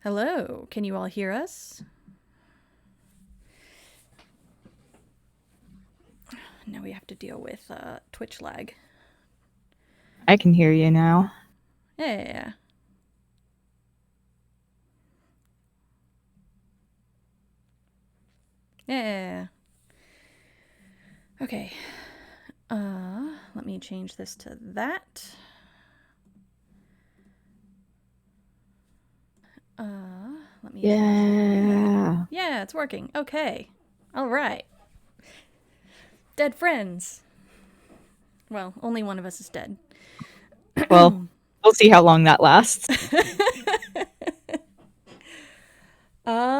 Hello, can you all hear us? Now we have to deal with Twitch lag. I can hear you now. Yeah. Yeah. Okay. Let me change this to that. Let me Yeah. Yeah, it's working. Okay. All right. Dead friends. Well, only one of us is dead. Well, we'll see how long that lasts.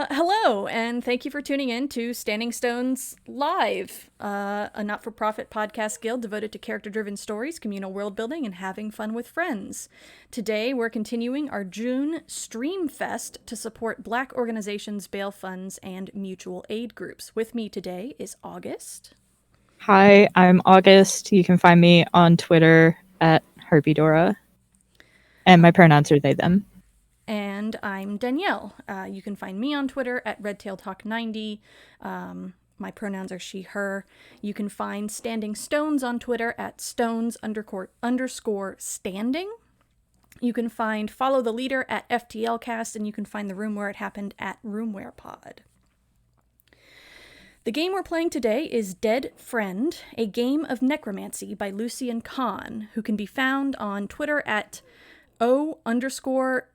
Hello, and thank you for tuning in to Standing Stones Live, a not for profit podcast guild devoted to character driven stories, communal world building, and having fun with friends. Today, we're continuing our June Stream Fest to support Black organizations, bail funds, and mutual aid groups. With me today is August. Hi, I'm August. You can find me on Twitter at Herpydora. And my pronouns are they, them. And I'm Danielle. You can find me on Twitter at RedtailTalk90. My pronouns are she, her. You can find Standing Stones on Twitter at stones_underscore standing. You can find Follow the Leader at FTLcast, and you can find the room where it happened at RoomWherePod. The game we're playing today is Dead Friend, a game of necromancy by Lucian Kahn, who can be found on Twitter at O_the_agony,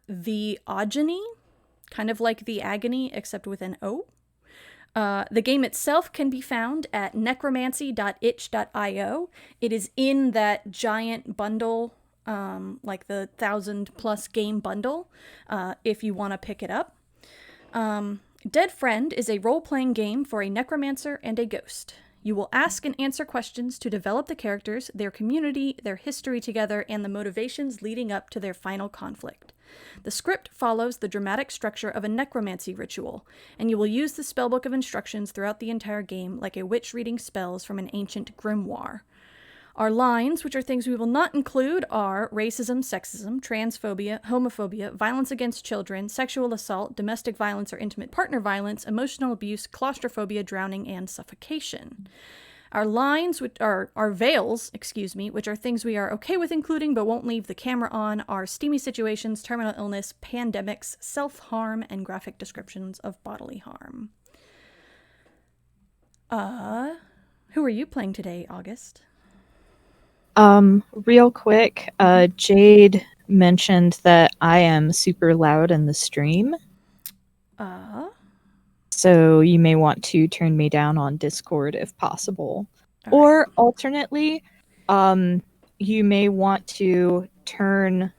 kind of like the agony, except with an O. The game itself can be found at necromancy.itch.io. It is in that giant bundle, like the 1,000+ game bundle, if you want to pick it up. Dead Friend is a role-playing game for a necromancer and a ghost. You will ask and answer questions to develop the characters, their community, their history together, and the motivations leading up to their final conflict. The script follows the dramatic structure of a necromancy ritual, and you will use the spellbook of instructions throughout the entire game like a witch reading spells from an ancient grimoire. Our lines, which are things we will not include, are racism, sexism, transphobia, homophobia, violence against children, sexual assault, domestic violence or intimate partner violence, emotional abuse, claustrophobia, drowning, and suffocation. Our lines, which are our veils, which are things we are okay with including but won't leave the camera on, are steamy situations, terminal illness, pandemics, self-harm, and graphic descriptions of bodily harm. Who are you playing today, August? Real quick, Jade mentioned that I am super loud in the stream. So you may want to turn me down on Discord if possible. Or alternately, you may want to turn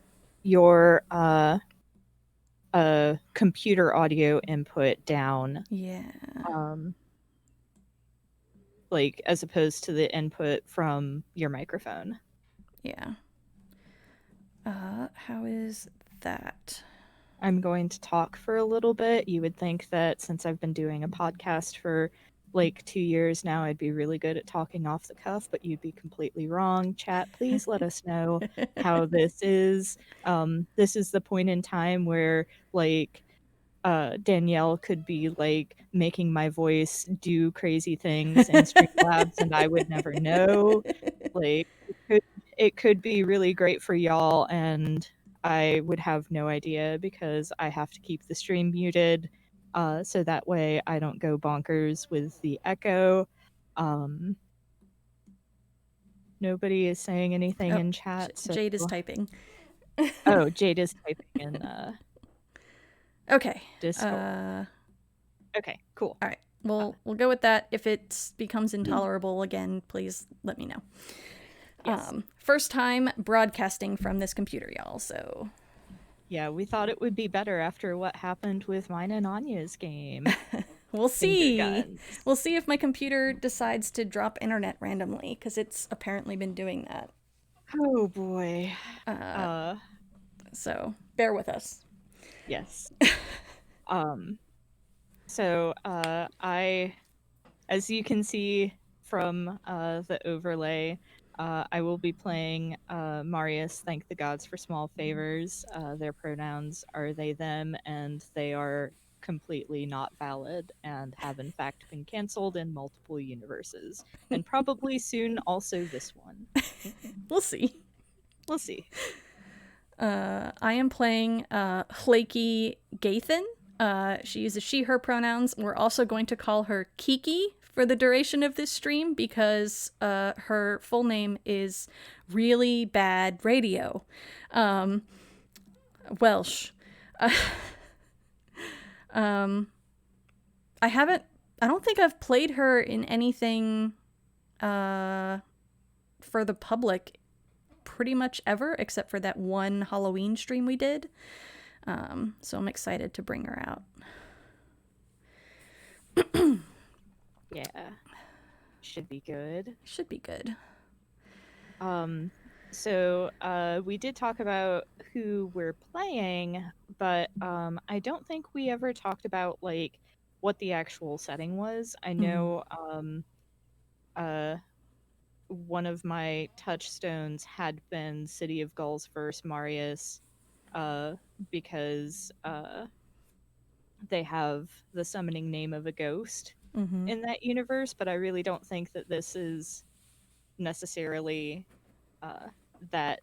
your computer audio input down. Yeah. Like as opposed to the input from your microphone. Yeah. How is that? I'm going to talk for a little bit. You would think that since I've been doing a podcast for like 2 years now, I'd be really good at talking off the cuff, but you'd be completely wrong. Chat, please let us know how this is. This is the point in time where like Danielle could be like making my voice do crazy things in Streamlabs and I would never know. Like it could be really great for y'all and I would have no idea because I have to keep the stream muted so that way I don't go bonkers with the echo. Nobody is saying anything in chat. So Jade is typing. oh, Jade is typing in Okay. Discord. Okay, cool. All right. We'll go with that. If it becomes intolerable again, please let me know. Yes. First time broadcasting from this computer, y'all. So yeah, we thought it would be better after what happened with mine and Anya's game. we'll see. We'll see if my computer decides to drop internet randomly because it's apparently been doing that. Oh boy. So bear with us. Yes. So I, as you can see from the overlay, I will be playing Marius, Thank the Gods for Small Favors. Their pronouns are they, them, and they are completely not valid and have in fact been cancelled in multiple universes. And probably soon also this one. We'll see. We'll see. I am playing Flaky Gathan. She uses she, her pronouns. We're also going to call her Kiki for the duration of this stream because her full name is Really Bad Radio. Welsh. I don't think I've played her in anything for the public pretty much ever, except for that one Halloween stream we did. So I'm excited to bring her out. Yeah. Should be good. Should be good. So we did talk about who we're playing, but I don't think we ever talked about like what the actual setting was. I know one of my touchstones had been City of Gulls versus Marius, because they have the summoning name of a ghost in that universe, but I really don't think that this is necessarily that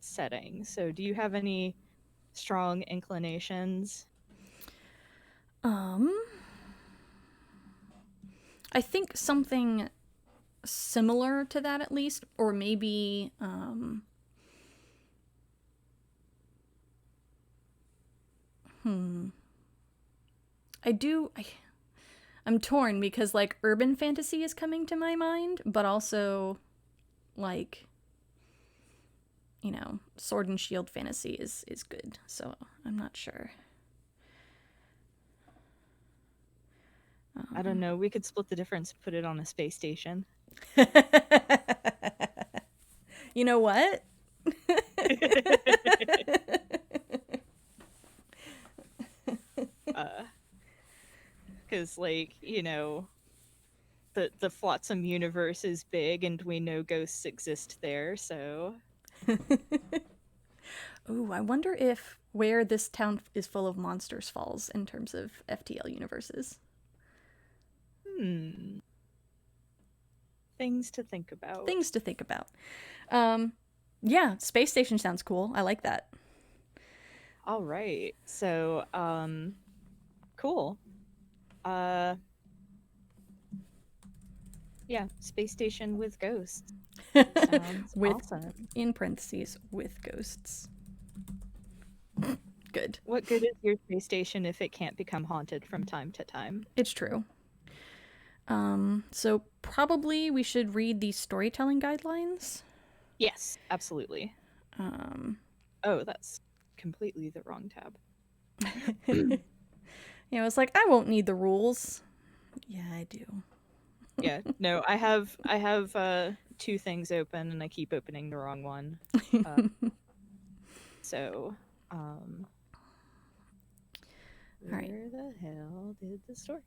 setting. So do you have any strong inclinations? I think something similar to that at least, or maybe I'm torn because like urban fantasy is coming to my mind, but also like, you know, sword and shield fantasy is good. So I'm not sure. I don't know. We could split the difference and put it on a space station. You know what? Because, like, you know, the Flotsam universe is big and we know ghosts exist there, so... Ooh, I wonder if where this town is full of monsters falls in terms of FTL universes. Things to think about. Things to think about. Yeah, space station sounds cool. I like that. All right. So, cool. Yeah, space station with ghosts. Sounds with awesome. In parentheses with ghosts. Good. What good is your space station if it can't become haunted from time to time? It's true. So probably we should read the storytelling guidelines. Yes, absolutely. Oh, that's completely the wrong tab. Yeah, I was like, I won't need the rules. Yeah, I do. Yeah, no, I have two things open and I keep opening the wrong one. So, where the hell did the story?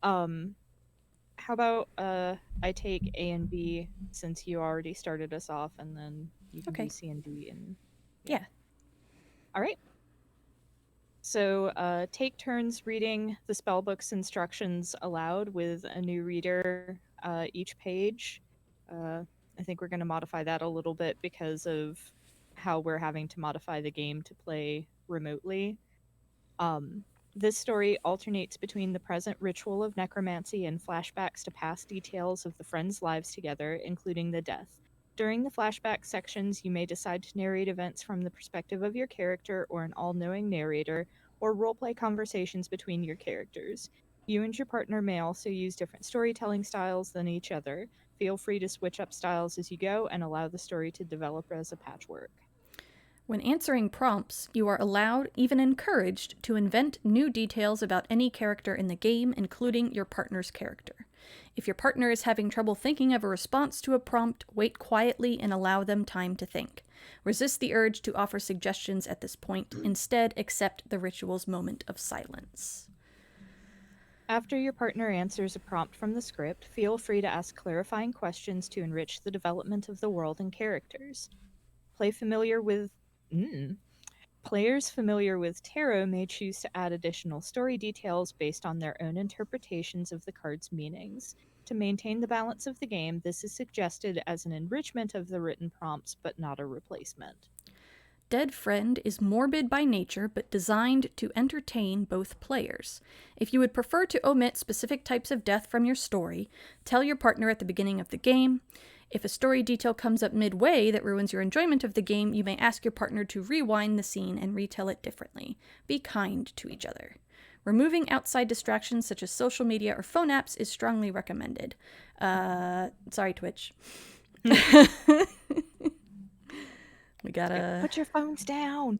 How about I take A and B since you already started us off, and then you can do C and D and yeah. All right. So take turns reading the spellbook's instructions aloud with a new reader each page. I think we're going to modify that a little bit because of how we're having to modify the game to play remotely. This story alternates between the present ritual of necromancy and flashbacks to past details of the friends' lives together, including the death. During the flashback sections, you may decide to narrate events from the perspective of your character or an all-knowing narrator, or roleplay conversations between your characters. You and your partner may also use different storytelling styles than each other. Feel free to switch up styles as you go and allow the story to develop as a patchwork. When answering prompts, you are allowed, even encouraged, to invent new details about any character in the game, including your partner's character. If your partner is having trouble thinking of a response to a prompt, wait quietly and allow them time to think. Resist the urge to offer suggestions at this point. Instead, accept the ritual's moment of silence. After your partner answers a prompt from the script, feel free to ask clarifying questions to enrich the development of the world and characters. Play familiar with. Players familiar with tarot may choose to add additional story details based on their own interpretations of the card's meanings. To maintain the balance of the game, this is suggested as an enrichment of the written prompts, but not a replacement. Dead Friend is morbid by nature, but designed to entertain both players. If you would prefer to omit specific types of death from your story, tell your partner at the beginning of the game. If a story detail comes up midway that ruins your enjoyment of the game, you may ask your partner to rewind the scene and retell it differently. Be kind to each other. Removing outside distractions such as social media or phone apps is strongly recommended. Sorry, Twitch. We gotta put your phones down.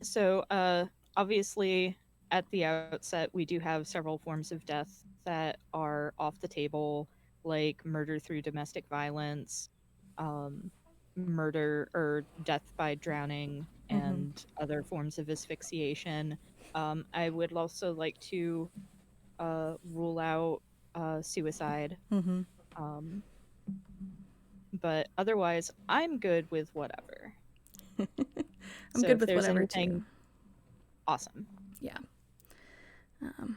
So obviously at the outset we do have several forms of death that are off the table, like murder through domestic violence, murder or death by drowning, and other forms of asphyxiation. I would also like to rule out suicide. But otherwise, I'm good with whatever. I'm good with whatever too. Awesome. Yeah.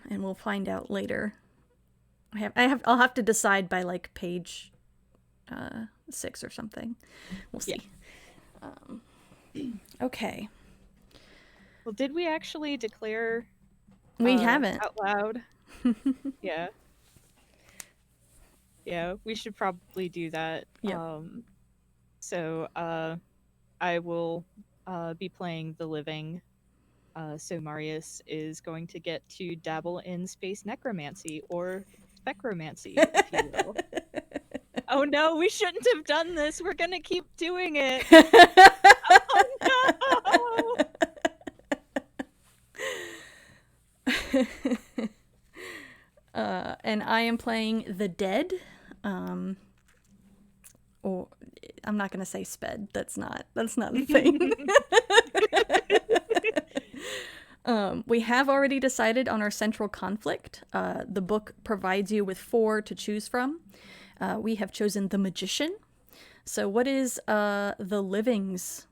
And we'll find out later. I'll have to decide by like page 6 or something. We'll see. Yeah. Okay. Well, did we actually declare? We haven't out loud. Yeah. Yeah, we should probably do that. Yeah. So I will be playing the living. So Marius is going to get to dabble in space necromancy or specromancy, if you will. Oh no, we shouldn't have done this. We're gonna keep doing it. Oh no. And I am playing the dead. Or I'm not gonna say sped. That's not a thing. We have already decided on our central conflict. The book provides you with 4 to choose from. We have chosen the Magician. So what is the living's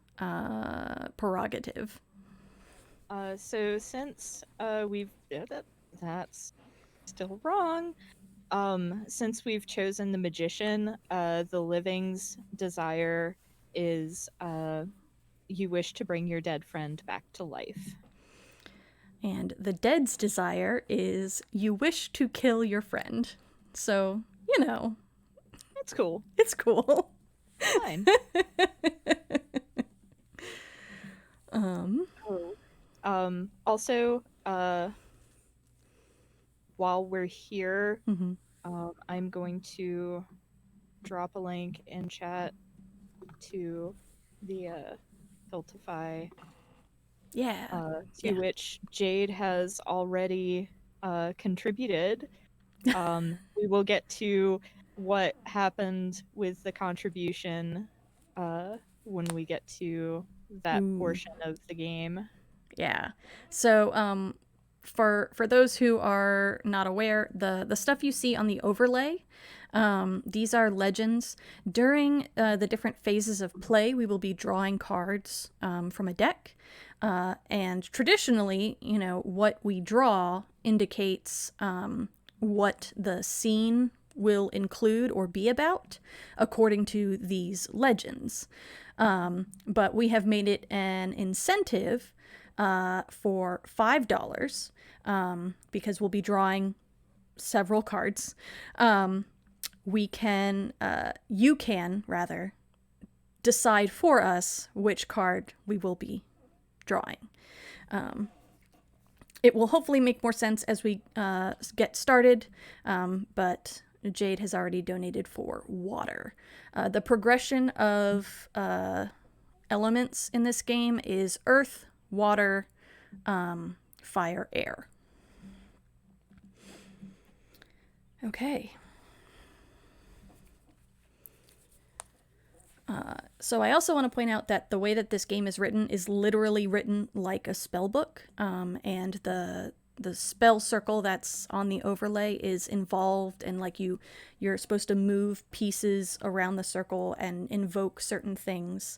prerogative? So since we've that's still wrong. Since we've chosen the Magician, the living's desire is you wish to bring your dead friend back to life. And the dead's desire is you wish to kill your friend. So, you know. It's cool. It's cool. Fine. Also, while we're here, I'm going to drop a link in chat to the Hiltify. Yeah. To which Jade has already contributed. We will get to what happened with the contribution when we get to that portion of the game. Yeah. So for those who are not aware, the stuff you see on the overlay, these are legends. During the different phases of play, we will be drawing cards from a deck. And traditionally, you know, what we draw indicates what the scene will include or be about according to these legends. But we have made it an incentive for $5 because we'll be drawing several cards. You can decide for us which card we will be drawing. It will hopefully make more sense as we get started, but Jade has already donated for water. The progression of elements in this game is earth, water, fire, air. Okay. So I also want to point out that the way that this game is written is literally written like a spell book, and the spell circle that's on the overlay is involved, and like you're supposed to move pieces around the circle and invoke certain things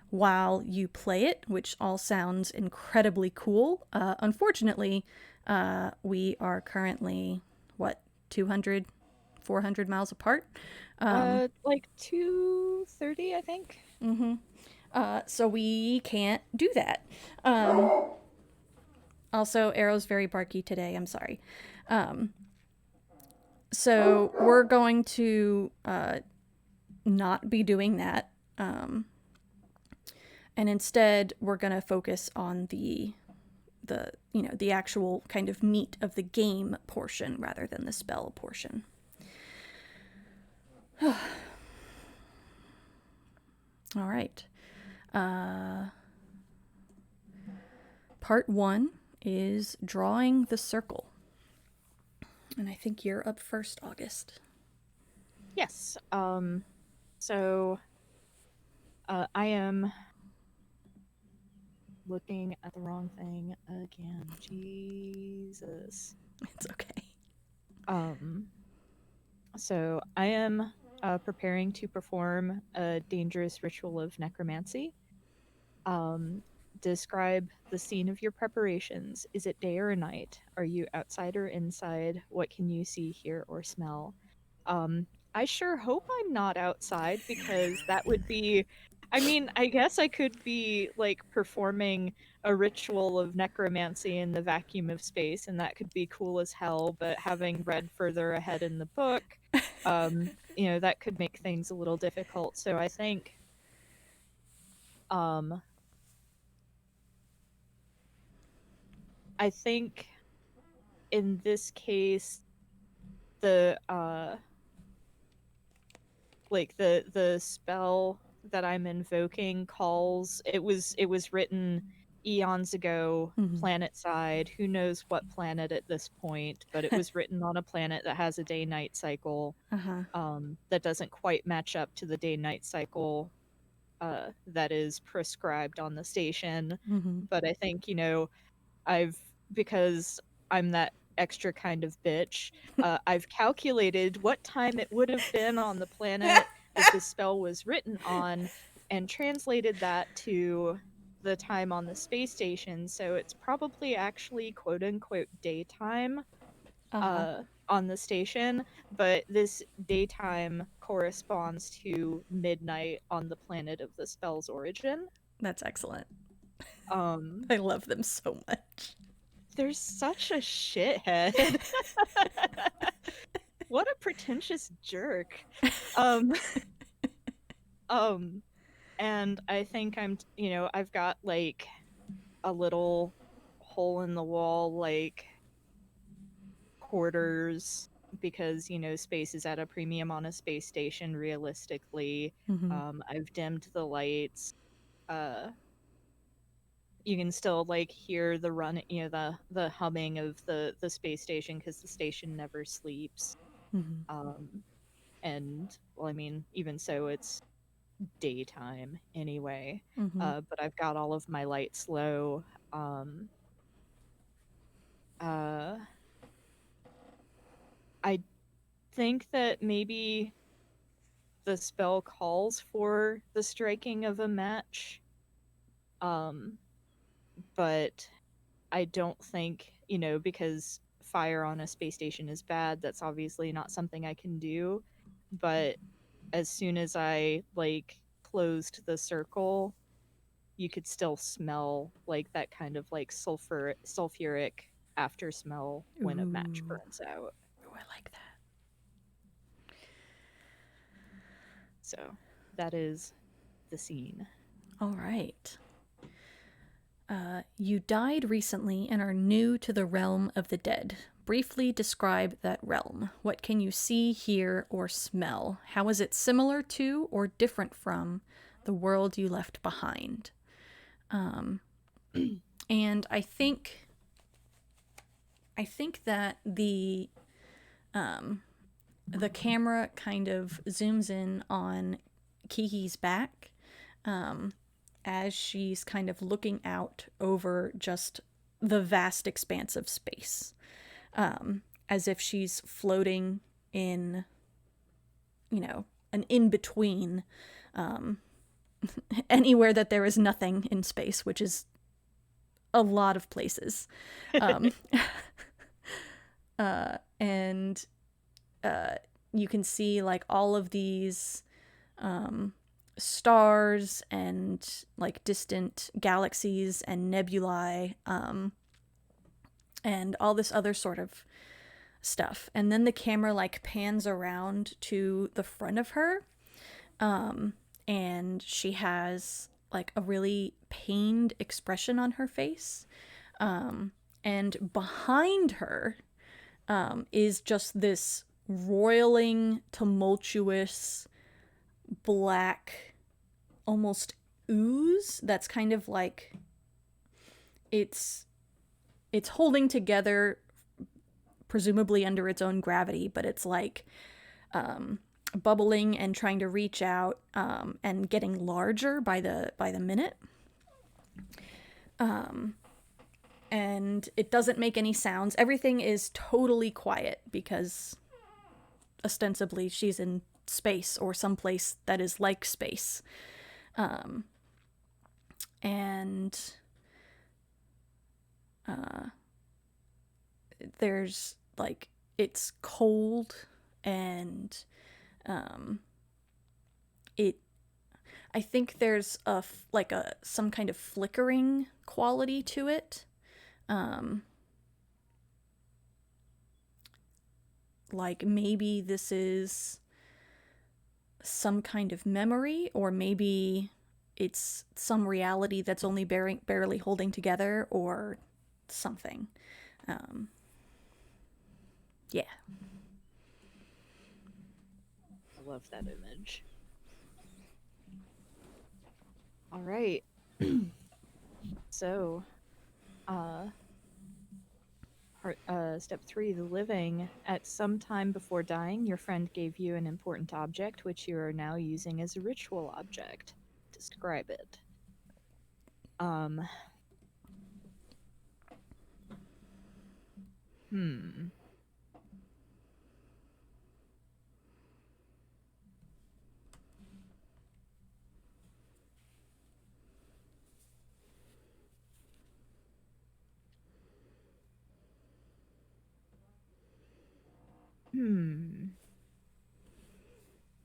while you play it, which all sounds incredibly cool. Unfortunately, we are currently, what, 200, 400 miles apart. Like 2:30, I think. So we can't do that. Also, Arrow's very barky today. I'm sorry. So we're going to not be doing that. And instead, we're going to focus on the the actual kind of meat of the game portion rather than the spell portion. All right. Part 1 is drawing the circle. And I think you're up first, August. Yes. So I am looking at the wrong thing again. Jesus. It's okay. So I am preparing to perform a dangerous ritual of necromancy. Describe the scene of your preparations. Is it day or night? Are you outside or inside? What can you see, hear, or smell? I sure hope I'm not outside, because that would be, I mean, I guess I could be like performing a ritual of necromancy in the vacuum of space, and that could be cool as hell, but having read further ahead in the book, that could make things a little difficult. So I think in this case, the the spell that I'm invoking calls, it was written eons ago, planet side. Who knows what planet at this point, but it was written on a planet that has a day-night cycle that doesn't quite match up to the day-night cycle that is prescribed on the station. But I think, because I'm that extra kind of bitch, I've calculated what time it would have been on the planet that the spell was written on and translated that to the time on the space station. So it's probably actually quote unquote daytime on the station, but this daytime corresponds to midnight on the planet of the spell's origin. That's excellent. I love them so much. They're such a shithead. What a pretentious jerk. And I think I've got like a little hole in the wall, like quarters, because space is at a premium on a space station realistically. I've dimmed the lights. You can still like hear the run, the humming of the space station, because the station never sleeps. And well, I mean, even so, it's daytime anyway. But I've got all of my lights low. I think that maybe the spell calls for the striking of a match. But I don't think, because fire on a space station is bad, that's obviously not something I can do. But as soon as I like closed the circle, you could still smell like that kind of like sulfuric after smell when a match burns out. Oh, I like that. So that is the scene. All right. You died recently and are new to the realm of the dead. Briefly describe that realm. What can you see, hear, or smell? How is it similar to or different from the world you left behind? And I think that the camera kind of zooms in on Kiki's back, as she's kind of looking out over just the vast expanse of space, as if she's floating in, an in-between, anywhere that there is nothing in space, which is a lot of places. Um, and you can see like all of these stars and like distant galaxies and nebulae, and all this other sort of stuff. And then the camera like pans around to the front of her, and she has like a really pained expression on her face. And behind her is just this roiling, tumultuous, black, almost ooze that's kind of like it's holding together, presumably under its own gravity, but it's like bubbling and trying to reach out, and getting larger by the minute. And it doesn't make any sounds. Everything is totally quiet because ostensibly she's in space or someplace that is like space. And there's like, it's cold, and I think there's some kind of flickering quality to it. Like maybe this is some kind of memory, or maybe it's some reality that's only barely holding together, or something. Yeah. I love that image. All right. So, step 3, the living. At some time before dying, your friend gave you an important object, which you are now using as a ritual object. Describe it.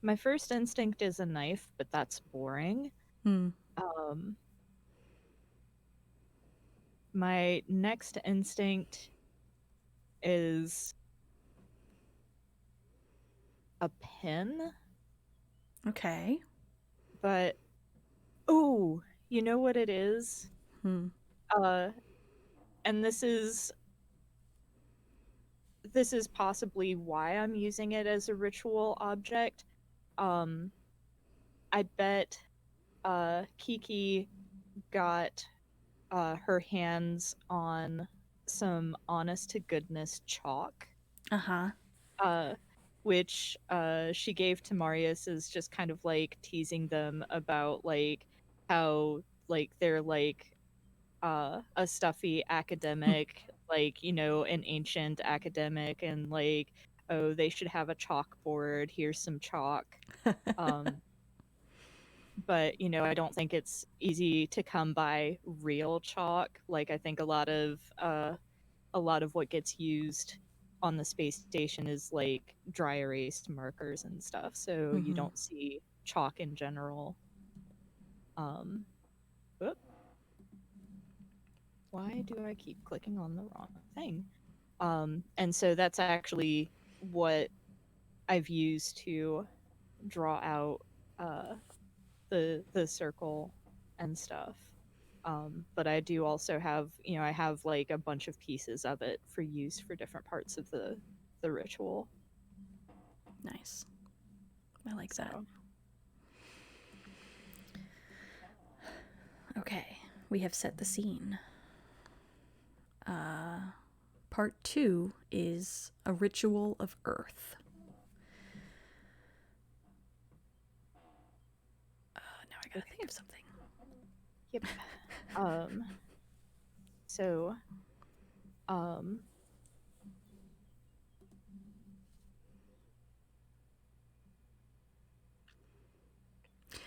My first instinct is a knife, but that's boring. My next instinct is a pin. Okay. But, oh, you know what it is? And this is possibly why I'm using it as a ritual object. I bet Kiki got her hands on some honest to goodness chalk. Which she gave to Marius as just kind of like teasing them about like how like they're like a stuffy academic, like, an ancient academic, and like, oh, they should have a chalkboard, here's some chalk. But I don't think it's easy to come by real chalk. Like, I think a lot of what gets used on the space station is like dry erased markers and stuff, so you don't see chalk in general. Why do I keep clicking on the wrong thing? And so that's actually what I've used to draw out the circle and stuff. But I do also have, I have like a bunch of pieces of it for use for different parts of the ritual. Nice. I like that. Okay, we have set the scene. Part 2 is a ritual of Earth. gotta think of something. Yep. So, um,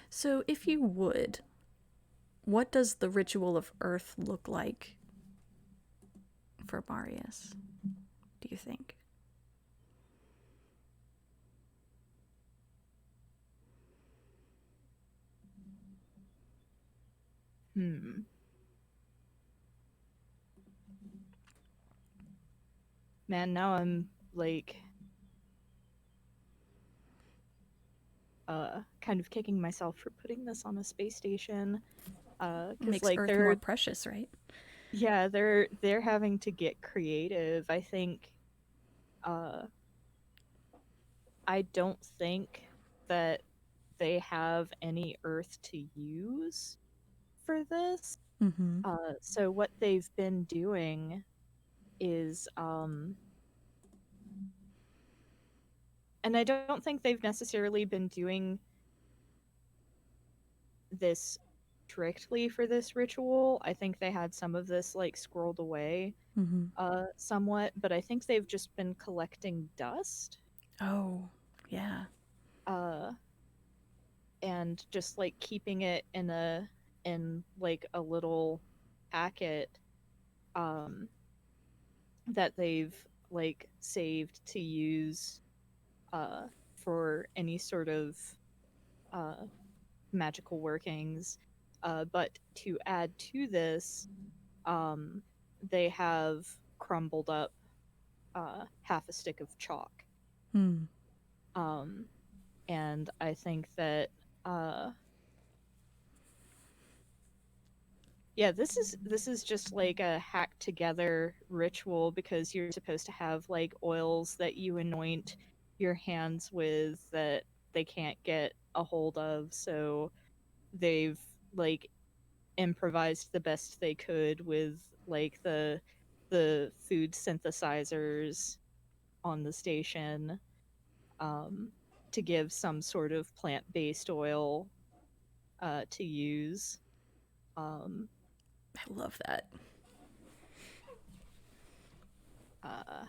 So, if you would, what does the ritual of Earth look like for Marius, do you think? Man, now I'm like kind of kicking myself for putting this on a space station. Because Makes like Earth more precious, right? yeah, they're having to get creative. I think I don't think that they have any Earth to use for this. Mm-hmm. So what they've been doing is and I don't think they've necessarily been doing this strictly for this ritual. I think they had some of this like squirreled away Mm-hmm. somewhat, but I think they've just been collecting dust Oh, yeah. uh and just like keeping it in like a little packet um that they've like saved to use uh for any sort of uh magical workings. But to add to this, um, they have crumbled up half a stick of chalk. Hmm. Um, and I think that, uh, yeah, this is just like a hacked together ritual because you're supposed to have like oils that you anoint your hands with that they can't get a hold of. So they've like improvised the best they could with like the food synthesizers on the station um, to give some sort of plant-based oil to use. Um, I love that. uh,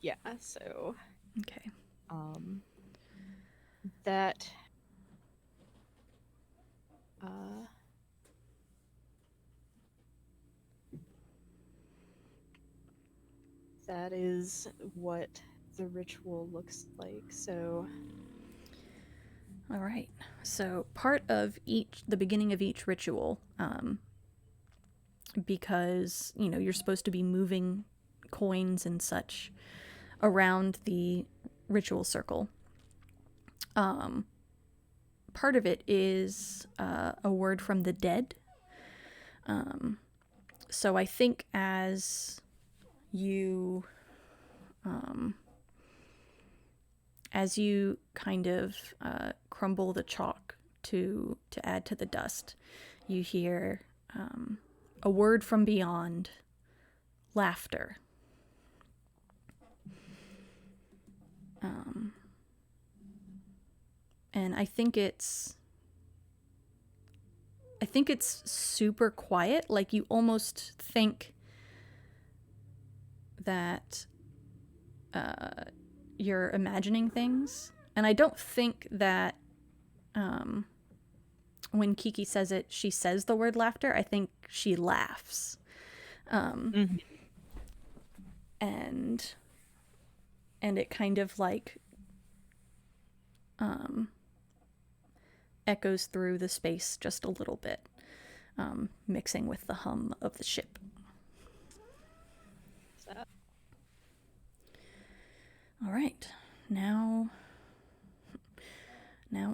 yeah, so Okay. um, that uh, that is what the ritual looks like. So All right. So part of the beginning of each ritual, because you're supposed to be moving coins and such around the ritual circle. Part of it is a word from the dead. So I think you as you kind of crumble the chalk to add to the dust, you hear a word from beyond, laughter. And I think it's super quiet. Like you almost think that you're imagining things. And I don't think that when Kiki says it, she says the word laughter. I think she laughs. mhm. And it kind of like echoes through the space just a little bit, mixing with the hum of the ship. All right, now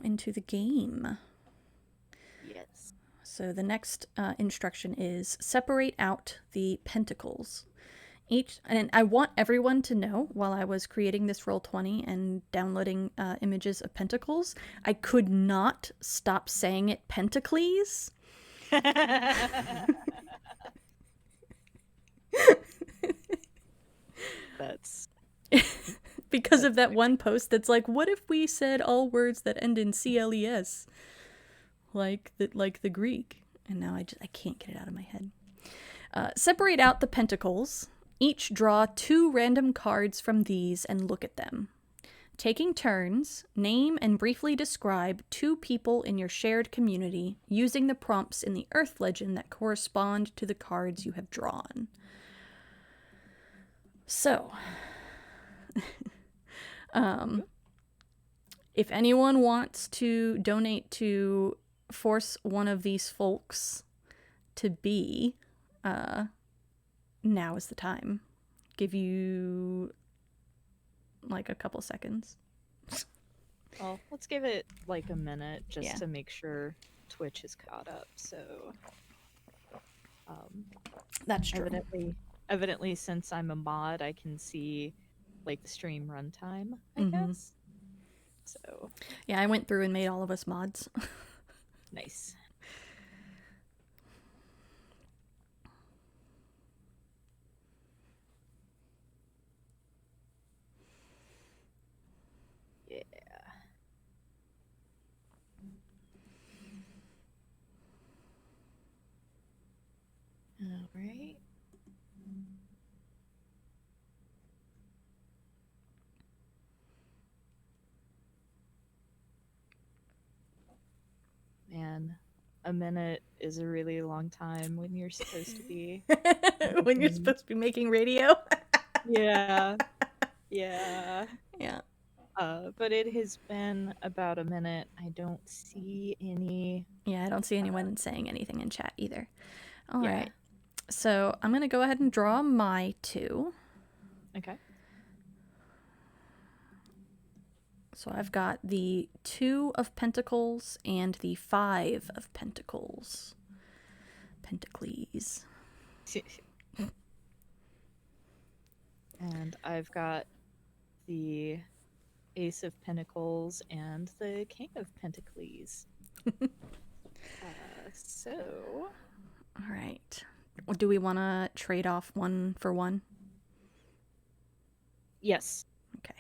into the game. Yes. So the next instruction is separate out the pentacles. And I want everyone to know, while I was creating this Roll20 and downloading images of pentacles, I could not stop saying it Pentacles. That's Because of that one post that's like, what if we said all words that end in CLES? like the Greek. And now I can't get it out of my head. Separate out the pentacles. Each draw 2 random cards from these and look at them. Taking turns, name and briefly describe 2 people in your shared community using the prompts in the Earth legend that correspond to the cards you have drawn. So, if anyone wants to donate to force one of these folks to be, now is the time. Give you like a couple seconds. Well, let's give it like a minute just to make sure Twitch is caught up. So, that's true. Evidently, since I'm a mod, I can see like the stream runtime, I guess. So, yeah, I went through and made all of us mods. Nice. Yeah. All right. Man, a minute is a really long time when you're supposed to be when you're supposed to be making radio. Yeah. Yeah. Yeah. But it has been about a minute. I don't see any. Yeah, I don't see anyone saying anything in chat either. All Yeah. right. So I'm going to go ahead and draw my 2. Okay. So I've got the 2 of Pentacles and the 5 of Pentacles. Pentacles. And I've got the Ace of Pentacles and the King of Pentacles. So. All right. Do we want to trade off 1 for 1? Yes. Okay.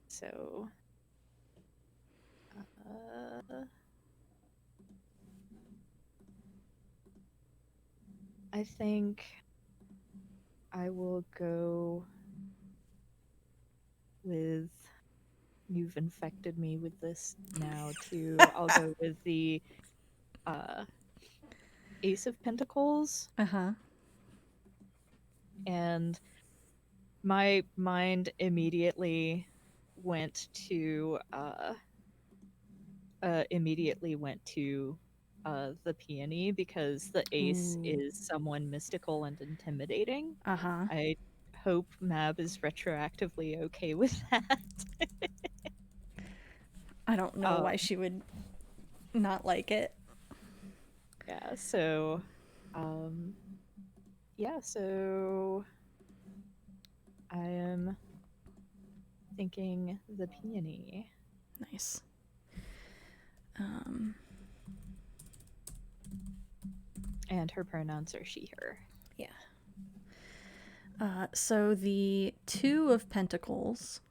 So. I think I will go with. You've infected me with this now too. I'll go with the Ace of Pentacles. And my mind immediately went to the peony because the ace is someone mystical and intimidating. I hope Mab is retroactively okay with that. I don't know why she would not like it. Yeah, so so I am thinking the peony. Nice. And her pronouns are she, her. Yeah. So the 2 of Pentacles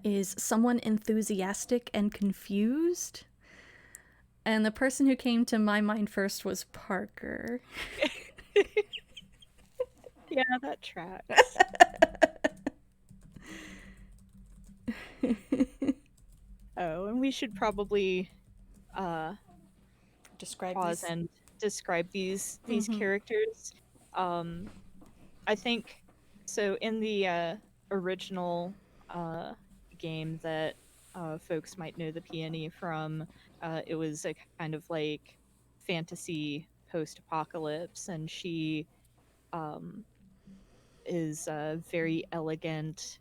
is someone enthusiastic and confused. And the person who came to my mind first was Parker. Yeah, that tracks. Oh, and we should probably pause and describe these characters. I think so. In the original game that folks might know the peony from, it was a kind of like fantasy post-apocalypse, and she is very elegant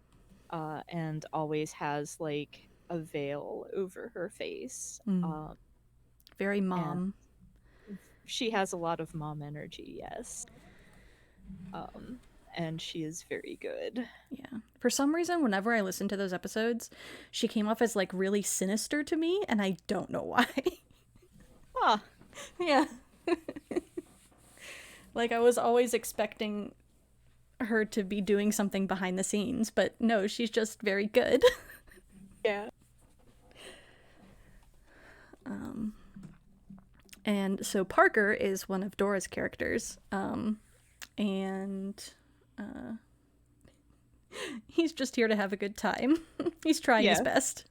and always has like a veil over her face. Very mom. She has a lot of mom energy, yes. And she is very good. Yeah. For some reason, whenever I listen to those episodes, she came off as like really sinister to me, and I don't know why. Huh. Yeah. Like I was always expecting her to be doing something behind the scenes, but no, she's just very good. Yeah. And so Parker is one of Dora's characters, and he's just here to have a good time. He's trying his best.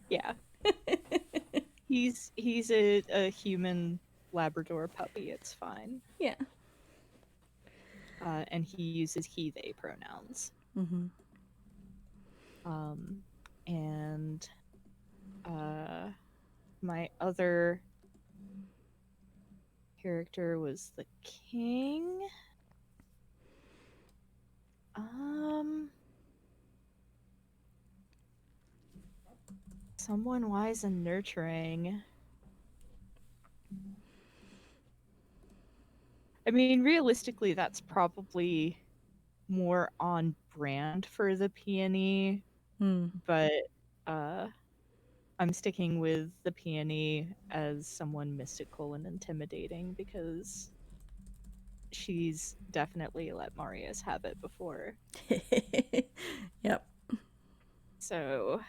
Yeah. He's a human Labrador puppy. It's fine. Yeah. And he uses he, they pronouns. Mm-hmm. And my other character was the king. Someone wise and nurturing. I mean, realistically, that's probably more on brand for the peony, but I'm sticking with the peony as someone mystical and intimidating because she's definitely let Marius have it before. Yep. So,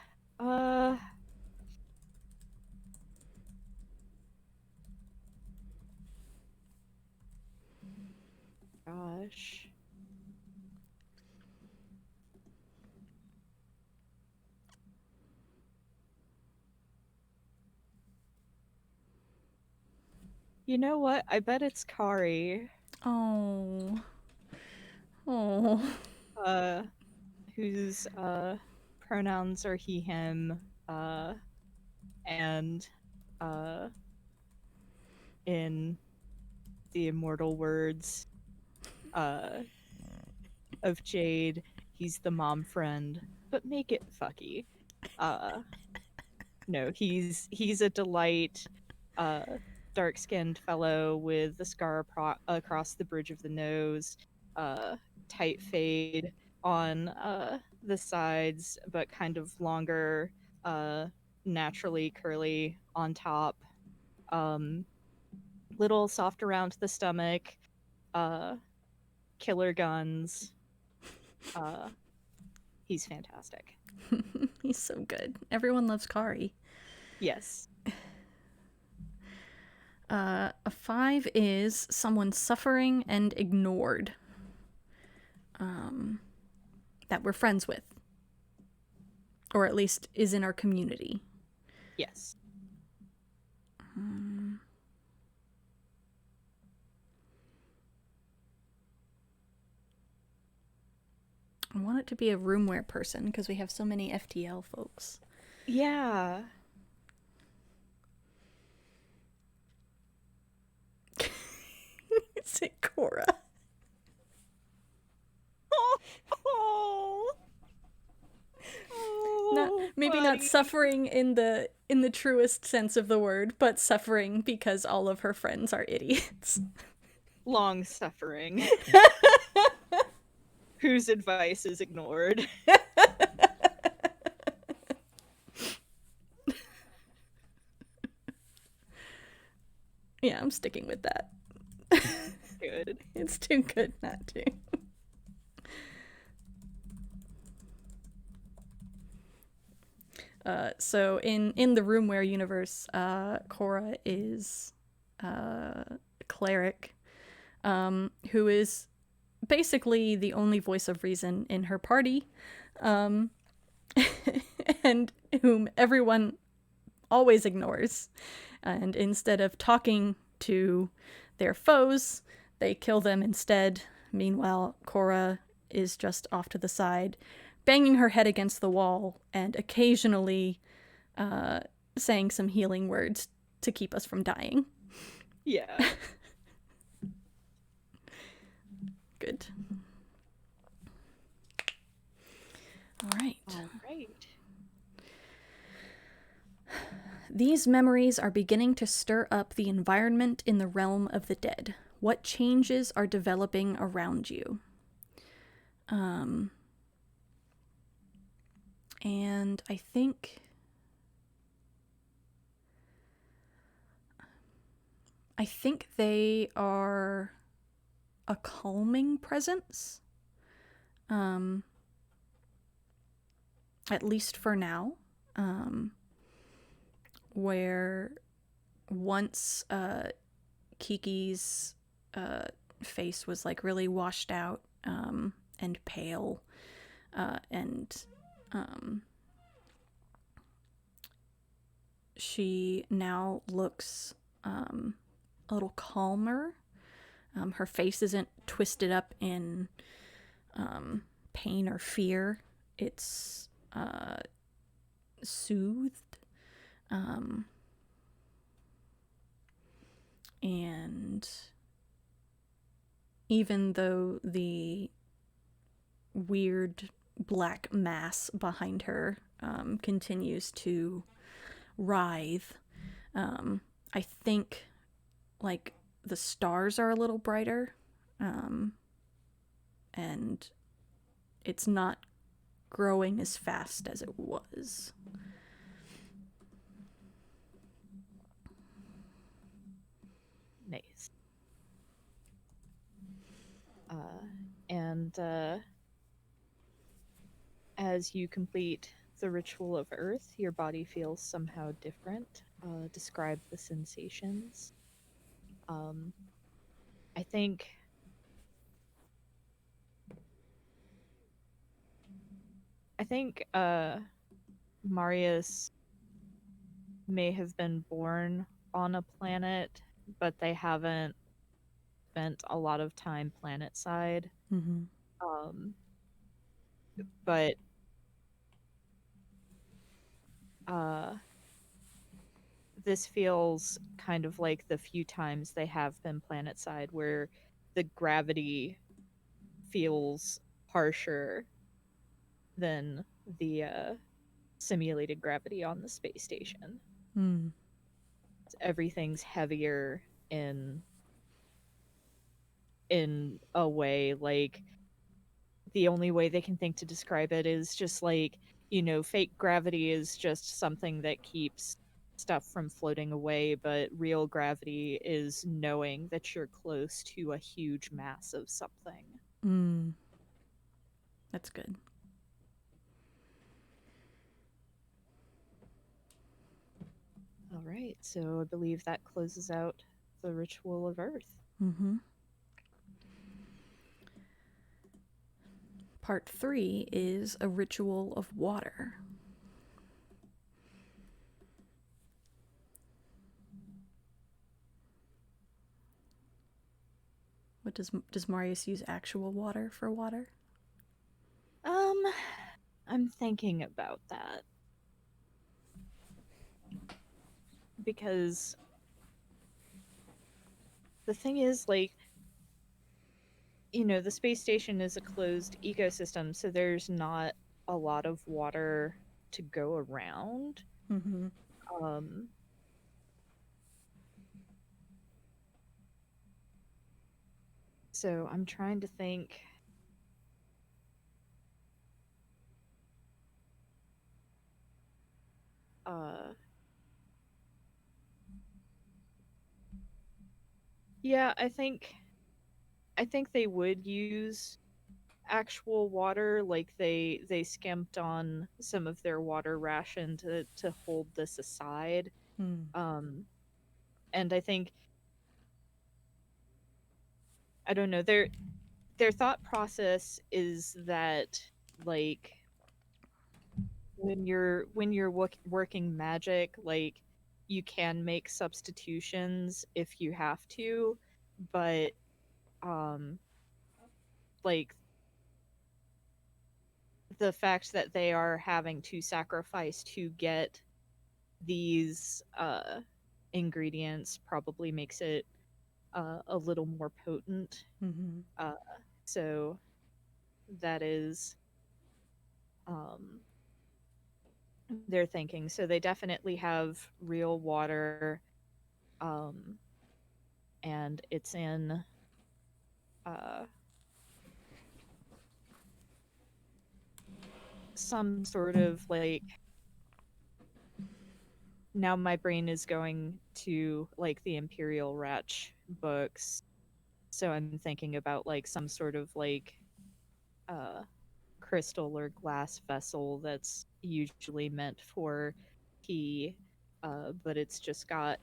gosh. You know what? I bet it's Kari. Oh. Whose pronouns are he, him, and in the immortal words of Jade, he's the mom friend, but make it fucky. No, he's a delight, dark-skinned fellow with the scar across the bridge of the nose, tight fade on the sides, but kind of longer, naturally curly on top. Little soft around the stomach, killer guns. He's fantastic. He's so good. Everyone loves Kari. Yes. A 5 is someone suffering and ignored. That we're friends with. Or at least is in our community. Yes. I want it to be a roomware person because we have so many FTL folks. Yeah. Is it Cora? Maybe not suffering in the truest sense of the word, but suffering because all of her friends are idiots. Long suffering. Whose advice is ignored. Yeah, I'm sticking with that. Good. It's too good not to. So in the Roomware universe, Cora is a cleric, who is basically the only voice of reason in her party, and whom everyone always ignores. And instead of talking to their foes, they kill them instead. Meanwhile, Cora is just off to the side, banging her head against the wall and occasionally saying some healing words to keep us from dying. Yeah. Good. All right. These memories are beginning to stir up the environment in the realm of the dead. What changes are developing around you? And I think they are a calming presence. At least for now. where once Kiki's face was like really washed out and pale, and she now looks a little calmer. Her face isn't twisted up in pain or fear. It's soothed. And even though the weird black mass behind her continues to writhe, I think like the stars are a little brighter, and it's not growing as fast as it was. Nice. And as you complete the ritual of Earth, your body feels somehow different. Describe the sensations. I think Marius may have been born on a planet, but they haven't spent a lot of time planet side. Mm-hmm. But this feels kind of like the few times they have been planet side where the gravity feels harsher than the simulated gravity on the space station. Mm. Everything's heavier in a way, like the only way they can think to describe it is just like, fake gravity is just something that keeps stuff from floating away, but real gravity is knowing that you're close to a huge mass of something. Mm. That's good. All right, so I believe that closes out the ritual of Earth. Mm-hmm. Part 3 is a ritual of water. What does Marius use actual water for water? I'm thinking about that. Because the thing is, like, the space station is a closed ecosystem, so there's not a lot of water to go around. Mm-hmm. So I'm trying to think. Yeah, I think they would use actual water, like they skimped on some of their water ration to hold this aside. Mm. And I think, I don't know, their thought process is that, like, when you're working magic, like, you can make substitutions if you have to, but like, the fact that they are having to sacrifice to get these ingredients probably makes it a little more potent. Mm-hmm. So that is um, their thinking. So they definitely have real water, um, and it's in uh, some sort of, like, now my brain is going to, like, the Imperial Ratch books. So I'm thinking about, like, some sort of, like, uh, crystal or glass vessel that's usually meant for tea, but it's just got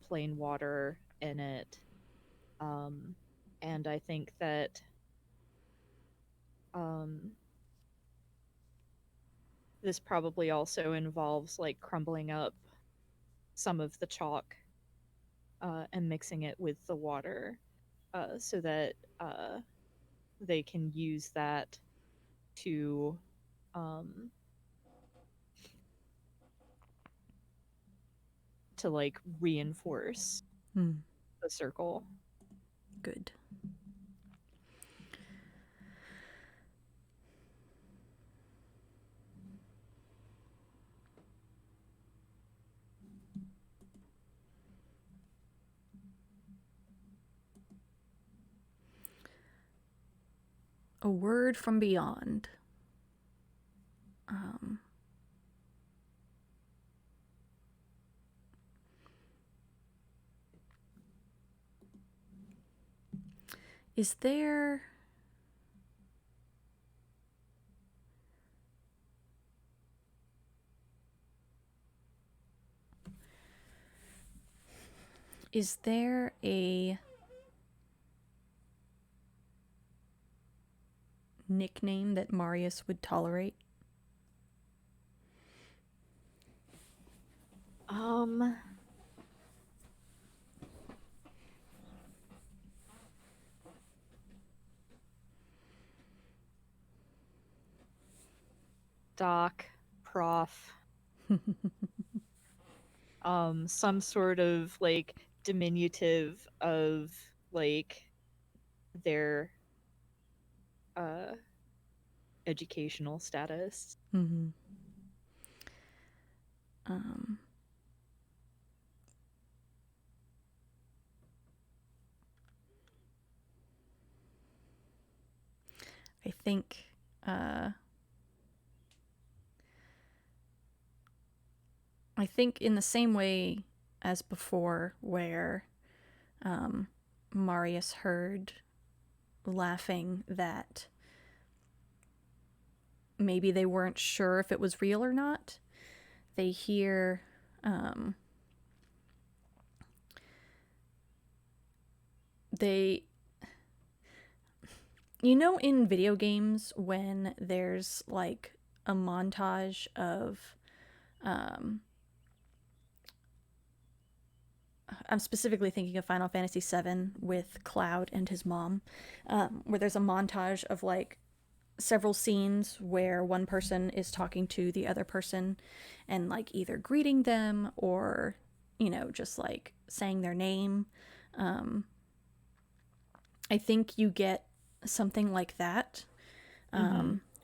plain water in it. And I think that um, this probably also involves like crumbling up some of the chalk and mixing it with the water so that they can use that to um, like reinforce Hmm. the circle. Good. A word from beyond. Um, is there... Is there a nickname that Marius would tolerate? Doc, prof, some sort of like diminutive of like their uh educational status. Mm-hmm. Um, I think in the same way as before, where Marius heard laughing that maybe they weren't sure if it was real or not, they hear they in video games when there's like a montage of I'm specifically thinking of Final Fantasy VII with Cloud and his mom, where there's a montage of like several scenes where one person is talking to the other person and like either greeting them or, just like saying their name. I think you get something like that,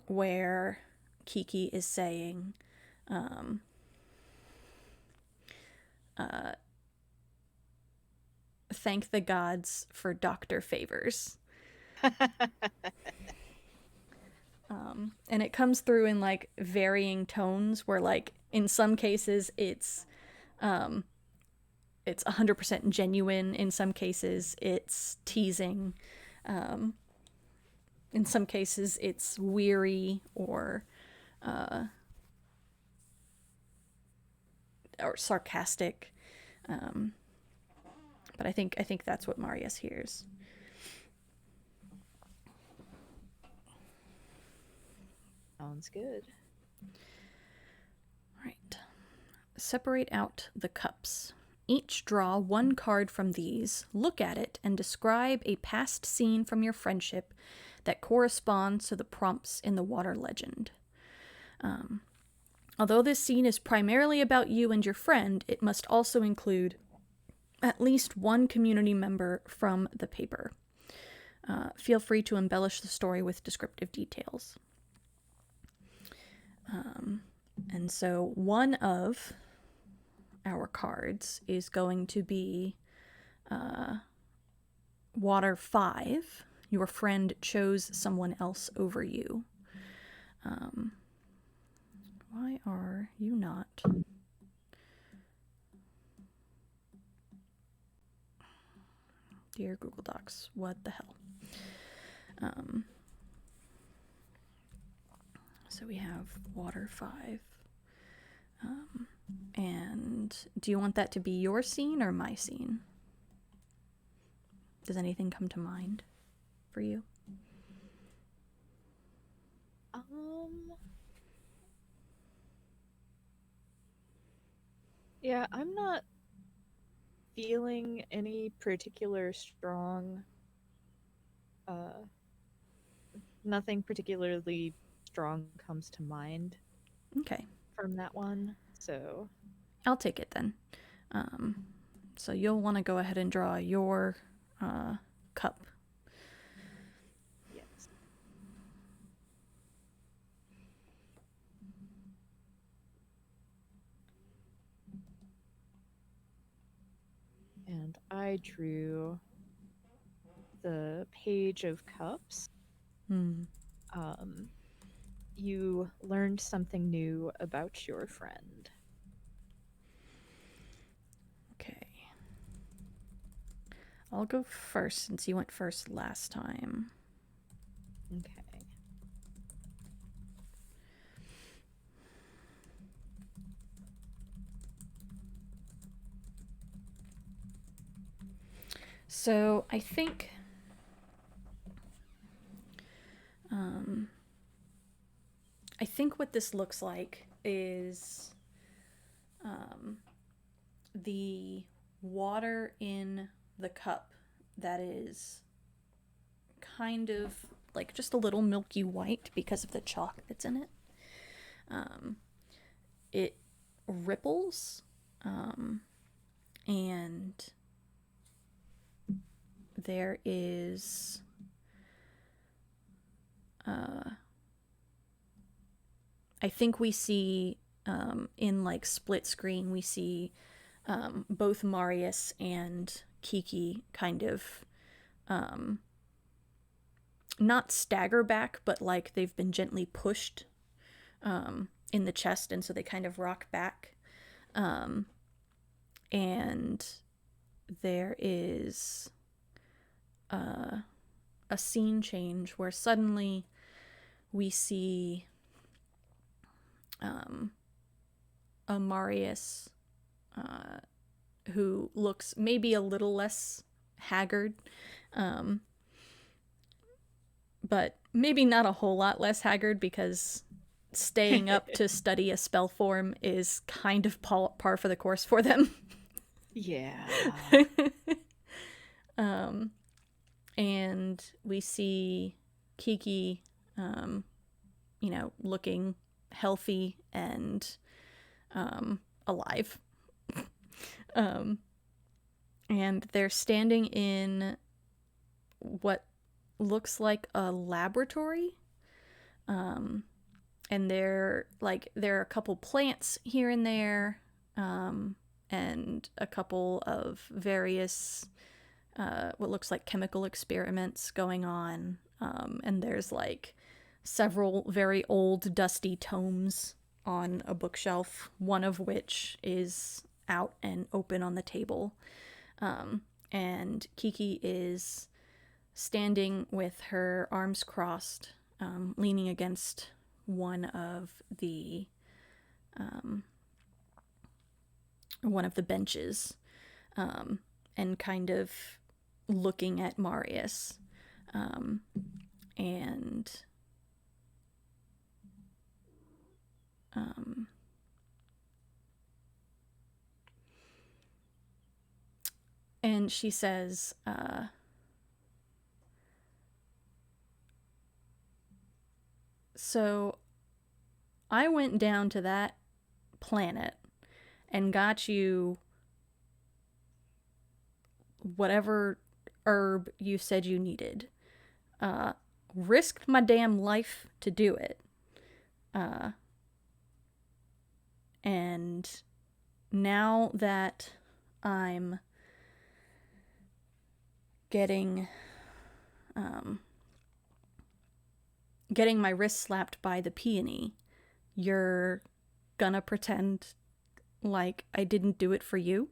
where Kiki is saying, thank the gods for doctor favors. And it comes through in like varying tones where like in some cases it's 100% genuine, in some cases it's teasing, in some cases it's weary or sarcastic, but I think that's what Marius hears. Sounds good. Right. Separate out the cups. Each draw one card from these, look at it, and describe a past scene from your friendship that corresponds to the prompts in the water legend. Although this scene is primarily about you and your friend, it must also include at least one community member from the paper. Feel free to embellish the story with descriptive details. And so one of our cards is going to be Water 5. Your friend chose someone else over you. Why are you not? Dear Google Docs, what the hell? So we have Water 5. And do you want that to be your scene or my scene? Does anything come to mind for you? Yeah, I'm not feeling any particular strong, nothing particularly strong comes to mind Okay. from that one, so. I'll take it then. So you'll want to go ahead and draw your cup. Yes. And I drew the Page of Cups. You learned something new about your friend. Okay. I'll go first since you went first last time. Okay. So I think what this looks like is the water in the cup that is kind of like just a little milky white because of the chalk that's in it. It ripples, and there is I think we see in like split screen, we see both Marius and Kiki kind of not stagger back, but like they've been gently pushed in the chest, and so they kind of rock back. And there is a scene change where suddenly we see a Marius who looks maybe a little less haggard, but maybe not a whole lot less haggard because staying up to study a spell form is kind of par for the course for them. Yeah. And we see Kiki, looking healthy and alive. And they're standing in what looks like a laboratory. And there are a couple plants here and there, and a couple of various what looks like chemical experiments going on. And there's like several very old dusty tomes on a bookshelf, one of which is out and open on the table. And Kiki is standing with her arms crossed, leaning against one of the benches, and kind of looking at Marius, and she says, so I went down to that planet and got you whatever herb you said you needed. Risked my damn life to do it. And now that I'm getting my wrist slapped by the peony, you're gonna pretend like I didn't do it for you?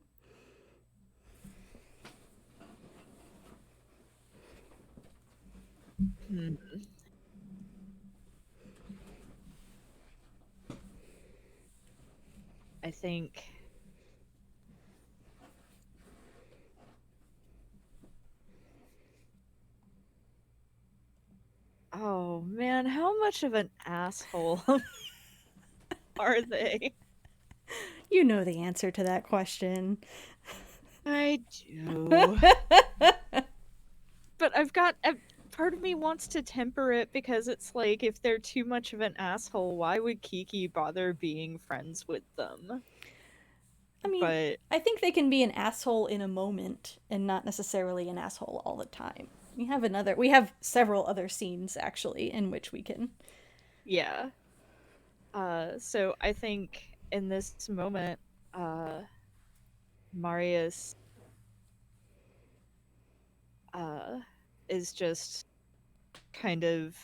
I think Oh man, how much of an asshole are they? You know the answer to that question. I do. But part of me wants to temper it because it's like if they're too much of an asshole, why would Kiki bother being friends with them? I mean, But I think they can be an asshole in a moment and not necessarily an asshole all the time. We have several other scenes actually in which we can. yeah. So I think in this moment, uh Marius uh is just kind of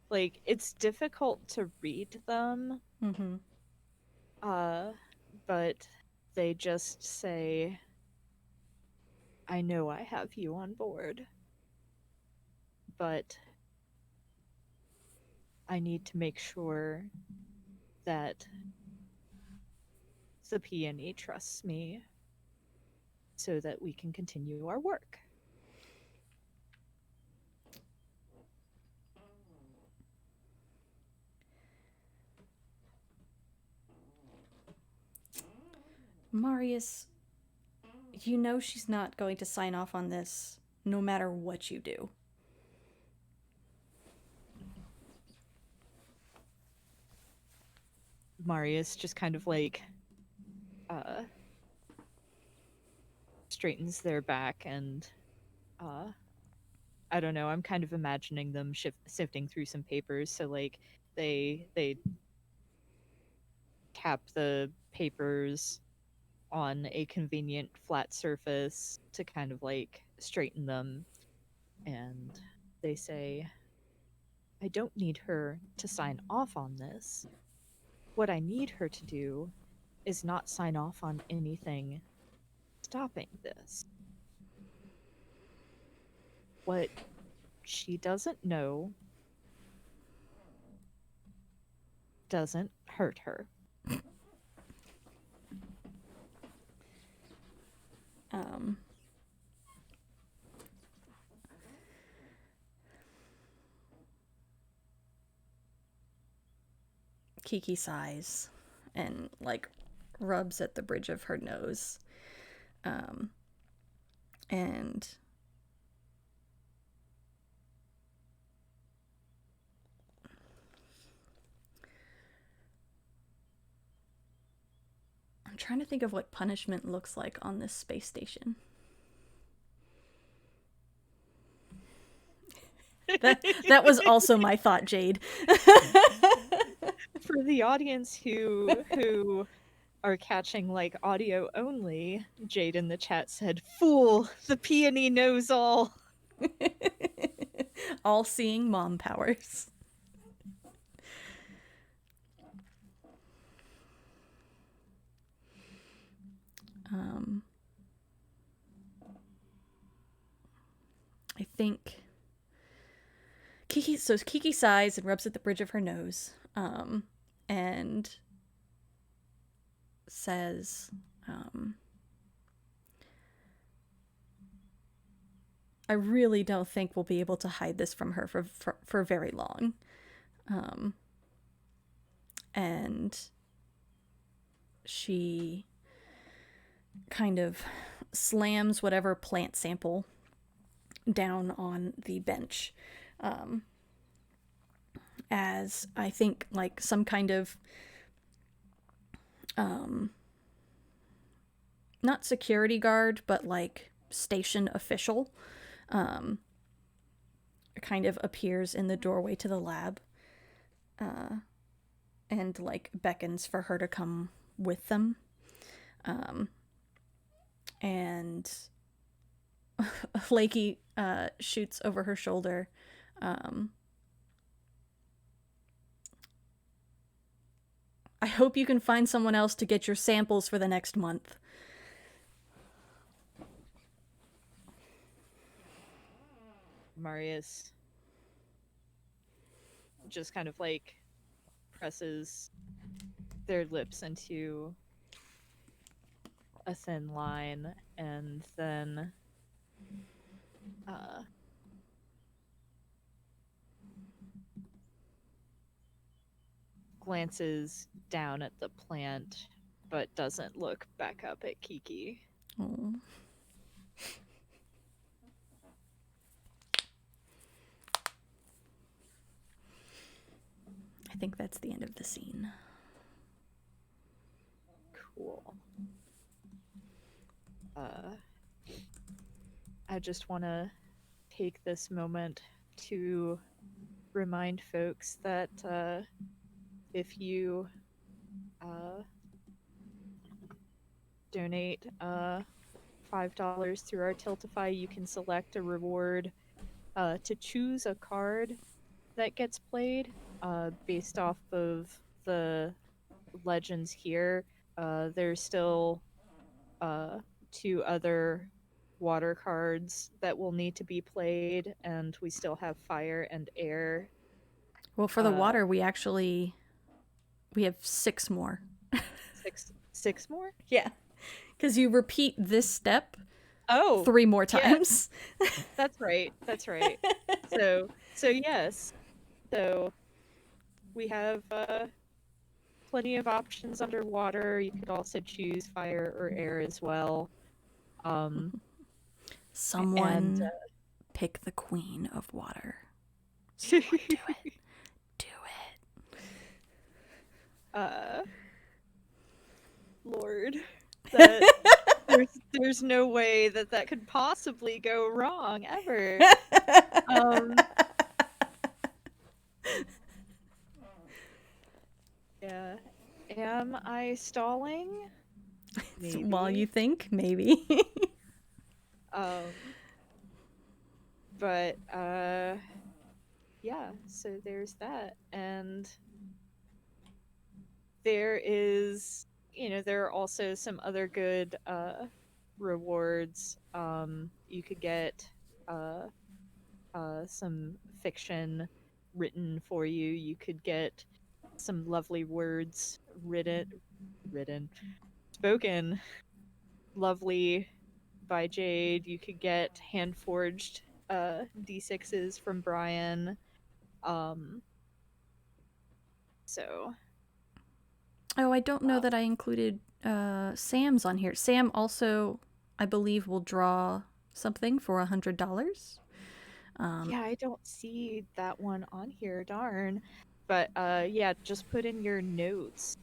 like it's difficult to read them, Mm-hmm. uh but they just say, I know I have you on board, but I need to make sure that the peony trusts me so that we can continue our work. Marius, you know she's not going to sign off on this no matter what you do. Marius just kind of like uh straightens their back and uh I don't know, I'm kind of imagining them sifting through some papers, so like they tap the papers on a convenient flat surface to kind of like straighten them, and they say, I don't need her to sign off on this. What I need her to do is not sign off on anything stopping this. What she doesn't know doesn't hurt her. Um, Kiki sighs and like rubs at the bridge of her nose. Um, and I'm trying to think of what punishment looks like on this space station. That was also my thought, Jade. For the audience who are catching like audio only, Jade in the chat said, "Fool, the peony knows all." All seeing mom powers. Um, I think Kiki sighs and rubs at the bridge of her nose, and says, I really don't think we'll be able to hide this from her for very long. And she kind of slams whatever plant sample down on the bench, as I think like some kind of not security guard but like station official kind of appears in the doorway to the lab, and like beckons for her to come with them, and Lakey shoots over her shoulder, I hope you can find someone else to get your samples for the next month. Marius just kind of like presses their lips into a thin line and then glances down at the plant, but doesn't look back up at Kiki. Oh. I think that's the end of the scene. Cool. I just want to take this moment to remind folks that if you donate $5 through our Tiltify, you can select a reward to choose a card that gets played based off of the legends here. There's still 2 other water cards that will need to be played, and we still have fire and air. Well, for the water, we have 6 more. Six more? Yeah. Because you repeat this step 3 more times. Yeah. That's right. So yes. So we have plenty of options underwater. You could also choose fire or air as well. Someone pick the queen of water. Someone do it. Do it. Lord. There's no way that could possibly go wrong ever. Yeah. Am I stalling? Maybe. While you think, maybe. But yeah, so there's that. And there is, there are also some other good rewards. You could get some fiction written for you. You could get some lovely words spoken lovely by Jade. You could get hand forged D6s from Brian. So. Oh, I don't know that I included Sam's on here. Sam also, I believe, will draw something for $100. Yeah, I don't see that one on here, darn. But yeah, just put in your notes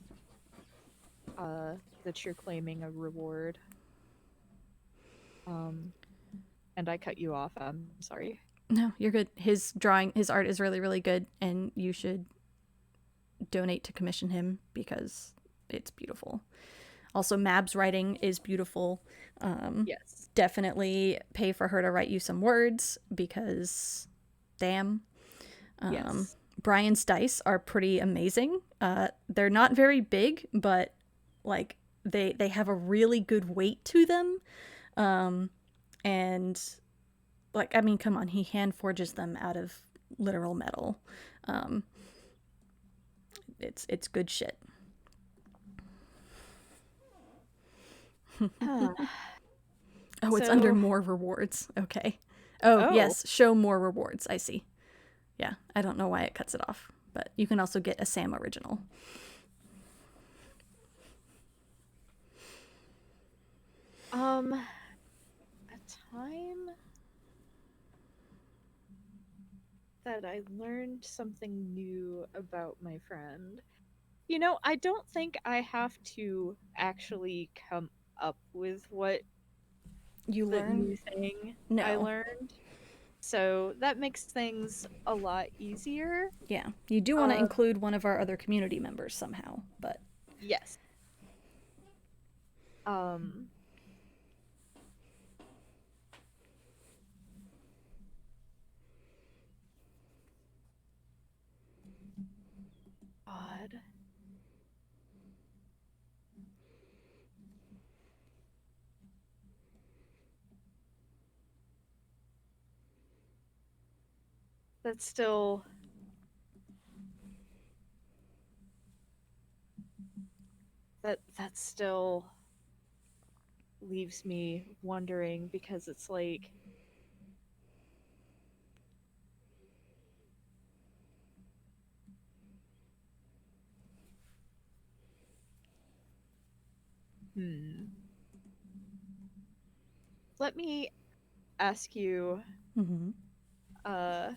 that you're claiming a reward. And I cut you off. I'm sorry. No, you're good. His art is really, really good, and you should donate to commission him because it's beautiful. Also, Mab's writing is beautiful. Yes. Definitely pay for her to write you some words because, damn. Yes. Brian's dice are pretty amazing. They're not very big, but like they have a really good weight to them. And like, I mean, come on, he hand forges them out of literal metal. It's good shit. Oh, it's under more rewards. Okay. Oh, yes, show more rewards. I see. Yeah, I don't know why it cuts it off, but you can also get a Sam original. A time that I learned something new about my friend. I don't think I have to actually come up with what you learn new thing I learned. So that makes things a lot easier. Yeah, you do want to include one of our other community members somehow, but yes. God. That's still that still leaves me wondering because it's like Hmm. Let me ask you, Mm-hmm. uh,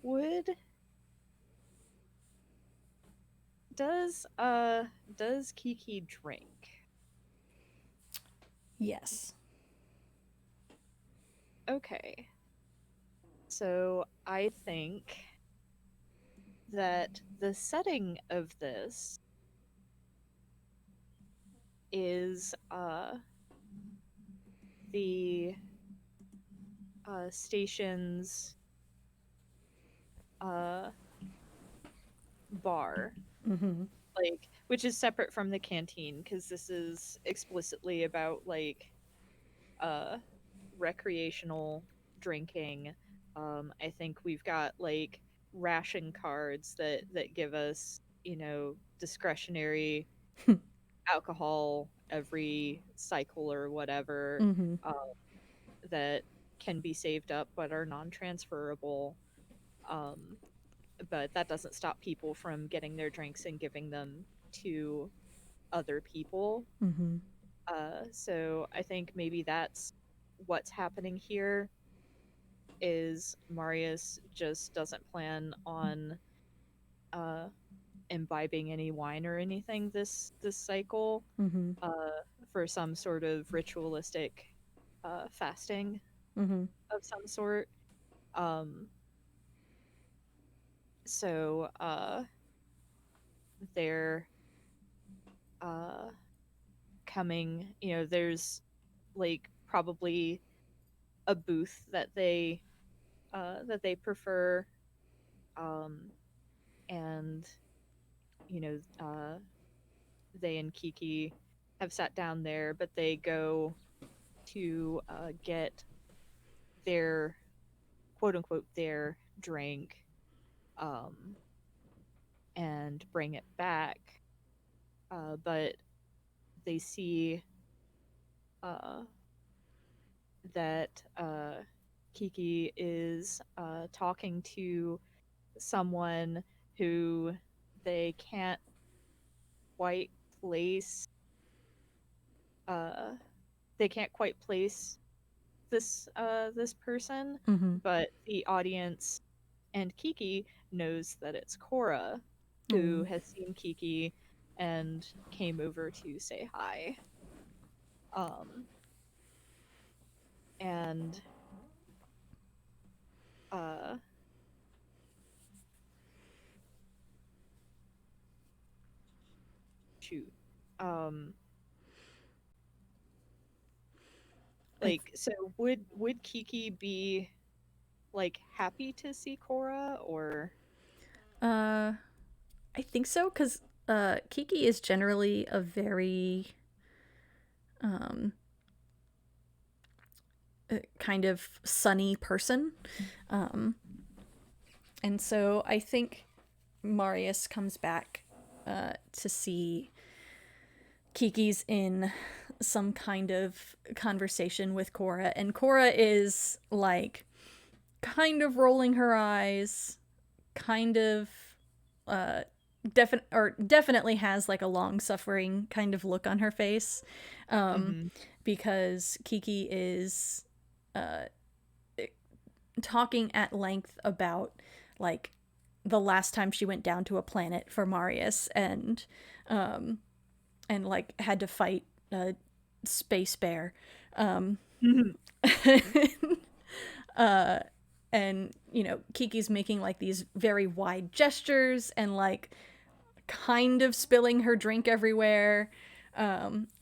would does does Kiki drink? Yes. Okay. So I think that the setting of this is the station's uh bar, Mm-hmm. like, which is separate from the canteen because this is explicitly about like uh recreational drinking. I think we've got like ration cards that give us, discretionary alcohol every cycle or whatever, Mm-hmm. uh, that can be saved up but are non-transferable. Um, but that doesn't stop people from getting their drinks and giving them to other people. Mm-hmm. So I think maybe that's what's happening here is Marius just doesn't plan on uh, imbibing any wine or anything this cycle, Mm-hmm. uh, for some sort of ritualistic fasting Mm-hmm. of some sort. Um, so they're uh, coming. There's like probably a booth that they prefer, um, and you know uh, they and Kiki have sat down there, but they go to get their quote unquote their drink, um, and bring it back. But they see uh, that Kiki is talking to someone who they can't quite place. Uh, they can't quite place this person, Mm-hmm. but the audience and Kiki knows that it's Cora, who Mm. has seen Kiki and came over to say hi. Um, and uh, shoot, um, I th- so would Kiki be like happy to see Cora or? uh I think so cuz Kiki is generally a very um kind of sunny person. Um and so I think Marius comes back to see Kiki's in some kind of conversation with Cora, and Cora is like kind of rolling her eyes, kind of uh definitely has like a long suffering kind of look on her face, um Mm-hmm. because Kiki is uh talking at length about like the last time she went down to a planet for Marius, um and like had to fight a space bear, um uh and Kiki's making like these very wide gestures and like kind of spilling her drink everywhere.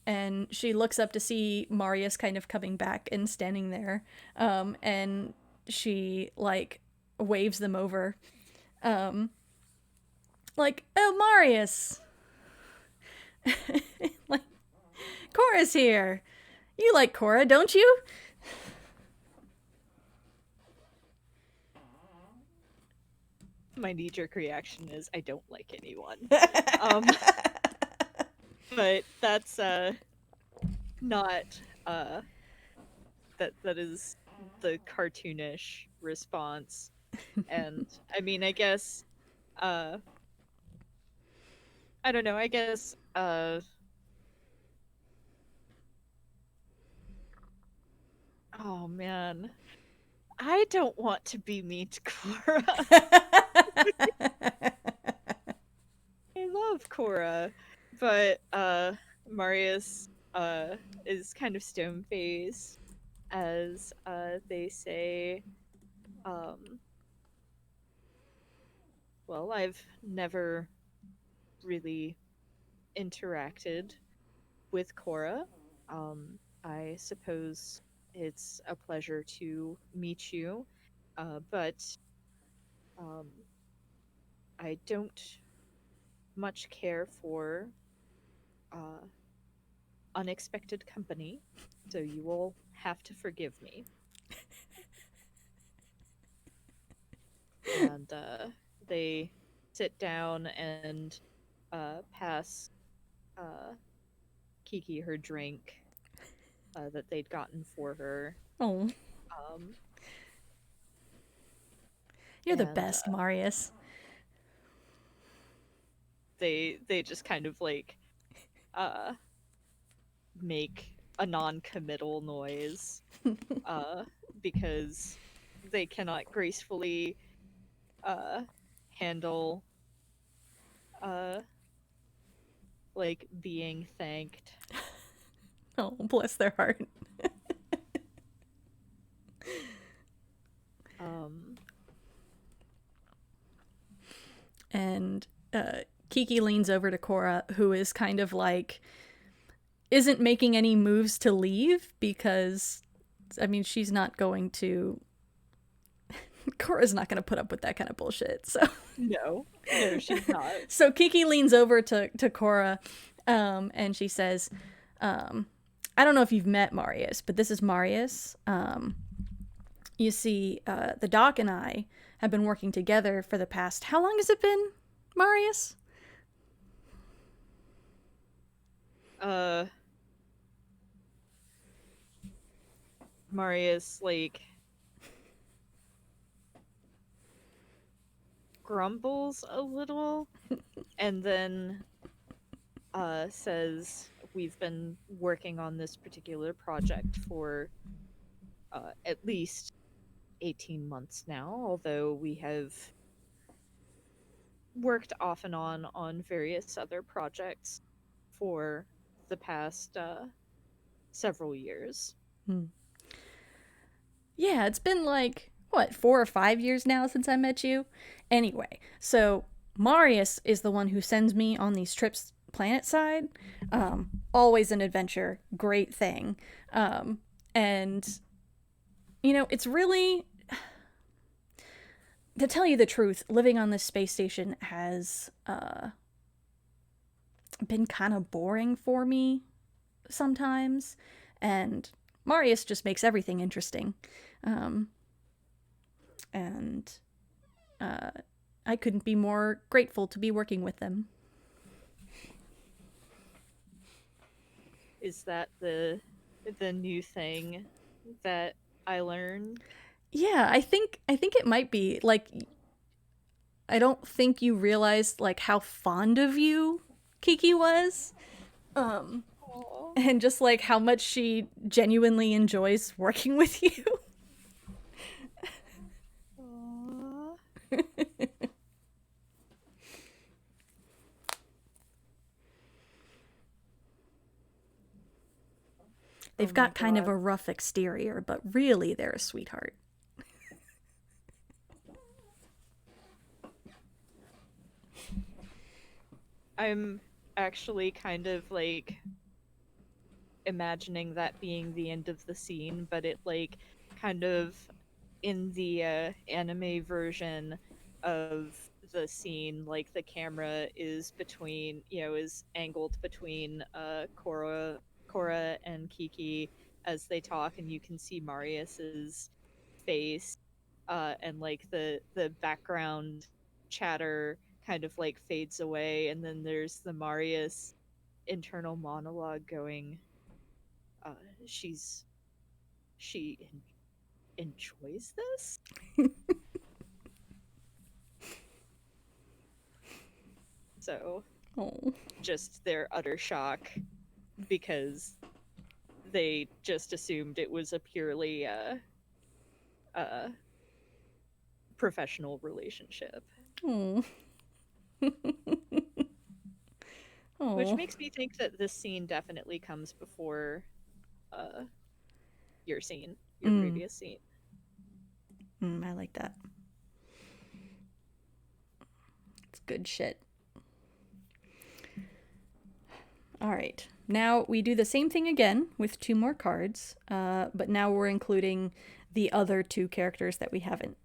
And she looks up to see Marius kind of coming back and standing there, and she like waves them over, um, like, "Oh, Marius!" Like, Cora's here. You like Cora, don't you? My knee-jerk reaction is I don't like anyone. Um, but that's not that is the cartoonish response. And I mean, I guess uh I don't know, I guess Oh man. I don't want to be mean to Cora. I love Cora. But Marius is kind of stone faced as they say, um well, I've never really interacted with Cora. I suppose it's a pleasure to meet you, but um, I don't much care for uh, unexpected company, so you will have to forgive me. And they sit down and pass uh, Kiki her drink that they'd gotten for her. Oh, Um, you're the and best, Marius. they just kind of like uh make a non-committal noise uh because they cannot gracefully uh handle uh like being thanked. Oh, bless their heart. um And Kiki leans over to Cora, who is kind of like, isn't making any moves to leave because, I mean, she's not going to. Cora's not going to put up with that kind of bullshit. no, she's not. So Kiki leans over to Cora, and she says, I don't know if you've met Marius, but this is Marius. You see, the doc and I have been working together for the past. How long has it been, Marius? uh Marius like grumbles a little and then says we've been working on this particular project for at least 18 months now, although we have worked off and on various other projects for the past several years. Yeah, it's been like, what, 4 or 5 years now since I met you? Anyway, so Marius is the one who sends me on these trips planet side. Always an adventure, great thing. And, it's really, to tell you the truth, living on this space station has been kind of boring for me sometimes. And Marius just makes everything interesting. Um, and I couldn't be more grateful to be working with them. Is that the new thing that I learned? Yeah, I think it might be like, I don't think you realized like how fond of you Kiki was. Aww. And just like how much she genuinely enjoys working with you. Aww. Oh They've my got kind of god. a rough exterior, but really they're a sweetheart. I'm actually kind of like imagining that being the end of the scene, but it like kind of in the anime version of the scene, like the camera is between, is angled between Cora and Kiki as they talk, and you can see Marius's face, and like the background chatter kind of like fades away, and then there's the Marius internal monologue going. Uh, she's she enjoys this. So Oh. just their utter shock because they just assumed it was a purely professional relationship. Oh. Which Oh. makes me think that this scene definitely comes before your scene, your previous scene. I like that. It's good shit. All right. Now we do the same thing again with 2 more cards, but now we're including the other 2 characters that we haven't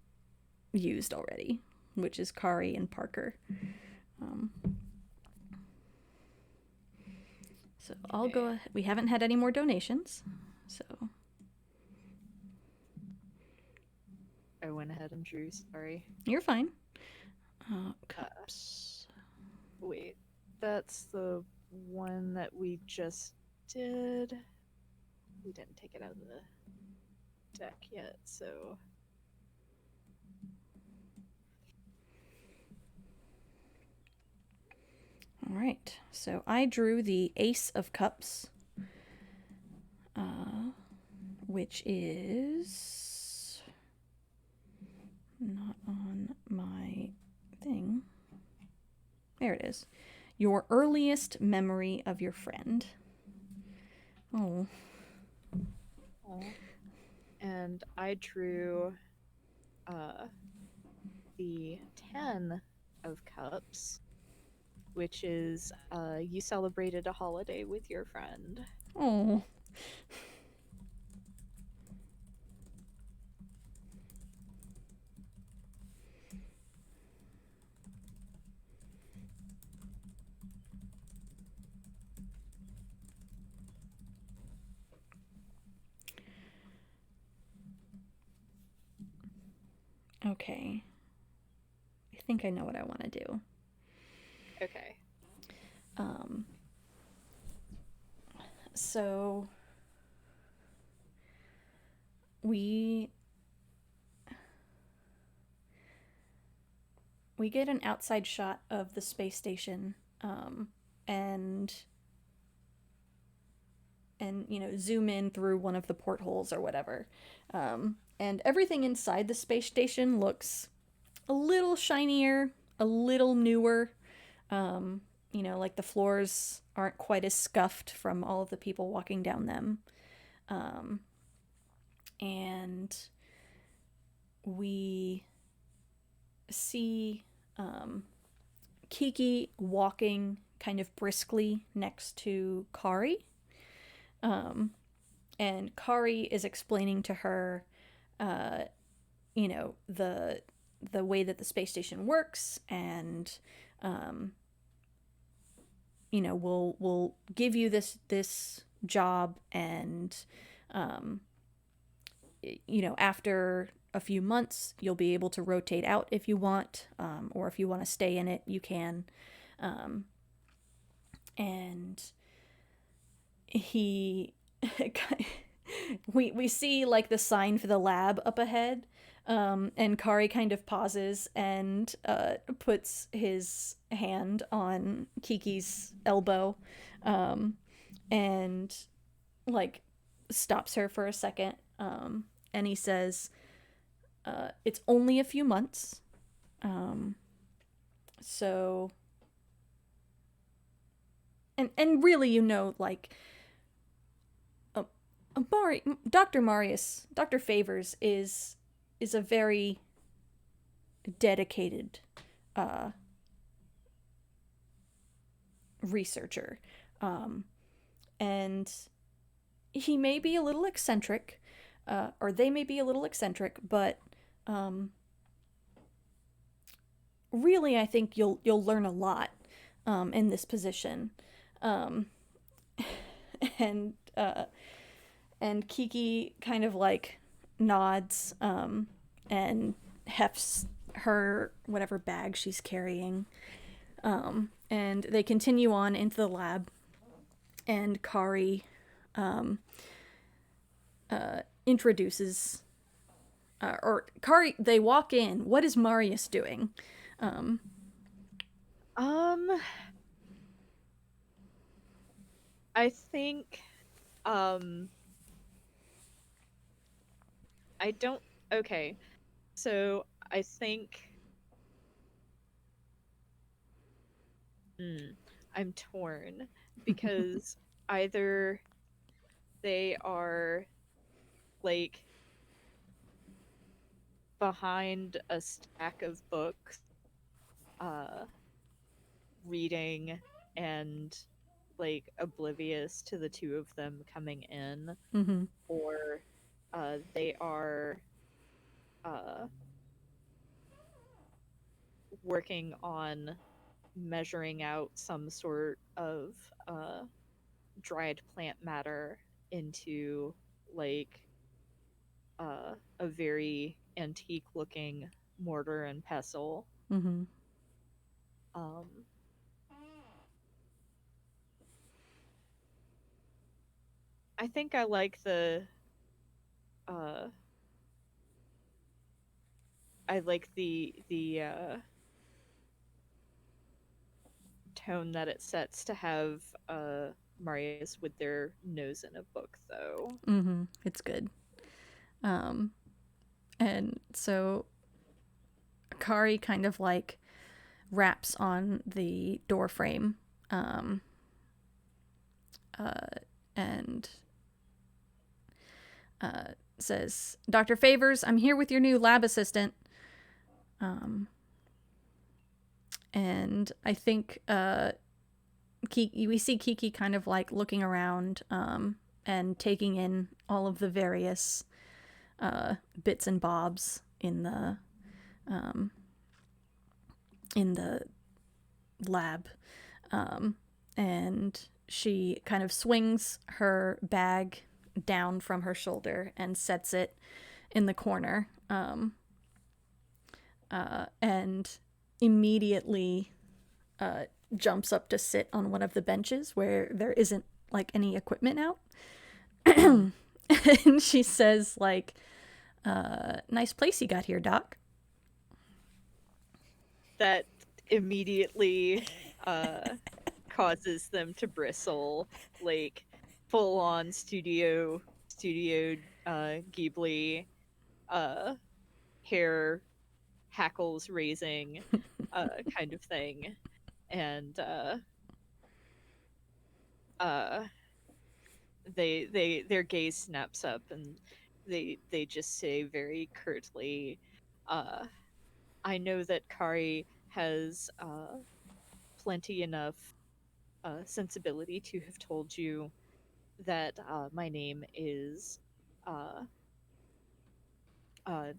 used already, which is Kari and Parker. So I'll go ahead. We haven't had any more donations, so I went ahead and drew, sorry. you're fine. Cups. Wait, that's the one that we just did. We didn't take it out of the deck yet, so... All right, so I drew the Ace of Cups, which is not on my thing. There it is. Your earliest memory of your friend. Oh. And I drew the 10 of Cups, which is you celebrated a holiday with your friend. Oh. Okay. I think I know what I want to do. Okay. So we get an outside shot of the space station, and zoom in through one of the portholes or whatever, and everything inside the space station looks a little shinier, a little newer. Like the floors aren't quite as scuffed from all of the people walking down them. And we see Kiki walking kind of briskly next to Kari. And Kari is explaining to her, the way that the space station works, and we'll give you this job, and after a few months you'll be able to rotate out if you want, or if you want to stay in it, you can. And he we see like the sign for the lab up ahead, and Kari kind of pauses and puts his hand on Kiki's elbow, and like stops her for a second, and he says, it's only a few months, so and really, like, Dr. Marius, Dr. Favors is a very dedicated researcher, and he may be a little eccentric, or they may be a little eccentric, but really, I think you'll learn a lot in this position, and Kiki kind of like nods, and hefts her whatever bag she's carrying, and they continue on into the lab, and Kari introduces, or Kari, they walk in. What is Marius doing? I think I don't. Okay, so I think. Hmm, I'm torn because either they are like behind a stack of books, uh, reading and like oblivious to the two of them coming in, Mm-hmm. or they are uh, working on measuring out some sort of uh, dried plant matter into like a very antique looking mortar and pestle. Mm-hmm. Um, I think I like uh, the tone that it sets to have Marius with their nose in a book, though. Mm-hmm. It's good. Um, and so Kari kind of like raps on the door frame, um, and says, "Dr. Favors, I'm here with your new lab assistant." Um, and I think we see Kiki kind of like looking around, and taking in all of the various bits and bobs um, in the lab, and she kind of swings her bag down from her shoulder and sets it in the corner, and immediately jumps up to sit on one of the benches where there isn't like any equipment out. Mhm. And she says like, nice place you got here, Doc. That immediately uh, causes them to bristle, like full on studio Ghibli uh, hair hackles raising kind of thing, and uh, their gaze snaps up and they just say very curtly, uh, I know that Kari has plenty enough sensibility to have told you that my name is uh, uh,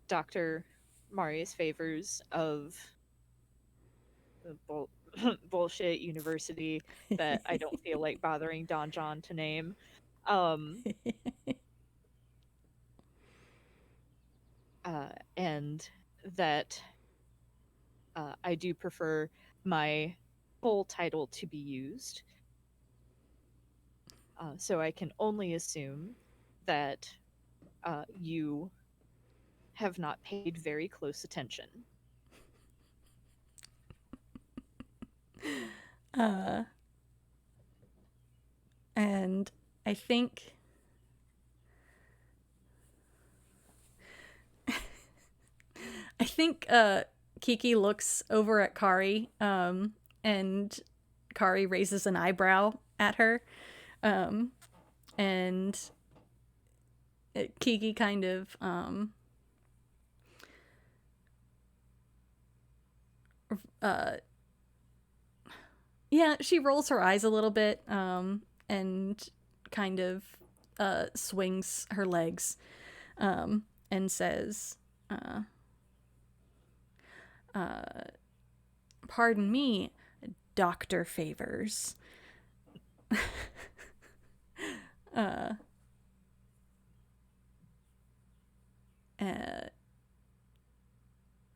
Dr. Marius Favors of the bullshit university that I don't feel like bothering Don John to name. Um, and that I do prefer my full title to be used. So I can only assume that you have not paid very close attention. uh, and I think Kiki looks over at Kari, and Kari raises an eyebrow at her, um, and Kiki kind of uh, yeah, she rolls her eyes a little bit, and kind of swings her legs, and says, uh, "Pardon me, Doctor Favors." uh, uh,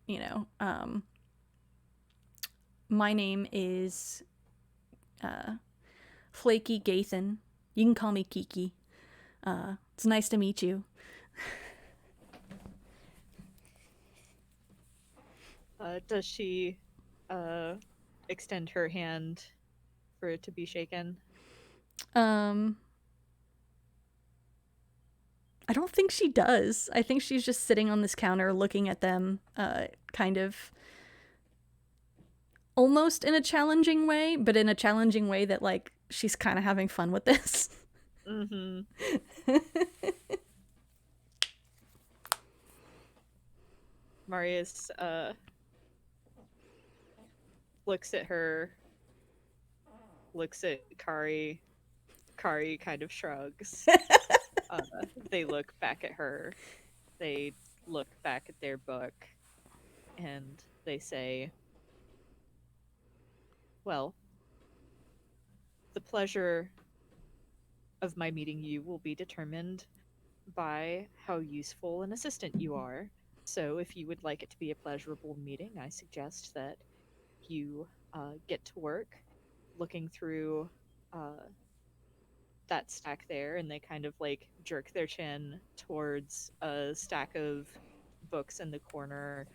you know, my name is Flaky Gathan. You can call me Kiki. It's nice to meet you. Does she uh, extend her hand for it to be shaken? Um, I don't think she does. I think she's just sitting on this counter looking at them, kind of almost in a challenging way, but in a challenging way that, like, she's kind of having fun with this. Mm-hmm. Marius looks at her, looks at Kari. Kari kind of shrugs. They look back at her. They look back at their book. And they say, well, the pleasure of my meeting you will be determined by how useful an assistant you are. So if you would like it to be a pleasurable meeting, I suggest that you get to work looking through that stack there, and they kind of like jerk their chin towards a stack of books in the corner,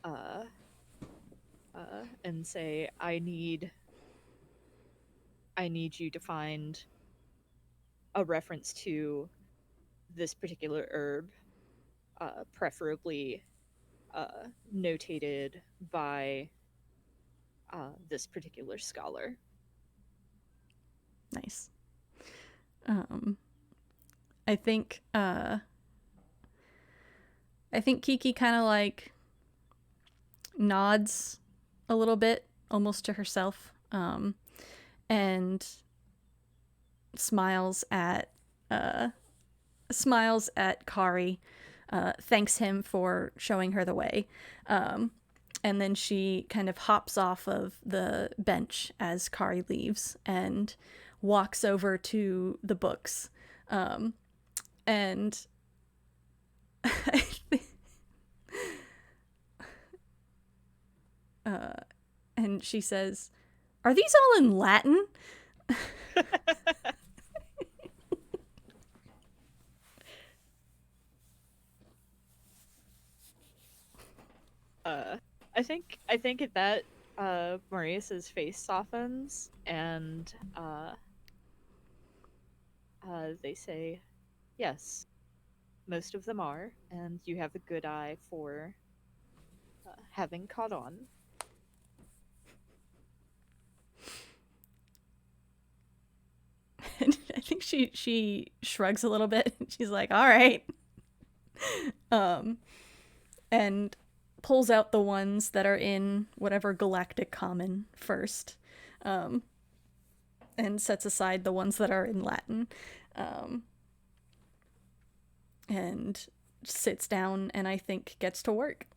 uh, and say, I need you to find a reference to this particular herb, preferably notated by this particular scholar. Nice. I think Kiki kind of like nods a little bit, almost to herself, and smiles at Kari, thanks him for showing her the way, and then she kind of hops off of the bench as Kari leaves and walks over to the books, and and she says, "Are these all in Latin?" I think at that, Marius's face softens, and they say, yes, most of them are, and you have a good eye for having caught on. And I think she shrugs a little bit. She's like, "All right," and pulls out the ones that are in whatever galactic common first, and sets aside the ones that are in Latin, and sits down and I think gets to work.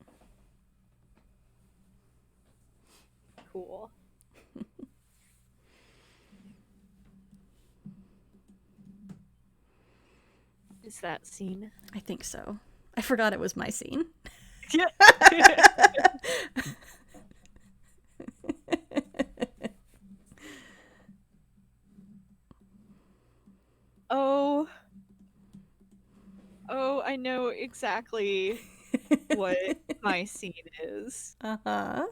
Cool. Is that scene? I think so. I forgot it was my scene. Yeah. Oh, I know exactly what my scene is. Uh-huh.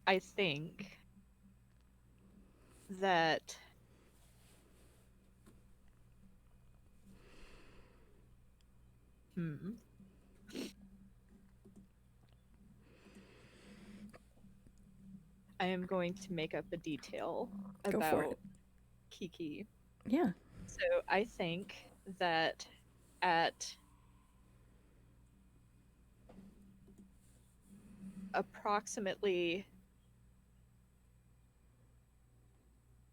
I think that I am going to make up a detail Go for about it. Kiki. Yeah. So I think that at approximately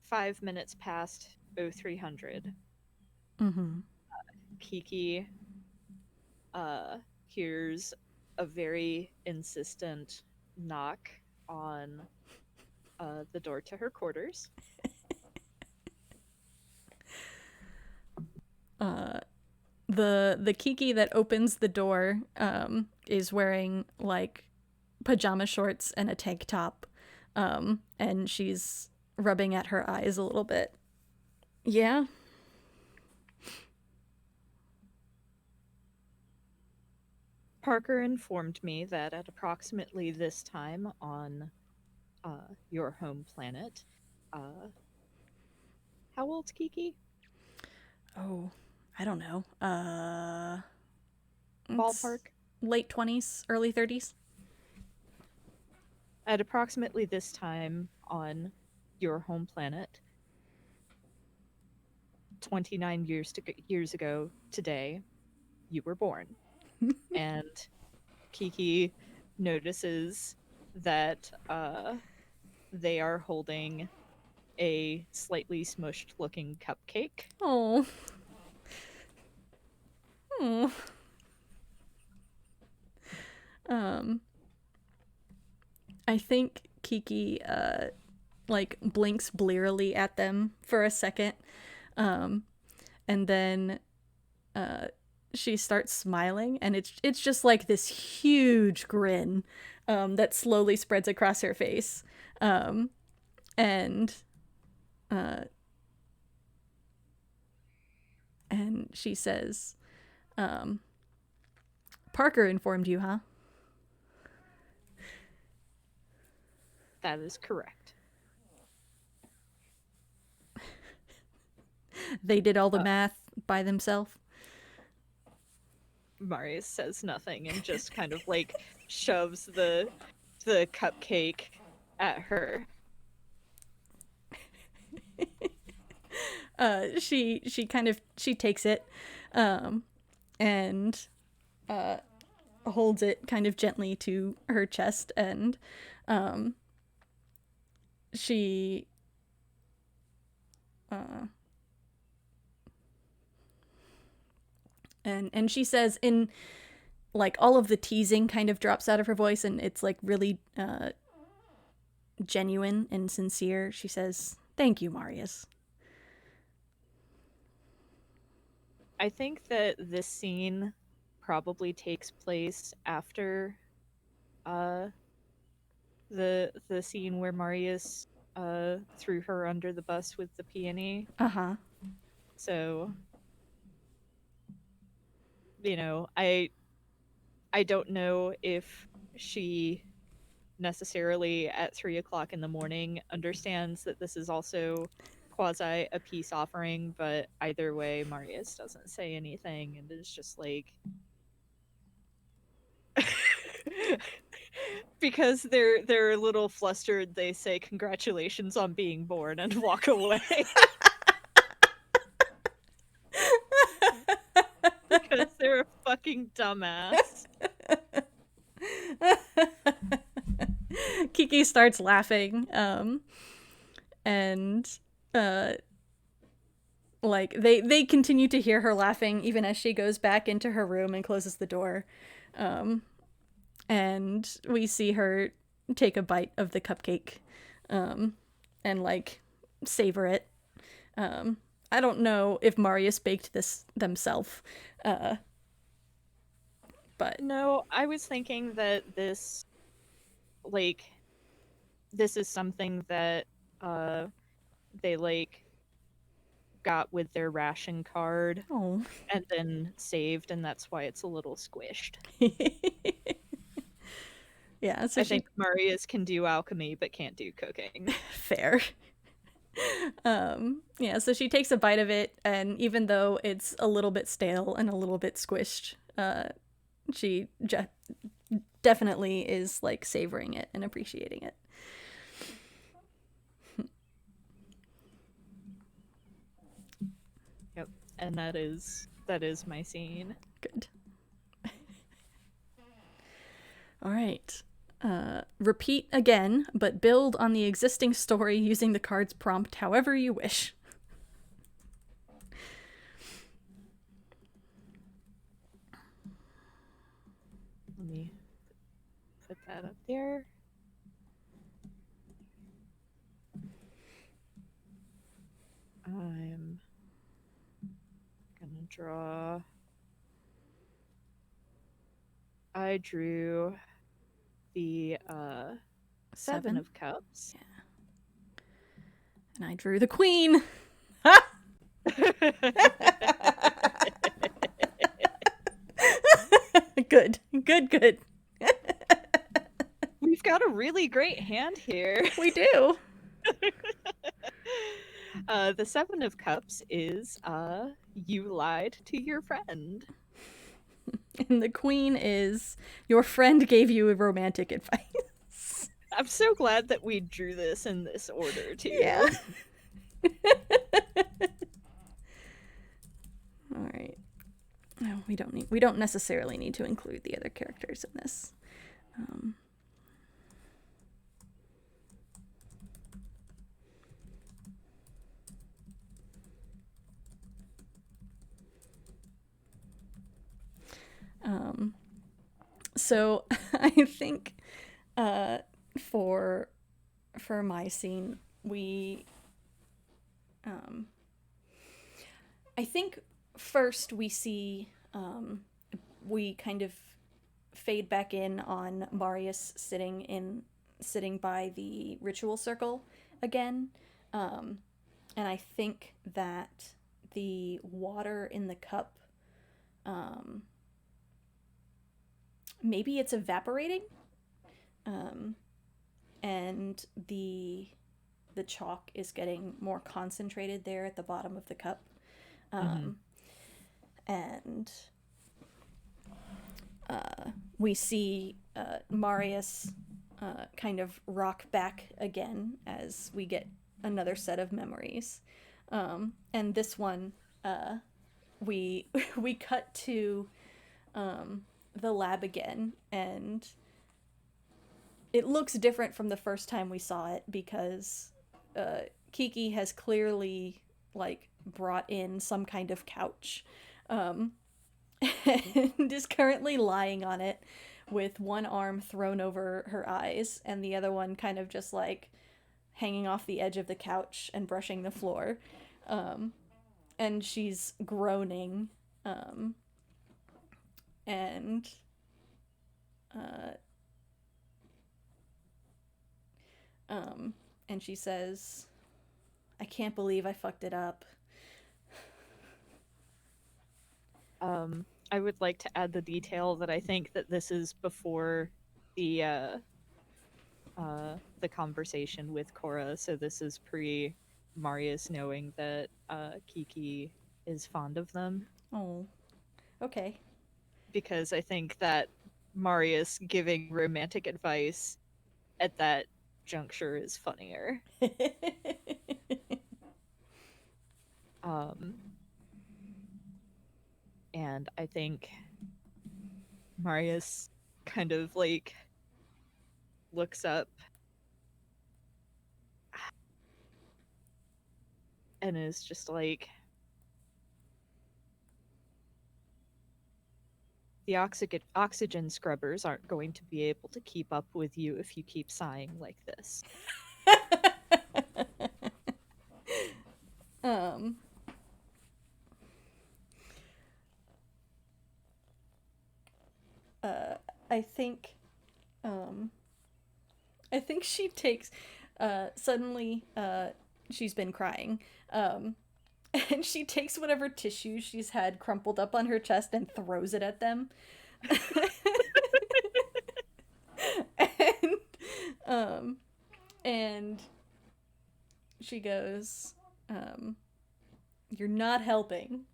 5 minutes past 0300, Kiki hears a very insistent knock on the door to her quarters. The Kiki that opens the door is wearing like pajama shorts and a tank top, and she's rubbing at her eyes a little bit. Yeah. Parker informed me that at approximately this time on your home planet, How old's Kiki? Oh, I don't know. It's Ballpark? late 20s, early 30s. At approximately this time on your home planet, 29 years ago today, you were born. And Kiki notices that they are holding a slightly smushed looking cupcake. Oh. Oh. I think Kiki like blinks blearily at them for a second, and then she starts smiling, and it's just like this huge grin that slowly spreads across her face, and and she says, "Parker informed you, huh?" That is correct. They did all the math by themselves. Marius says nothing and just kind of like shoves the cupcake at her. She takes it, and holds it kind of gently to her chest, and she and she says, in like all of the teasing kind of drops out of her voice, and it's like really genuine and sincere. She says, "Thank you, Marius." I think that this scene probably takes place after the scene where Marius threw her under the bus with the peony. Uh-huh. So, you know, I don't know if she necessarily at 3 o'clock in the morning understands that this is also quasi a peace offering, but either way, Marius doesn't say anything and is just like because they're a little flustered, they say congratulations on being born and walk away. Because they're a fucking dumbass. Kiki starts laughing, and like they continue to hear her laughing even as she goes back into her room and closes the door, and we see her take a bite of the cupcake, and like savor it. I don't know if Marius baked this themselves, but No, I was thinking that this is something that they like got with their ration card oh. and then saved, and that's why it's a little squished. Yeah, so I think Marius can do alchemy but can't do cooking. fair. Yeah, so she takes a bite of it, and even though it's a little bit stale and a little bit squished, she definitely is like savoring it and appreciating it. Yep, and that is my scene. Good. All right. Repeat again, but build on the existing story using the card's prompt however you wish. Let me put that up there. I'm gonna draw. I drew the Seven of Cups. Yeah. And I drew the Queen. Good. We've got a really great hand here. We do. The Seven of Cups is you lied to your friend. And the Queen is your friend gave you romantic advice. I'm so glad that we drew this in this order too. Yeah. All right. No, we don't necessarily need to include the other characters in this. So I think for my scene, I think first we see we kind of fade back in on Marius sitting by the ritual circle again, and I think that the water in the cup, maybe it's evaporating, and the chalk is getting more concentrated there at the bottom of the cup, and we see Marius kind of rock back again as we get another set of memories. And this one, we we cut to the lab again, and it looks different from the first time we saw it because Kiki has clearly like brought in some kind of couch, and is currently lying on it with one arm thrown over her eyes and the other one kind of just like hanging off the edge of the couch and brushing the floor. And she's groaning, and and she says, "I can't believe I fucked it up." I would like to add the detail that I think that this is before the conversation with Cora, so this is pre Marius knowing that Kiki is fond of them. Oh, okay. Because I think that Marius giving romantic advice at that juncture is funnier. And I think Marius kind of like looks up and is just like, the oxygen scrubbers aren't going to be able to keep up with you if you keep sighing like this. I think she takes suddenly she's been crying, and she takes whatever tissue she's had crumpled up on her chest and throws it at them. And she goes, "You're not helping."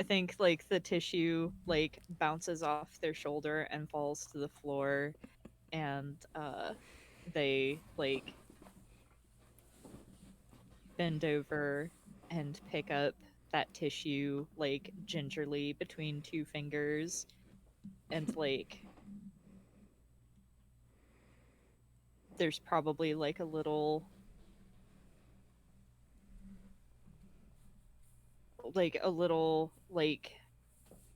I think like the tissue like bounces off their shoulder and falls to the floor, and they like bend over and pick up that tissue like gingerly between two fingers, and like there's probably like a little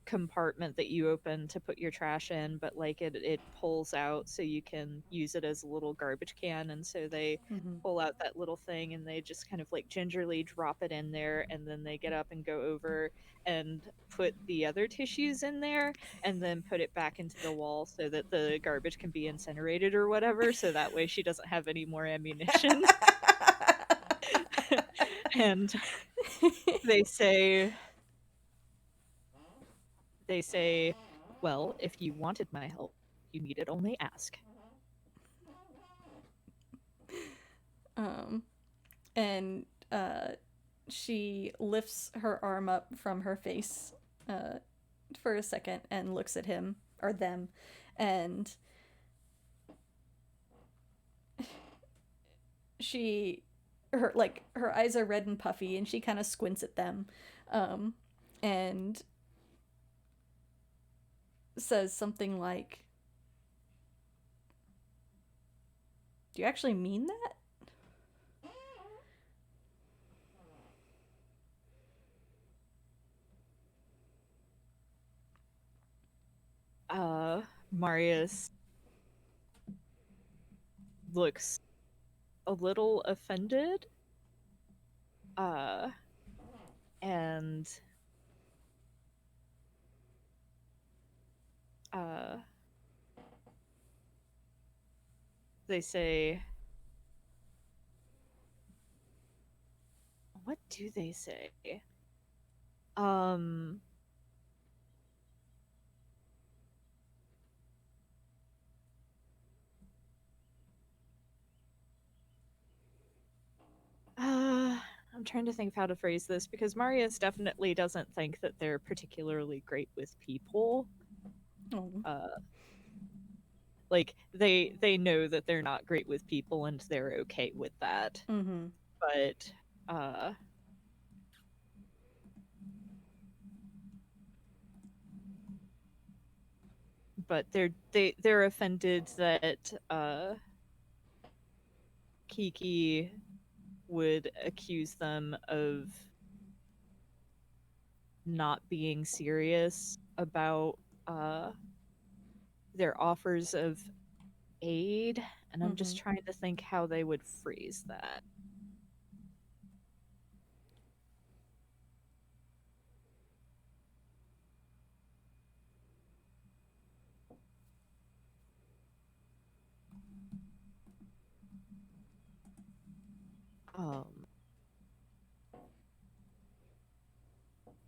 compartment that you open to put your trash in, but like it pulls out so you can use it as a little garbage can, and so they pull out that little thing and they just kind of like gingerly drop it in there, and then they get up and go over and put the other tissues in there and then put it back into the wall so that the garbage can be incinerated or whatever, so that way she doesn't have any more ammunition. And they say, well, if you wanted my help, You needed only ask. And she lifts her arm up from her face for a second and looks at him, or them, and her eyes are red and puffy, and she kind of squints at them, and says something like, "Do you actually mean that?" Marius looks a little offended. And they say, what do they say? I'm trying to think of how to phrase this, because Marius definitely doesn't think that they're particularly great with people. Oh. Like, they know that they're not great with people, and they're okay with that. Mm-hmm. But they're offended that Kiki would accuse them of not being serious about their offers of aid, and I'm just trying to think how they would phrase that.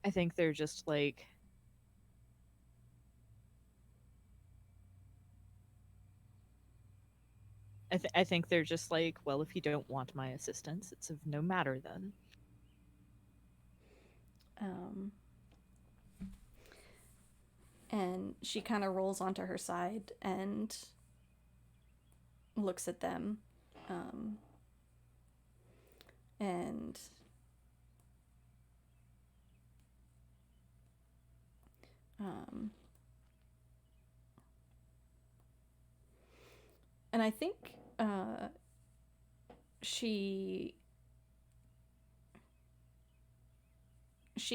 I think they're just like, I think they're just like, well, if you don't want my assistance, it's of no matter then. And she kind of rolls onto her side and looks at them. And and I think she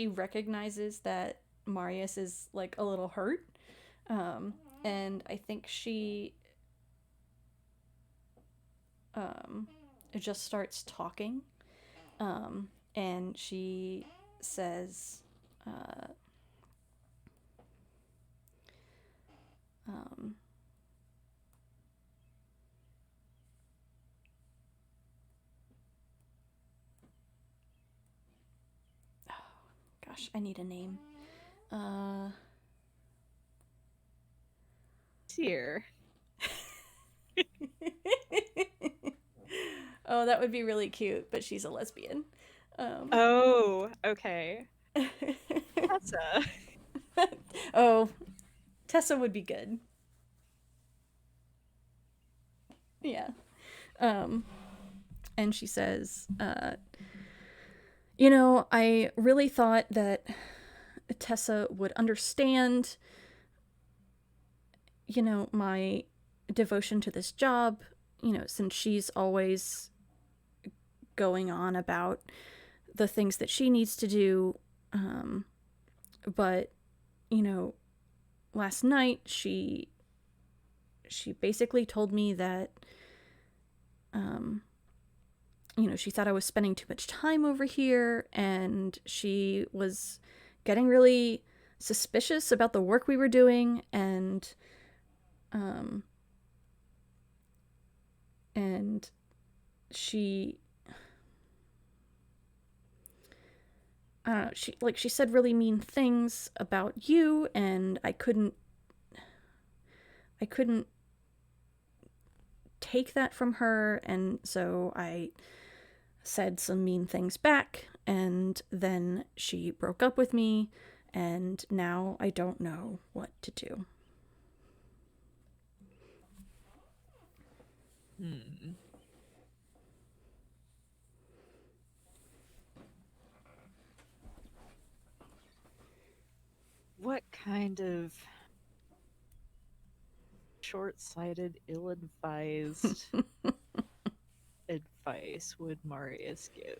recognizes that Marius is like a little hurt, and I think she just starts talking, and she says, gosh, I need a name. Here. Oh, that would be really cute, but she's a lesbian. Oh, okay. Tessa. Oh, Tessa would be good. Yeah. And she says, you know, I really thought that Tessa would understand, you know, my devotion to this job, you know, since she's always going on about the things that she needs to do. But, you know, last night she basically told me that, you know, she thought I was spending too much time over here, and she was getting really suspicious about the work we were doing, and she, I don't know, she said really mean things about you, and I couldn't I couldn't take that from her, and so I said some mean things back, and then she broke up with me, and now I don't know what to do. What kind of short-sighted, ill-advised advice would Marius give?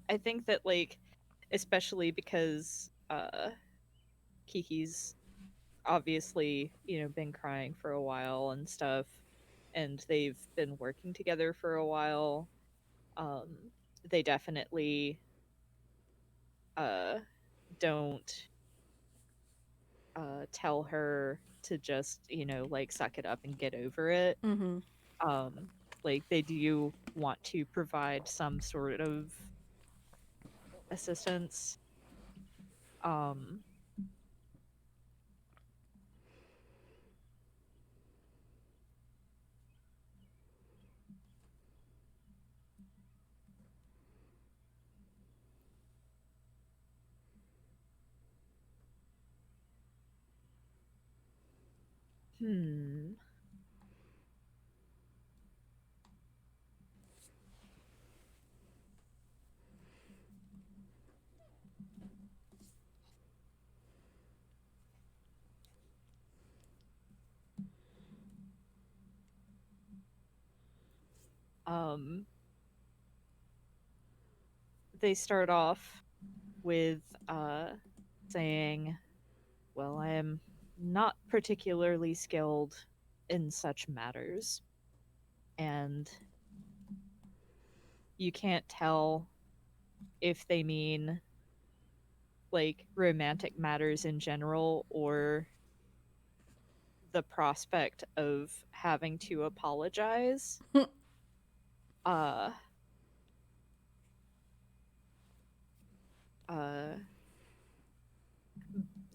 I think that, like, especially because Kiki's obviously, been crying for a while and stuff, and they've been working together for a while. They definitely don't tell her to just, like, suck it up and get over it. Mm-hmm. Like, they do want to provide some sort of assistance. Um, hmm. Um, they start off with saying, well, I am not particularly skilled in such matters, and you can't tell if they mean, like, romantic matters in general or the prospect of having to apologize. uh uh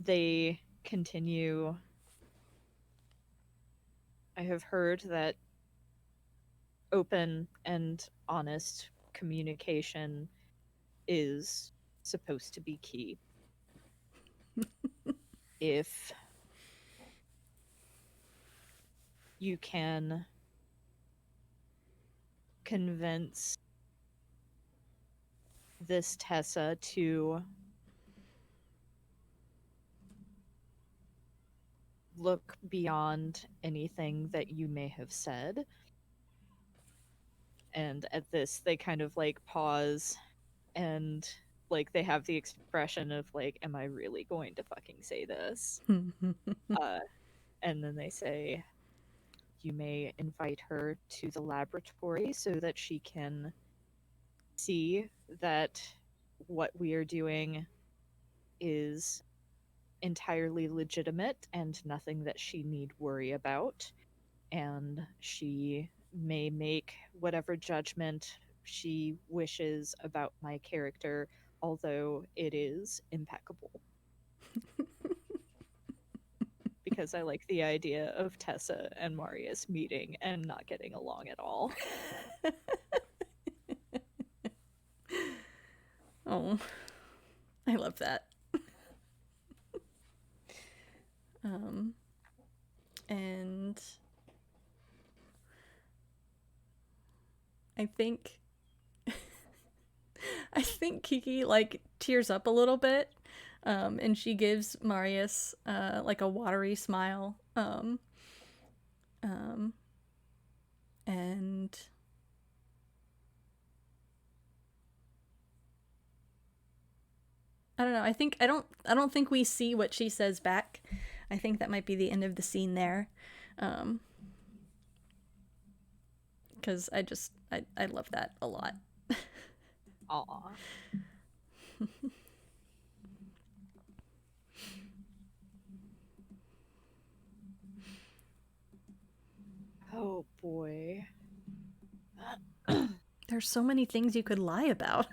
they continue. I have heard that open and honest communication is supposed to be key. If you can convince this Tessa to look beyond anything that you may have said, and at this they kind of like pause, and like they have the expression of like, am I really going to fucking say this? uh and then they say, you may invite her to the laboratory so that she can see that what we are doing is entirely legitimate and nothing that she need worry about, and she may make whatever judgment she wishes about my character, although it is impeccable. Because I like the idea of Tessa and Marius meeting and not getting along at all. Oh, I love that. And I think I think Kiki like tears up a little bit, and she gives Marius like a watery smile, and I don't know. I don't think we see what she says back. I think that might be the end of the scene there, because I love that a lot. Aw. Oh boy. There's so many things you could lie about.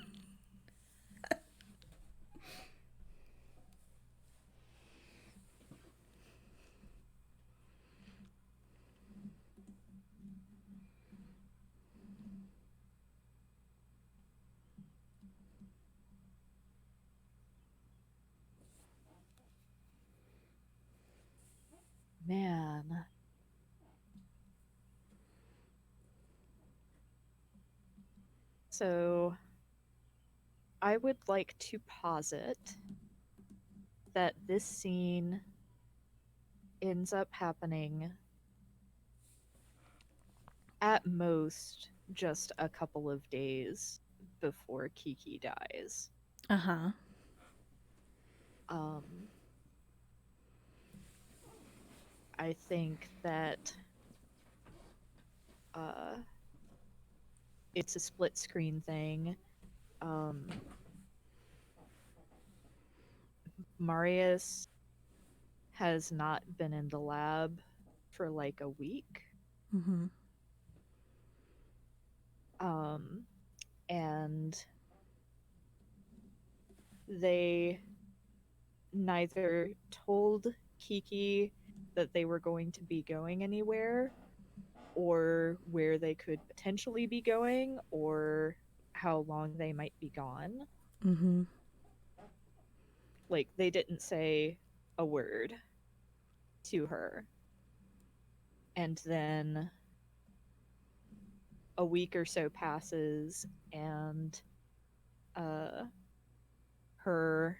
man. So I would like to posit that this scene ends up happening at most just a couple of days before Kiki dies. Uh-huh. Um, I think that uh, it's a split screen thing. Marius has not been in the lab for like a week. Mm-hmm. And they neither told Kiki that they were going to be going anywhere, or where they could potentially be going, or how long they might be gone. Mm-hmm. Like, they didn't say a word to her. And then a week or so passes, and her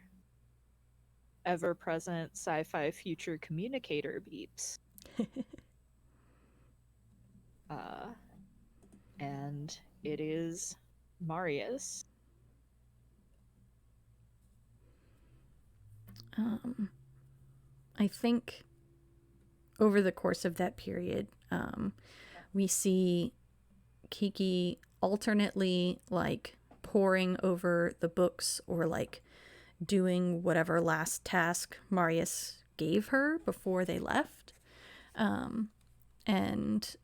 ever present sci fi future communicator beeps. Uh, and it is Marius. I think over the course of that period, we see Kiki alternately like poring over the books or like doing whatever last task Marius gave her before they left. And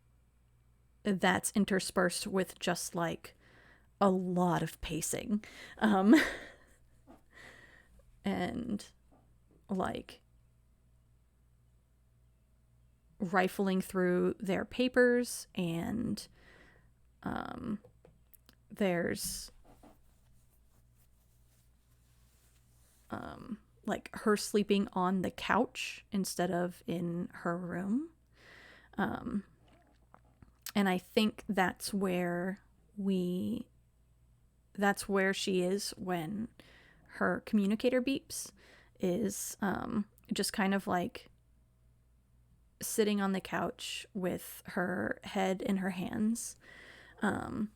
that's interspersed with just like a lot of pacing. And like rifling through their papers, and there's like her sleeping on the couch instead of in her room. And I think that's where she is when her communicator beeps, is just kind of like sitting on the couch with her head in her hands, and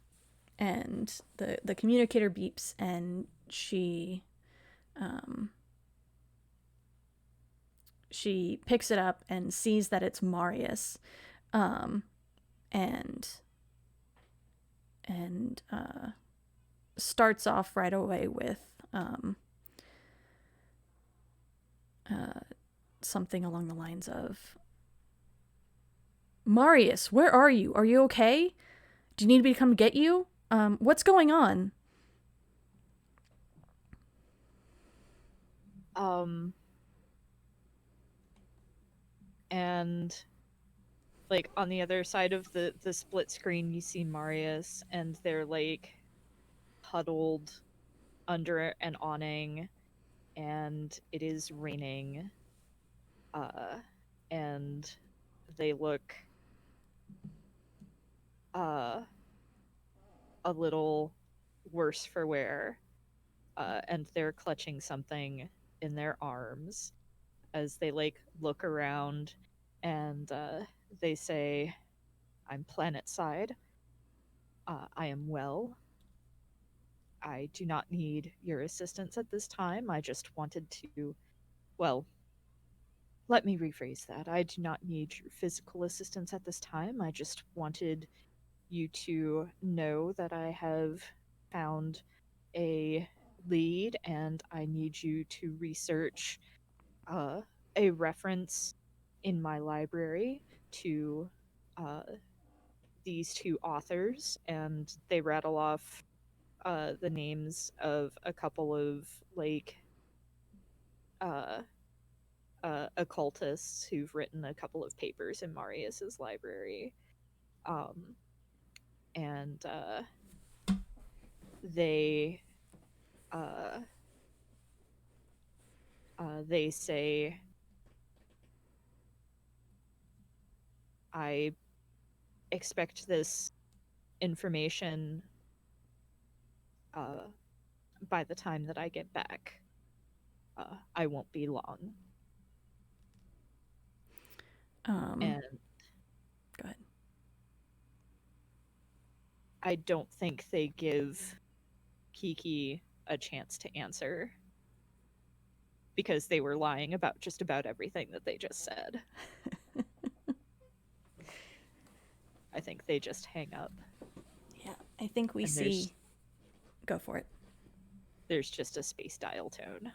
the communicator beeps, and she picks it up and sees that it's Marius, and starts off right away with something along the lines of, Marius, where are you? Are you okay? Do you need me to come get you? What's going on? And like on the other side of the split screen, you see Marius, and they're like huddled under an awning, and it is raining. And they look uh a little worse for wear, and they're clutching something in their arms as they like look around, and they say, "I'm planet side. I am well. I do not need your assistance at this time. I just wanted to, well, let me rephrase that. I do not need your physical assistance at this time. I just wanted you to know that I have found a lead, and I need you to research a reference in my library to uh, these two authors." And they rattle off the names of a couple of like uh, occultists who've written a couple of papers in Marius's library. Um, and they uh, they say, I expect this information by the time that I get back. I won't be long. And Go ahead. I don't think they give Kiki a chance to answer because they were lying about just about everything that they just said. I think they just hang up. Yeah, I think we see. Go for it. There's just a space dial tone.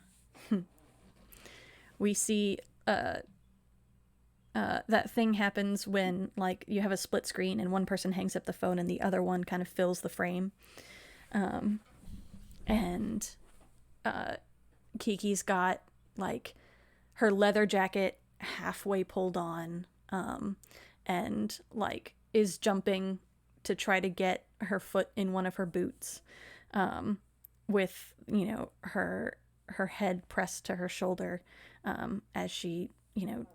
We see that thing happens when, like, you have a split screen and one person hangs up the phone and the other one kind of fills the frame. And Kiki's got, like, her leather jacket halfway pulled on, and, like, is jumping to try to get her foot in one of her boots, with, you know, her head pressed to her shoulder, as she, you know,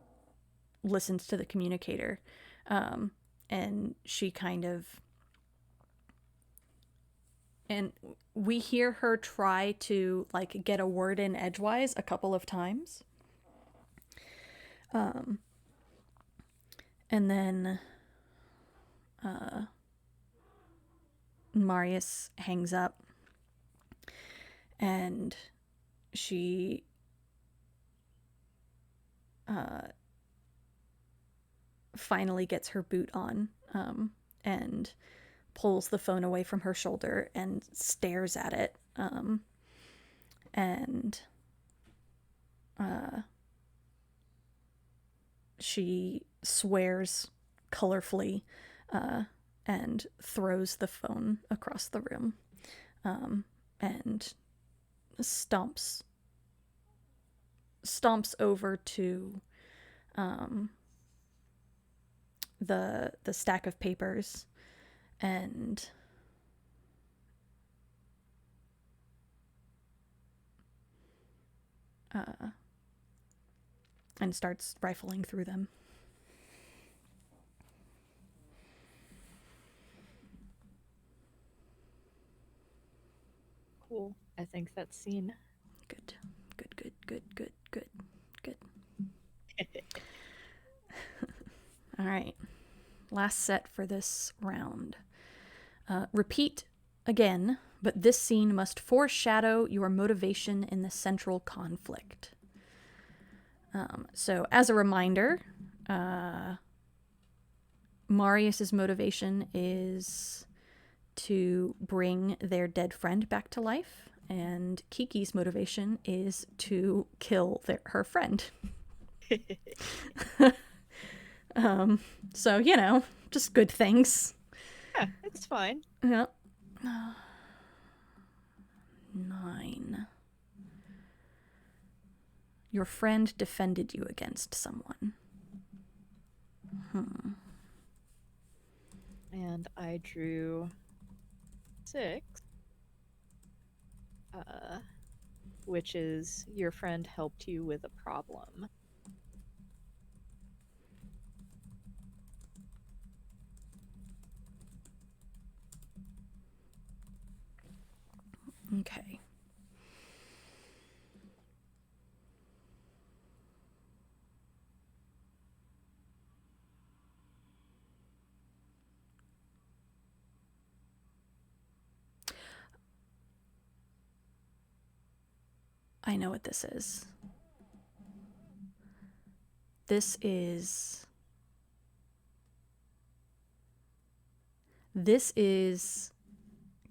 listens to the communicator. And she kind of, and we hear her try to, like, get a word in edgewise a couple of times. And then Marius hangs up, and she finally gets her boot on, and pulls the phone away from her shoulder and stares at it, and she swears colorfully, and throws the phone across the room, and stomps over to the stack of papers, and starts rifling through them. Cool. I think that's scene. Good. All right. Last set for this round. Repeat again, but this scene must foreshadow your motivation in the central conflict. So, as a reminder, Marius's motivation is to bring their dead friend back to life, and Kiki's motivation is to kill her friend. So, you know, just good things. Yeah, it's fine. Yeah. 9. Your friend defended you against someone. And I drew 6, which is your friend helped you with a problem. Okay. I know what this is. This is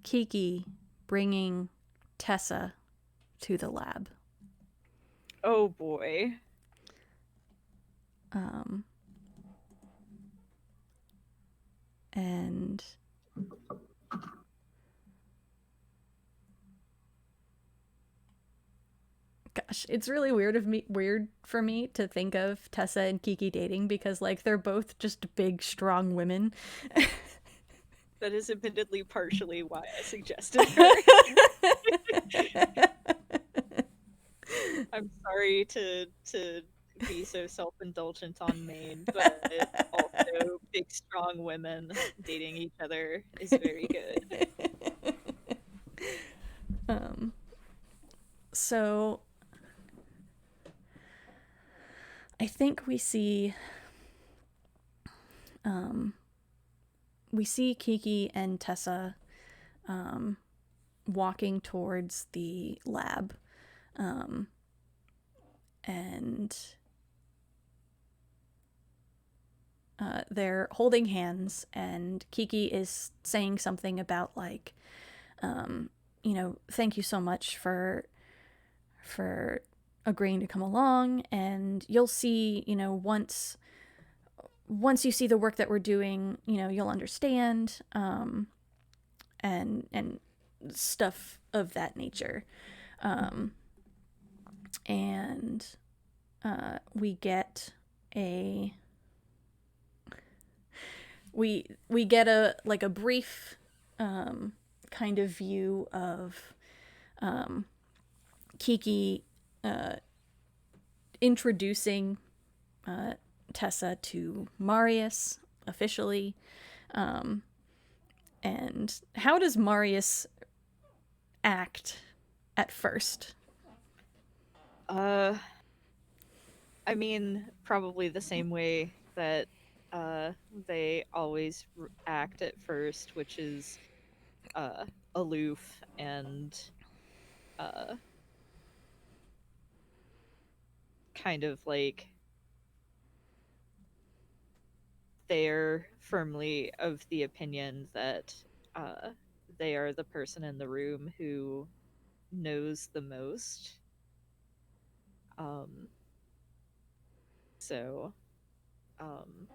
Kiki bringing Tessa to the lab. Oh boy. And gosh, it's really weird for me to think of Tessa and Kiki dating, because, like, they're both just big, strong women. That is admittedly partially why I suggested her. I'm sorry to be so self-indulgent on Maine, but also big strong women dating each other is very good. um, so I think we see Kiki and Tessa walking towards the lab, and they're holding hands, and Kiki is saying something about like, thank you so much for agreeing to come along, and you'll see, once you see the work that we're doing, you'll understand, and stuff of that nature. And we get a we get a like a brief kind of view of Kiki introducing Tessa to Marius officially. And how does Marius act at first? I mean, probably the same way that they always act at first, which is aloof and uh, kind of like they're firmly of the opinion that uh, they are the person in the room who knows the most. Um, so, um,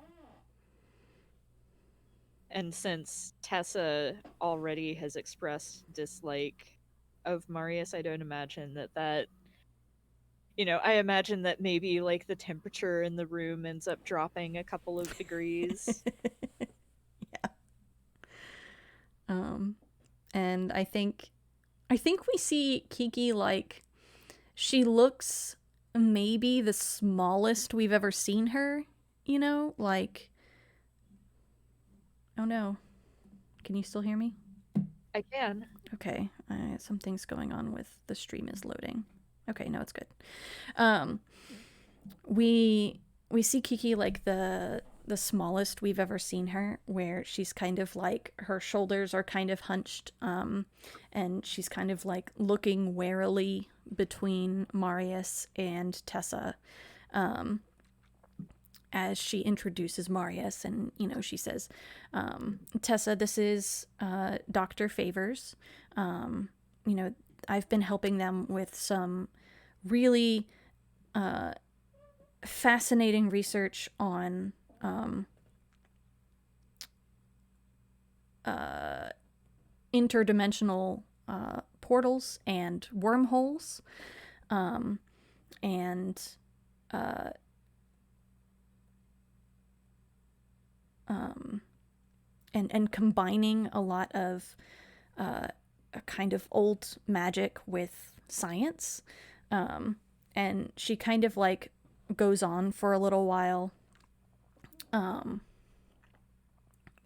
and since Tessa already has expressed dislike of Marius, I don't imagine that I imagine that maybe like the temperature in the room ends up dropping a couple of degrees. Yeah. And I think we see Kiki like she looks maybe the smallest we've ever seen her, like oh no. Can you still hear me? I can. Okay. Something's going on with the stream is loading. Okay, no, it's good. Um we we see Kiki like the smallest we've ever seen her, where she's kind of like her shoulders are kind of hunched, and she's kind of like looking warily between Marius and Tessa, as she introduces Marius, and she says, Tessa, this is Dr. Favors. um, I've been helping them with some really fascinating research on interdimensional portals and wormholes, and uh, and combining a lot of a kind of old magic with science. And she kind of like goes on for a little while.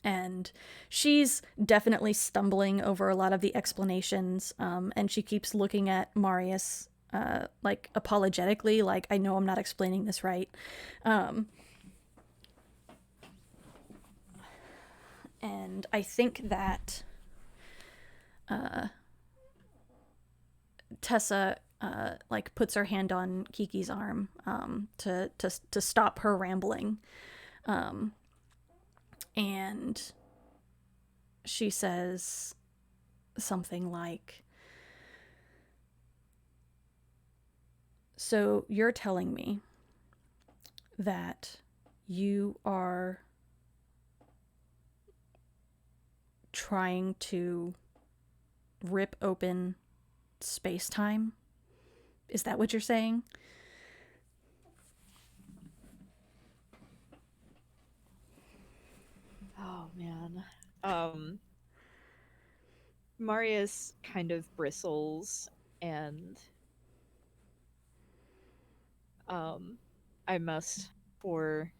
And she's definitely stumbling over a lot of the explanations, and she keeps looking at Marius like apologetically, like, I know I'm not explaining this right. And I think that Tessa like puts her hand on Kiki's arm, to stop her rambling, and she says something like, "So you're telling me that you are trying to rip open space time? Is that what you're saying?" Oh man. Marius kind of bristles and um I must, for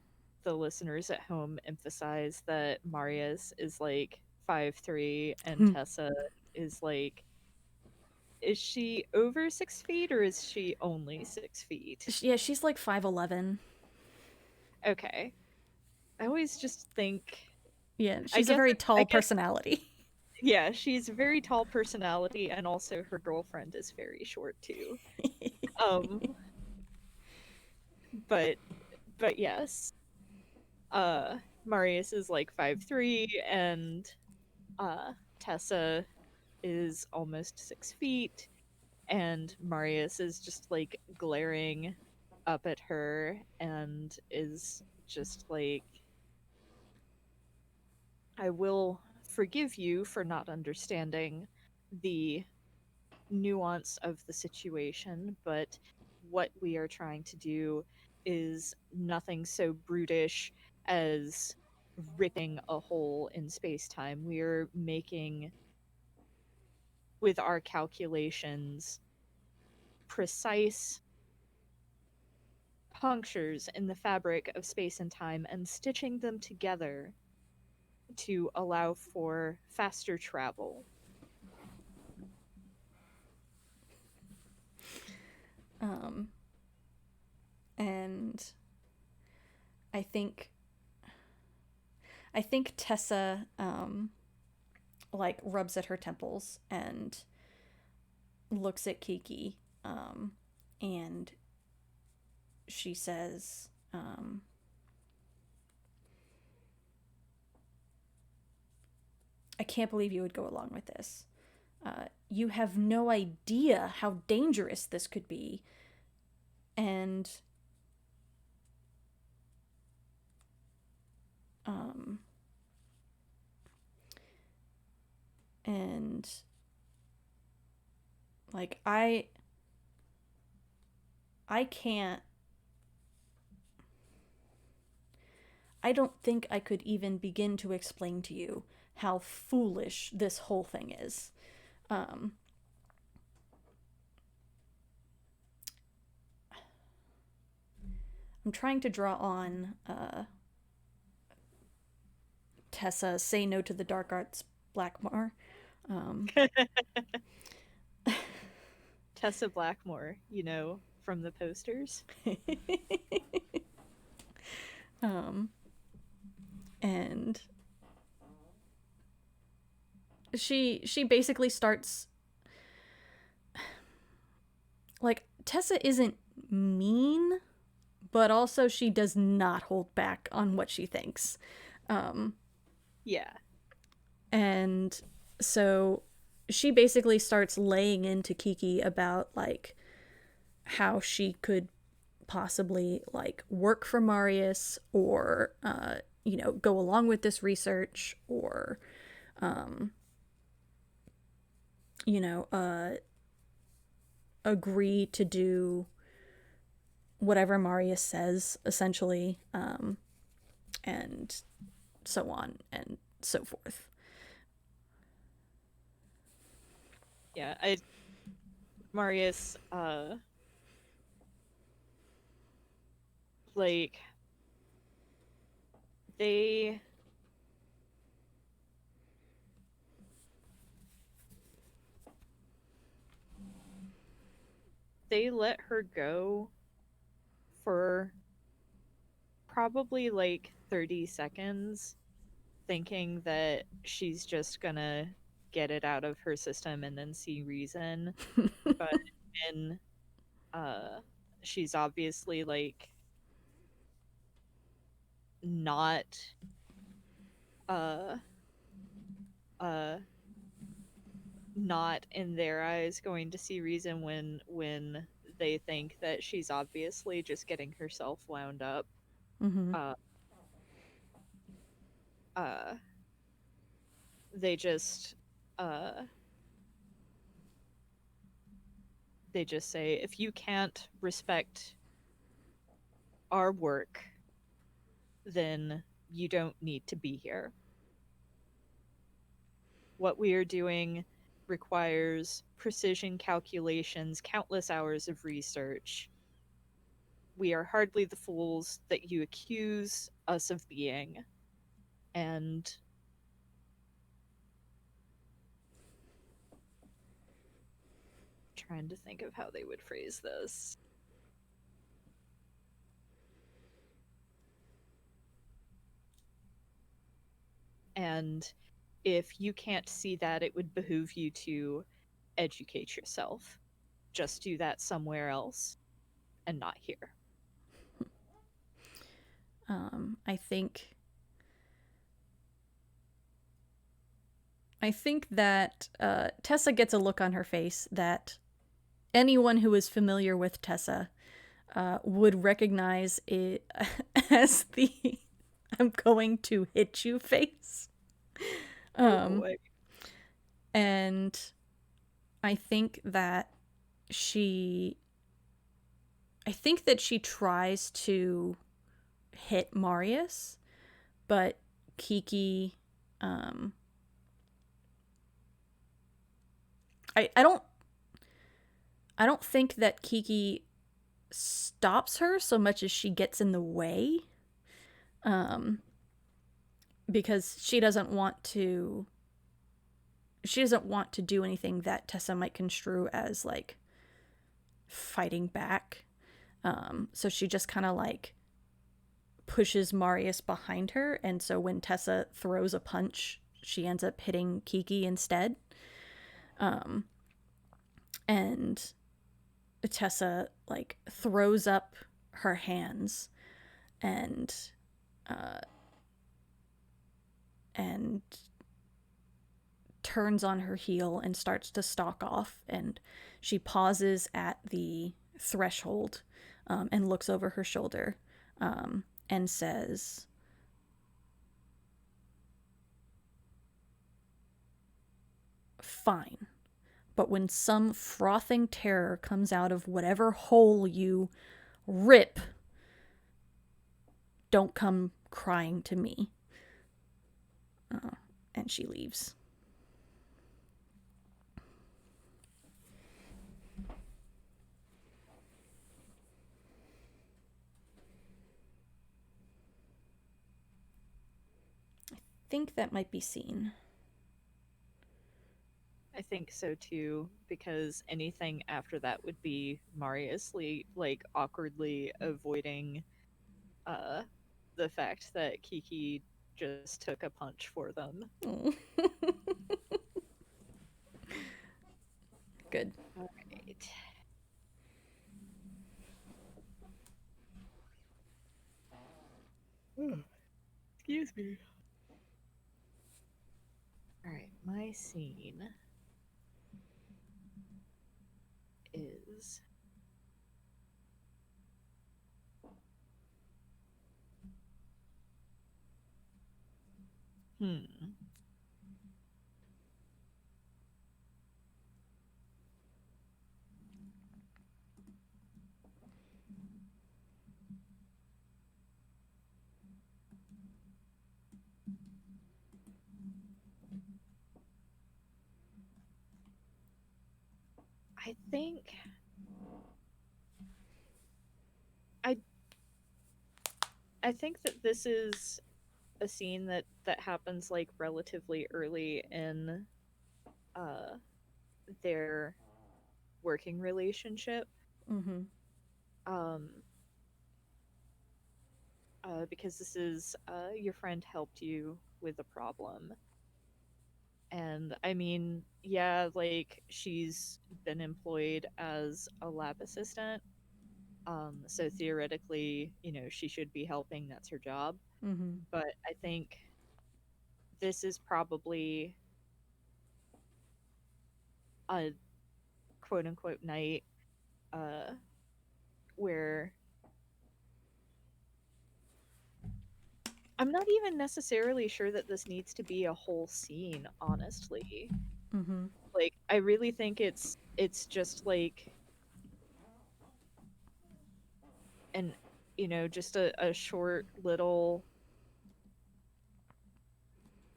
the listeners at home, emphasize that Marius is like 5'3" and Tessa is like, is she over 6 feet or is she only 6 feet? Yeah, she's like 5'11". Okay. I always just think, Yeah, I she's a guess, very I tall guess, personality. yeah, she's a very tall personality, and also her girlfriend is very short too. Um, but yes, Marius is like 5'3", and Tessa is almost 6 feet, and Marius is just like glaring up at her and is just like, I will forgive you for not understanding the nuance of the situation, but what we are trying to do is nothing so brutish as ripping a hole in space time. We are making, with our calculations, precise punctures in the fabric of space and time and stitching them together to allow for faster travel. um, and I think Tessa like rubs at her temples and looks at Kiki, and she says, I can't believe you would go along with this. You have no idea how dangerous this could be. And um and like I can't, I don't think I could even begin to explain to you how foolish this whole thing is. Um I'm trying to draw on Tessa say no to the dark arts Blackmore. Um, Tessa Blackmore, from the posters. um, and she basically starts, like, Tessa isn't mean, but also she does not hold back on what she thinks. Um, Yeah. and so she basically starts laying into Kiki about like how she could possibly like work for Marius, or go along with this research, or you know uh agree to do whatever Marius says, essentially, and so on and so forth. Yeah, Marius, like, they let her go for probably like 30 seconds, thinking that she's just gonna get it out of her system and then see reason. But then uh she's obviously like not uh uh not in their eyes going to see reason when they think that she's obviously just getting herself wound up. Mm-hmm. uh uh they just uh they just say, if you can't respect our work, then you don't need to be here. What we are doing requires precision calculations, countless hours of research. we are hardly the fools that you accuse us of being. And trying to think of how they would phrase this. And if you can't see that, it would behoove you to educate yourself. Just do that somewhere else and not here. I think that Tessa gets a look on her face that anyone who is familiar with Tessa would recognize it as the "I'm going to hit you" face. And I think that she tries to hit Marius, but Kiki I don't think that Kiki stops her so much as she gets in the way. Because she doesn't want to do anything that Tessa might construe as like fighting back. So she just kind of like pushes Marius behind her, and so when Tessa throws a punch, she ends up hitting Kiki instead. And Tessa like throws up her hands and turns on her heel and starts to stalk off, and she pauses at the threshold and looks over her shoulder and says, "Fine. But when some frothing terror comes out of whatever hole you rip, don't come crying to me." And she leaves. I think that might be seen. I think so too, because anything after that would be Marius like awkwardly avoiding the fact that Kiki just took a punch for them. Oh. Good. All right. Excuse me. All right, my scene is hmm. I think I I think that this is a scene that happens like relatively early in uh their working relationship. Mm-hmm. Um because this is your friend helped you with a problem. And I mean, yeah, like she's been employed as a lab assistant. So theoretically, she should be helping, that's her job. Mm-hmm. But I think this is probably a quote unquote night uh where I'm not even necessarily sure that this needs to be a whole scene, honestly. Mm-hmm. Like I really think it's just like an just a short little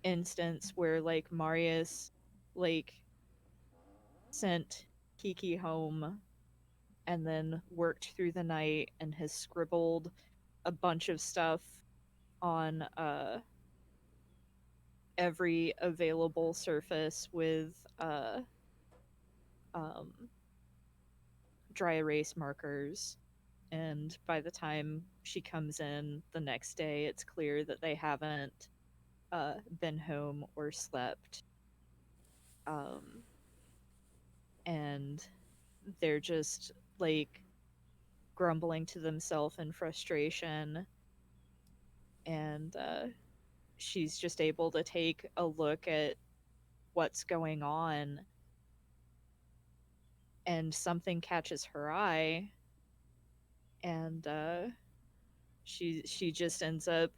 instance where like Marius like sent Kiki home and then worked through the night and has scribbled a bunch of stuff on every available surface with um, dry erase markers. And by the time she comes in the next day, it's clear that they haven't been home or slept. Um, and they're just like grumbling to themselves in frustration. And she's just able to take a look at what's going on, and something catches her eye, and she just ends up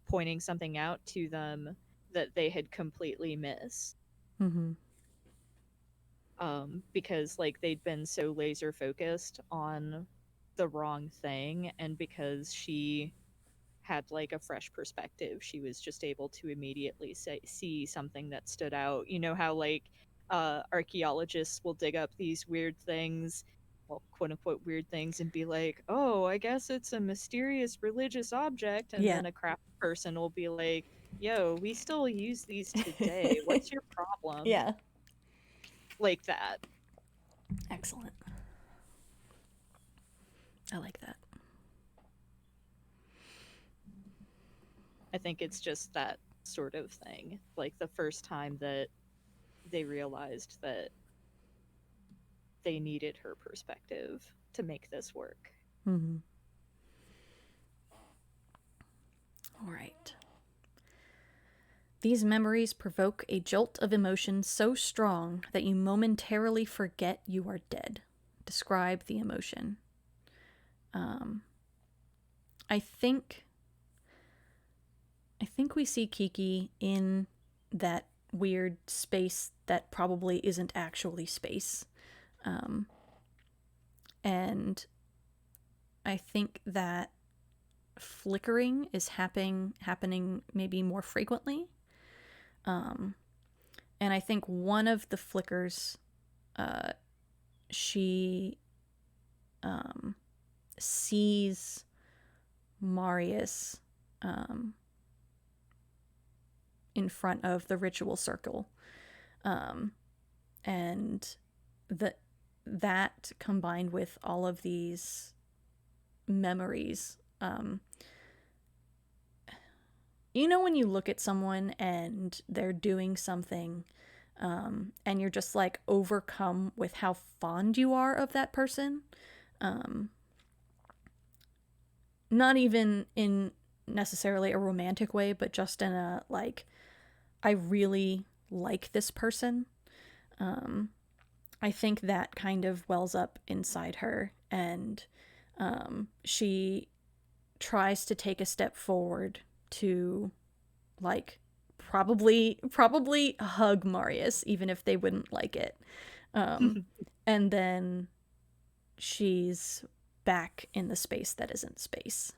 pointing something out to them that they had completely missed. Mm-hmm. Because like they'd been so laser focused on the wrong thing, and because she had like a fresh perspective, she was just able to immediately see something that stood out. You know how like archaeologists will dig up these weird things, well, quote unquote weird things, and be like, oh, I guess it's a mysterious religious object, and Yeah. then a craft person will be like, yo, we still use these today, what's your problem? Yeah. Like that. Excellent. I like that. I think it's just that sort of thing, like the first time that they realized that they needed her perspective to make this work. Mm-hmm. All right. These memories provoke a jolt of emotion so strong that you momentarily forget you are dead. Describe the emotion. I think we see Kiki in that weird space that probably isn't actually space. And I think that flickering is happening maybe more frequently. And I think one of the flickers, she sees Marius in front of the ritual circle. And that combined with all of these memories, you know, when you look at someone and they're doing something, and you're just like overcome with how fond you are of that person, not even in necessarily a romantic way, but just in a like, I really like this person. I think that kind of wells up inside her, and she tries to take a step forward to like probably hug Marius, even if they wouldn't like it. And then she's back in the space that isn't space.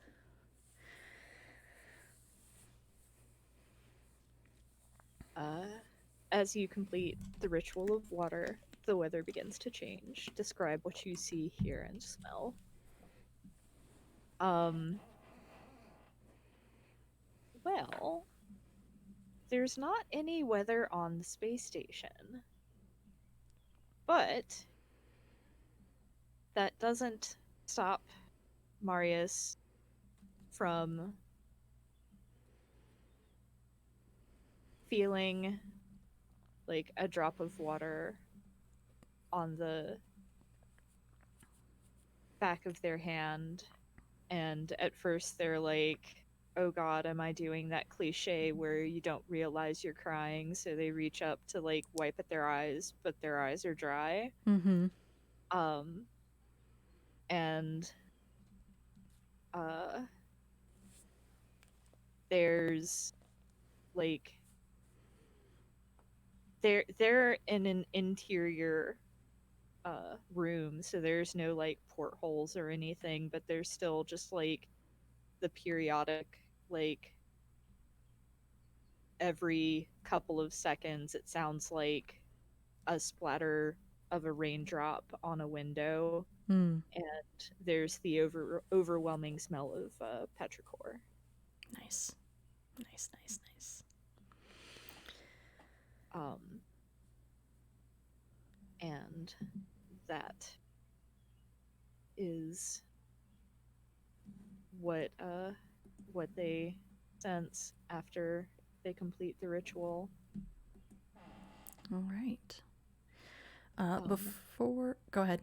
As you complete the ritual of water, the weather begins to change. Describe what you see, hear, and smell. Well, there's not any weather on the space station, but that doesn't stop Marius from feeling like a drop of water on the back of their hand. And at first they're like, oh god, am I doing that cliche where you don't realize you're crying, so they reach up to like wipe at their eyes, but their eyes are dry. Mm-hmm. And there's like they're in an interior room, so there's no like portholes or anything, but there's still just like the periodic, like every couple of seconds it sounds like a splatter of a raindrop on a window, Hmm. and there's the overwhelming smell of petrichor. Nice. Nice, nice, nice. And that is what they sense after they complete the ritual. All right. Um, Before, go ahead.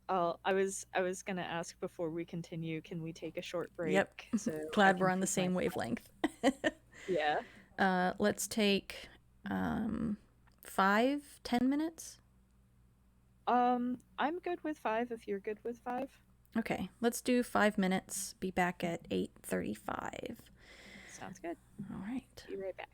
I was gonna ask before we continue, can we take a short break Yep. so I Glad we're can on the feed my same wavelength. yeah. Let's take 5-10 minutes. I'm good with 5 if you're good with 5. Okay, let's do 5 minutes. Be back at 8:35. Sounds good. All right. Be right back.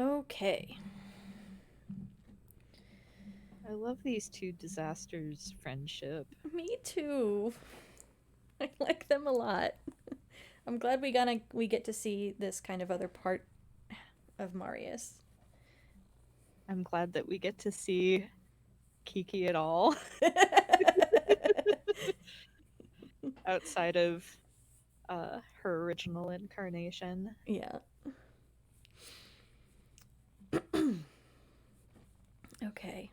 Okay. I love these two disasters' friendship. Me too. I like them a lot. I'm glad we get to see this kind of other part of Marius. I'm glad that we get to see Kiki at all outside of her original incarnation. Yeah. Okay.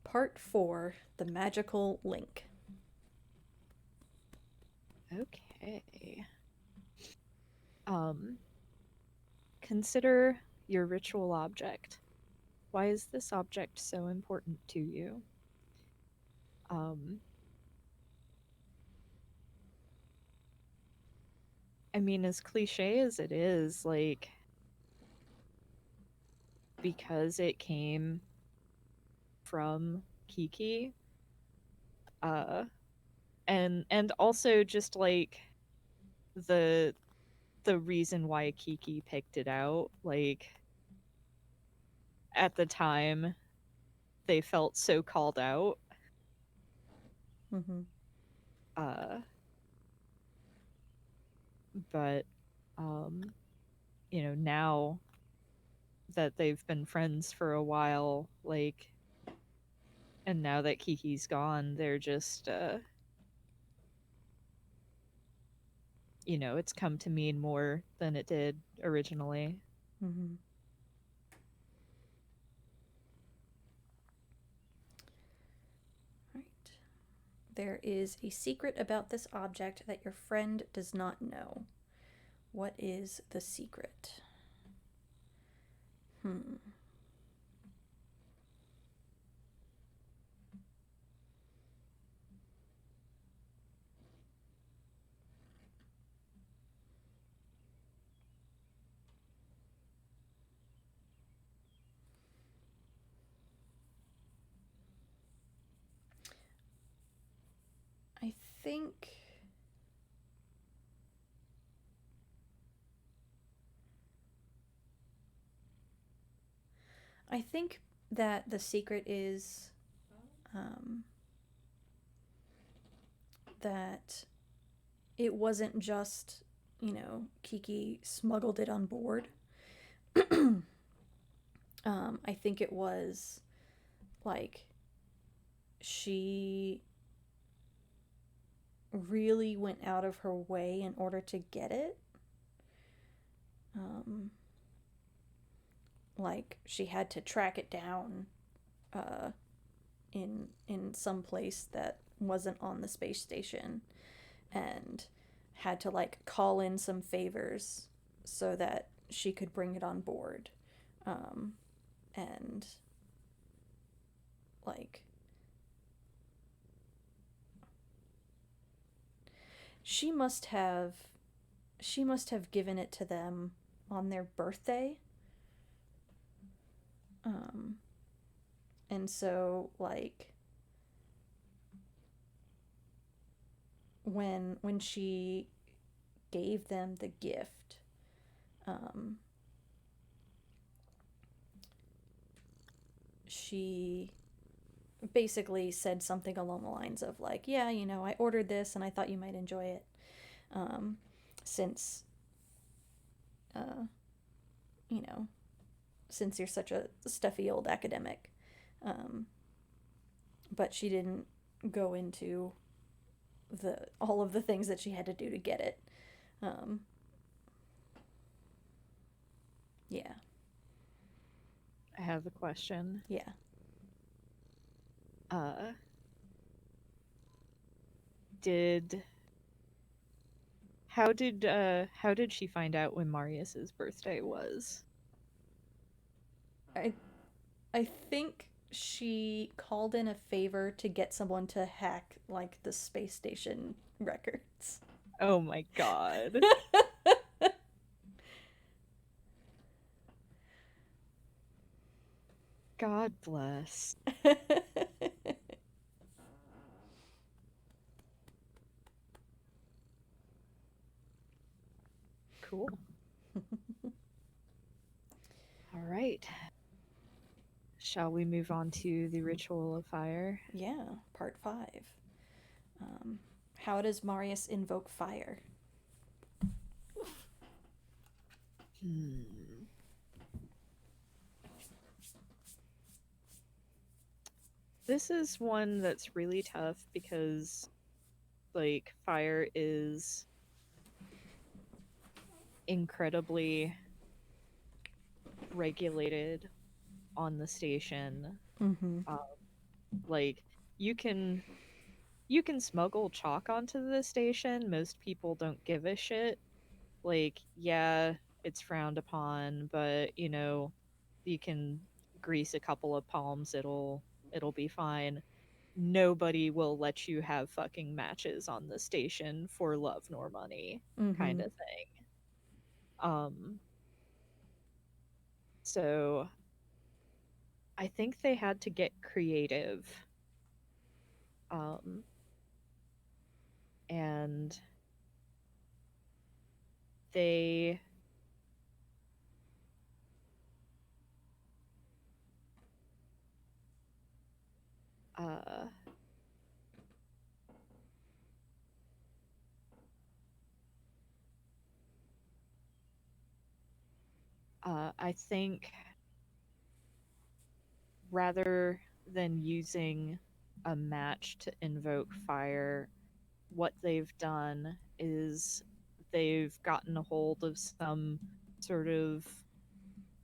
Part 4, The Magical Link. Okay. Um, consider your ritual object. Why is this object so important to you? I mean, as cliche as it is, like, because it came from Kiki, uh, and also just like the the reason why Kiki picked it out, like at the time they felt so called out. Mm-hmm. Uh, but um, now that they've been friends for a while, like, and now that Kiki's gone, they're just it's come to mean more than it did originally. Mm-hmm. Right. There is a secret about this object that your friend does not know. What is the secret? Hmm. I think I think that the secret is um, that it wasn't just, Kiki smuggled it on board. I think it was like she really went out of her way in order to get it. Um, like she had to track it down uh, in some place that wasn't on the space station, and had to like call in some favors so that she could bring it on board. Um, and like she must have she must have given it to them on their birthday. Um, and so like when she gave them the gift, um, she basically said something along the lines of like, yeah, I ordered this and I thought you might enjoy it, um, since uh, you know since you're such a stuffy old academic. um, but she didn't go into the all of the things that she had to do to get it. um, yeah. I have a question. Yeah. Uh, did how did she find out when Marius's birthday was? I I think she called in a favor to get someone to hack like the space station records. Oh my god. God bless. Cool. All Shall we move on to the ritual of fire? Yeah, part 5. How does Marius invoke fire? This is one that's really tough because, like, fire is incredibly regulated on the station. Mm-hmm. Like, you can smuggle chalk onto the station. Most people don't give a shit. Like, yeah, it's frowned upon, but you can grease a couple of palms, it'll be fine. Nobody will let you have fucking matches on the station for love nor money, kind Mm-hmm. of thing. So I think they had to get creative. And they uh I think rather than using a match to invoke fire, what they've done is they've gotten a hold of some sort of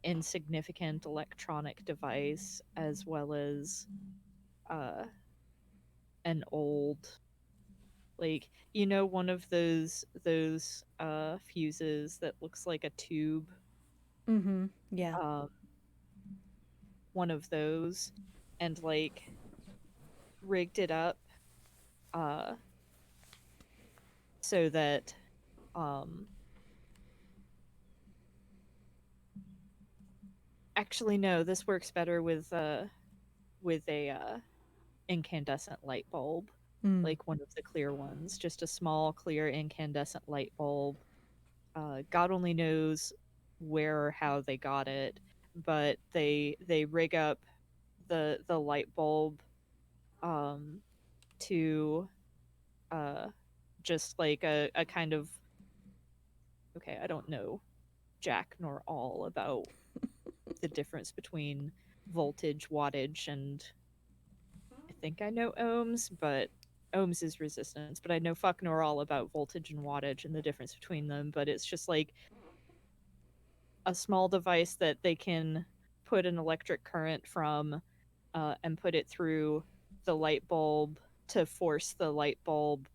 insignificant electronic device as well as uh, an old, like, one of those fuses that looks like a tube. Mm-hmm. Yeah. um, One of those, and like rigged it up uh, so that um, actually no, this works better with a incandescent light bulb, Mm. like one of the clear ones, just a small clear incandescent light bulb. God only knows where or how they got it, but they rig up the light bulb um, to just like a kind of, okay, I don't know jack nor all about the difference between voltage, wattage, and I think I know ohms, but ohms is resistance, but I know fuck nor all about voltage and wattage and the difference between them. But it's just like a small device that they can put an electric current from and put it through the light bulb to force the light bulb,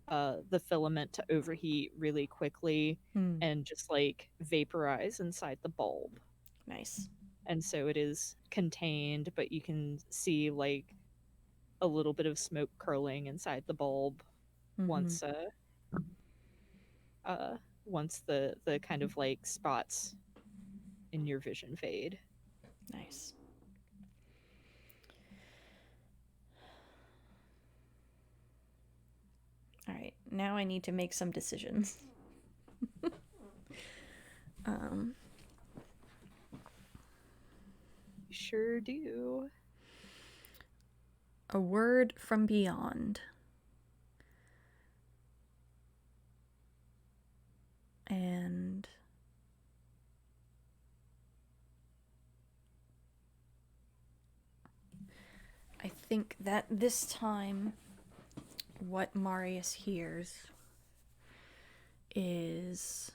the filament to overheat really quickly Mm. and just like vaporize inside the bulb. Nice. And so it is contained, but you can see like a little bit of smoke curling inside the bulb Mm-hmm. once uh once the kind of like spots in your vision fade. Nice. All right. Now I need to make some decisions. um. You sure do. A word from beyond. And I think that this time what Marius hears is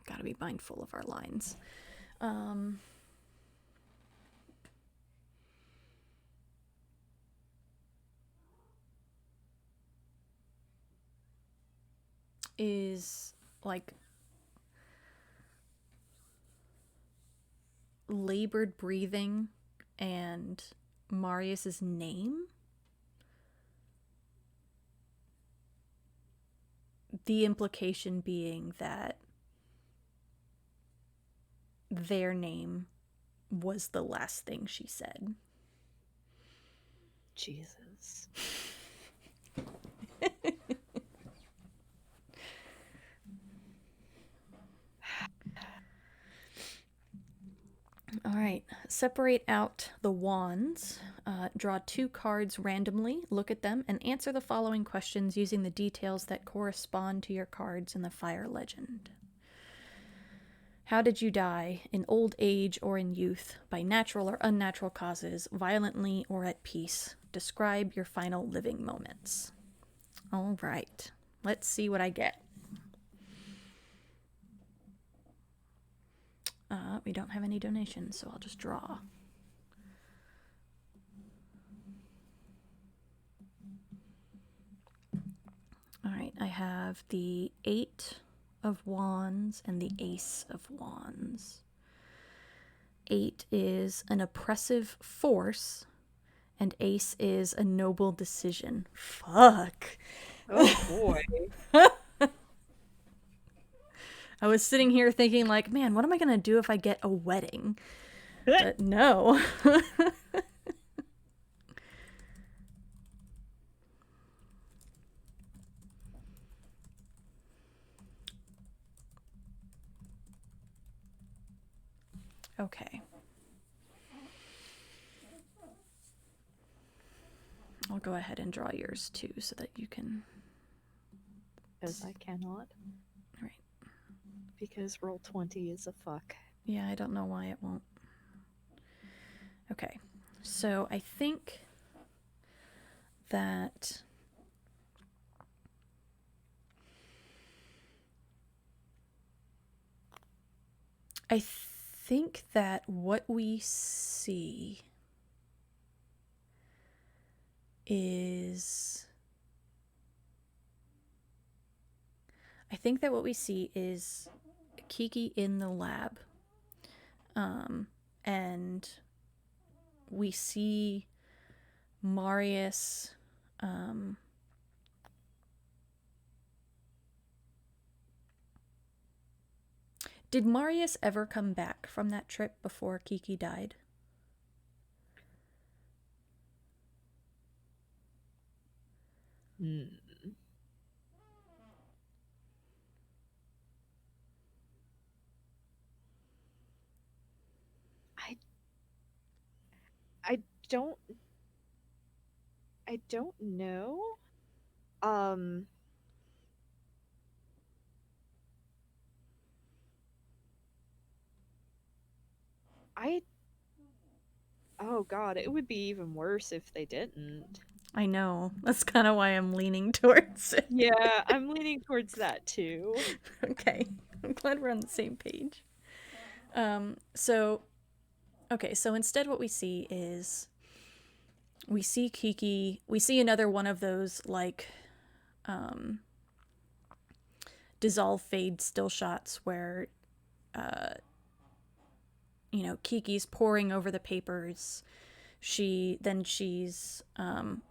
gotta be mindful of our lines. Is like labored breathing and Marius's name. The implication being that their name was the last thing she said. Jesus. All right, separate out the wands. Draw 2 cards randomly, look at them, and answer the following questions using the details that correspond to your cards in the fire legend. How did you die, in old age or in youth, by natural or unnatural causes, violently or at peace? Describe your final living moments. All right, let's see what I get. We don't have any donations, so I'll just draw. All right, I have the 8 of Wands and the Ace of Wands. 8 is an oppressive force, and Ace is a noble decision. Fuck. Oh boy. I was sitting here thinking, like, man, what am I gonna do if I get a wedding? But no. Okay. I'll go ahead and draw yours too so that you can. Because I cannot. Right. Because Roll20 is a fuck. Yeah, I don't know why it won't. Okay. So I think that what we see is Kiki in the lab. And we see Marius did Marius ever come back from that trip before Kiki died? I don't know. Oh god, it would be even worse if they didn't. I know. That's kind of why I'm leaning towards it. Yeah, I'm leaning towards that too. Okay. I'm glad we're on the same page. So instead what we see is we see Kiki, we see another one of those like dissolve fade still shots where Kiki's poring over the papers. She's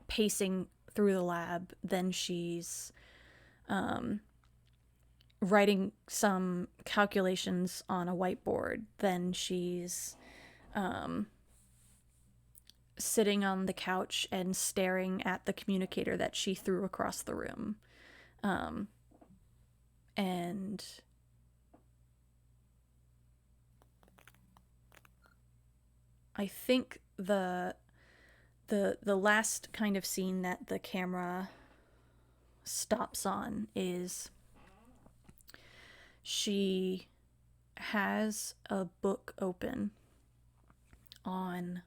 pacing through the lab. Then she's writing some calculations on a whiteboard. Then she's sitting on the couch and staring at the communicator that she threw across the room. And I think the last kind of scene that the camera stops on is she has a book open on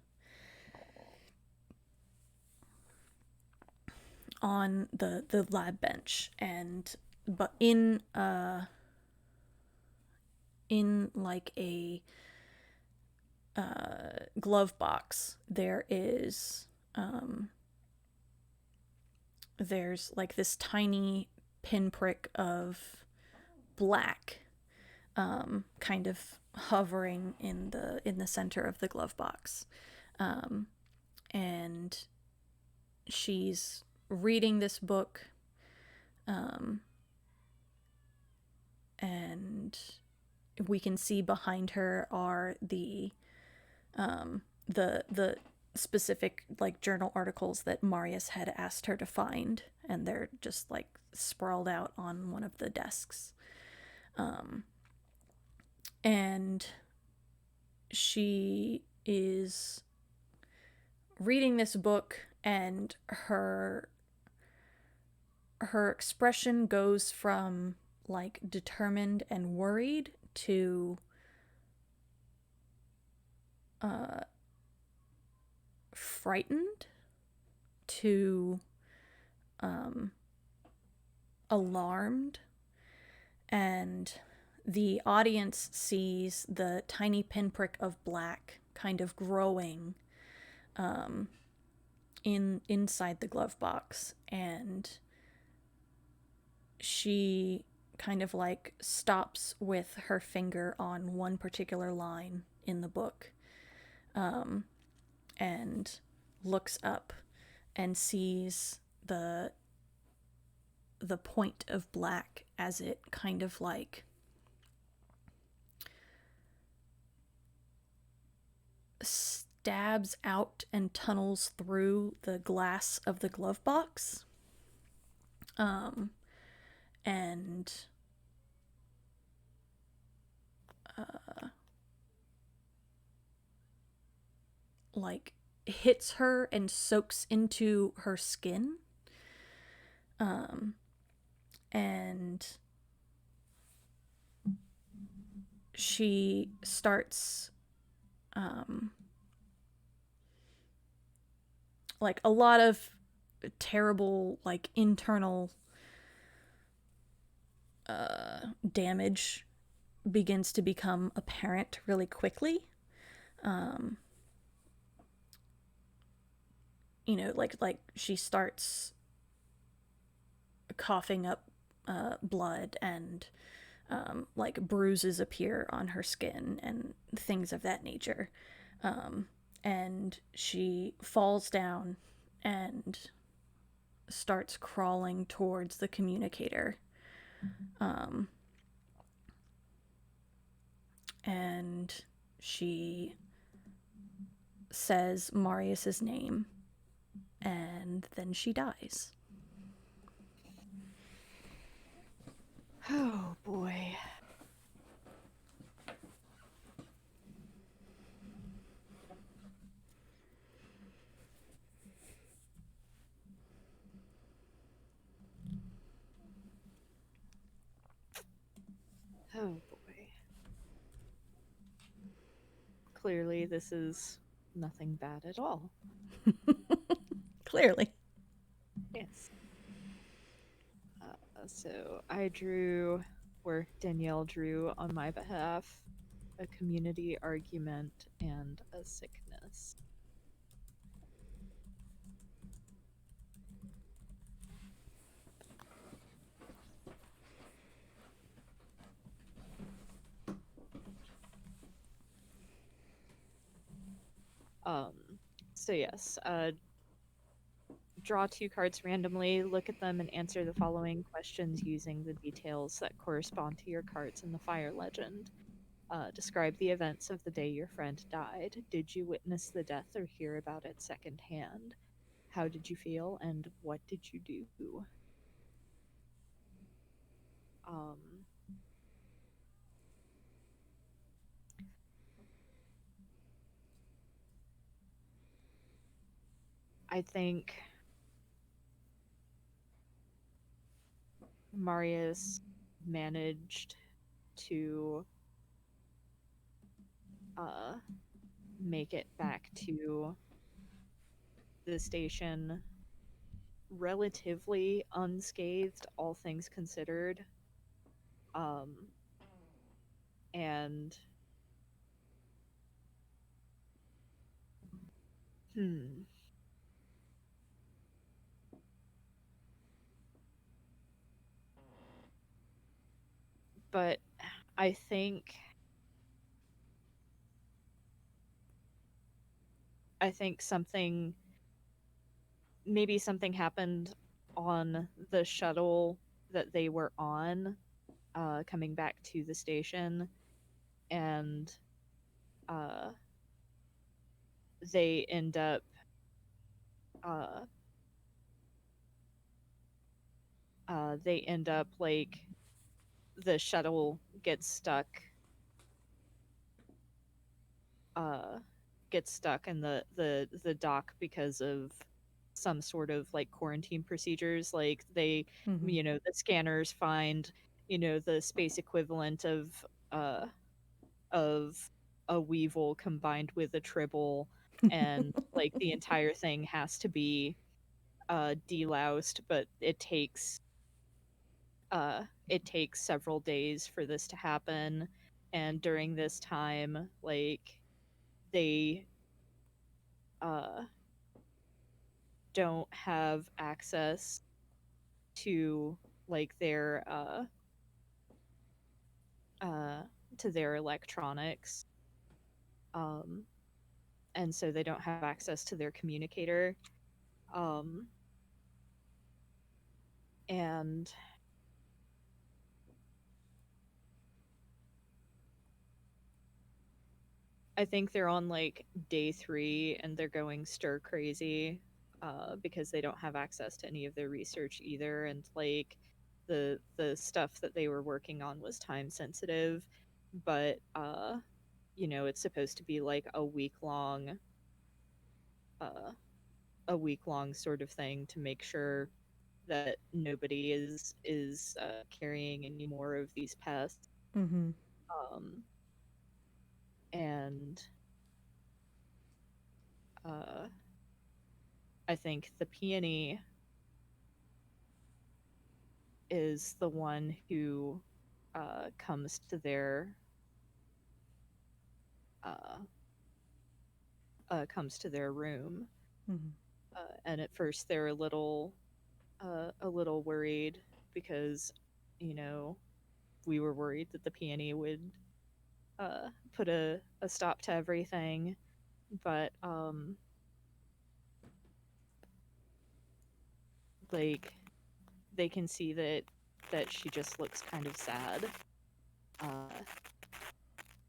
the lab bench, but in like a glove box there's like this tiny pinprick of black kind of hovering in the center of the glove box, and she's reading this book, and we can see behind her are the The specific like journal articles that Marius had asked her to find, and they're just like sprawled out on one of the desks. And she is reading this book, and her expression goes from like determined and worried to frightened to alarmed. And the audience sees the tiny pinprick of black kind of growing inside the glove box, and she kind of like stops with her finger on one particular line in the book, and looks up and sees the point of black as it kind of like stabs out and tunnels through the glass of the glove box. And like hits her and soaks into her skin. And she starts like a lot of terrible like internal damage begins to become apparent really quickly. You know, like she starts coughing up blood, and like bruises appear on her skin and things of that nature. And she falls down and starts crawling towards the communicator. And she says Marius's name, and then she dies. Oh boy. Oh boy. Clearly, this is nothing bad at all. Clearly. Yes. So I drew, or Danielle drew on my behalf, a community argument and a sickness. So yes, draw 2 cards randomly, look at them, and answer the following questions using the details that correspond to your cards in the fire legend. Describe the events of the day your friend died. Did you witness the death or hear about it secondhand? How did you feel, and what did you do? I think Marius managed to make it back to the station relatively unscathed, all things considered. And but I think something, maybe something happened on the shuttle that they were on, coming back to the station, and they end up uh like the shuttle uh gets stuck in the dock because of some sort of like quarantine procedures. Like they, Mm-hmm. the scanners find, the space equivalent uh of a weevil combined with a tribble, and like the entire thing has to be deloused, but it takes several days for this to happen. And during this time, like they uh don't have access to like uh their electronics, um and so they don't have access to their communicator, um and I think they're on like day 3 and they're going stir crazy, because they don't have access to any of their research either, and like the stuff that they were working on was time sensitive, but it's supposed to be like uh a week long sort of thing to make sure that nobody is carrying any more of these pests. Mm-hmm. um and uh I think the peony is the one who uh, comes to their room, Mm-hmm. and at first they're a little worried because you know we were worried that the peony would put a stop to everything, but like they can see that she just looks kind of sad, uh,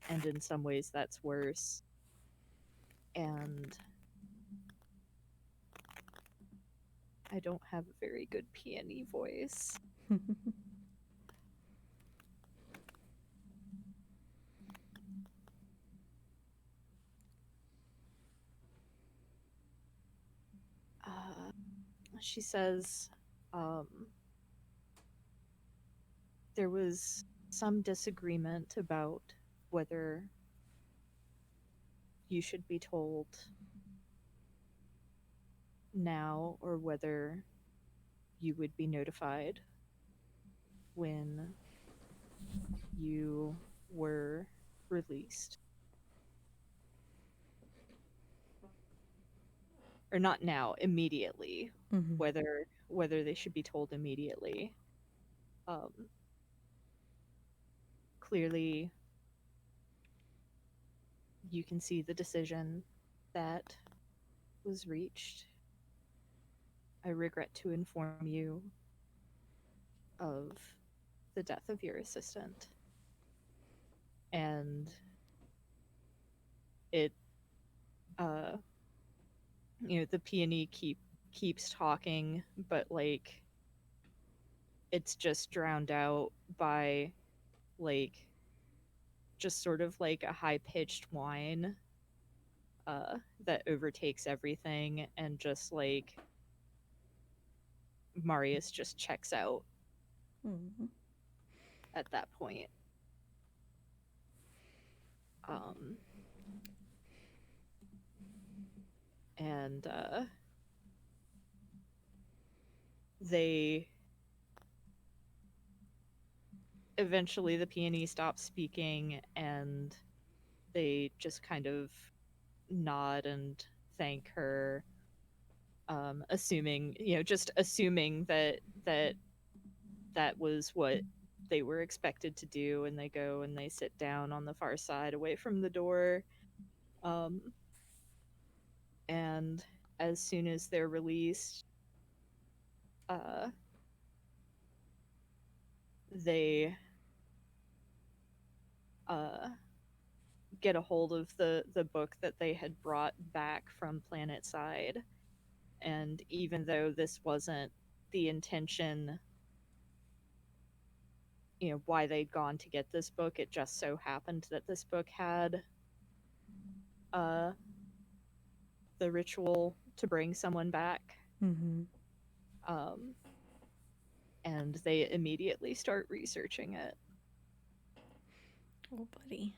and in some ways that's worse. And I don't have a very good peony voice. Uh, she says, um, there was some disagreement about whether you should be told now or whether you would be notified when you were released. Or not now, immediately. Mm-hmm. Whether they should be told immediately. Um, Clearly, you can see the decision that was reached. I regret to inform you of the death of your assistant. And it uh the peony keeps talking, but like it's just drowned out by like just sort of like a high pitched whine that overtakes everything, and just like Marius just checks out Mm-hmm. at that point. Um and they eventually the peony stops speaking, and they just kind of nod and thank her, assuming that was what they were expected to do, and they go and they sit down on the far side away from the door. um, and as soon as they're released, uh, they uh, get a hold of the book that they had brought back from Planetside. And even though this wasn't the intention, why they'd gone to get this book, it just so happened that this book had uh the ritual to bring someone back. Mm-hmm. Um and they immediately start researching it. Oh, buddy.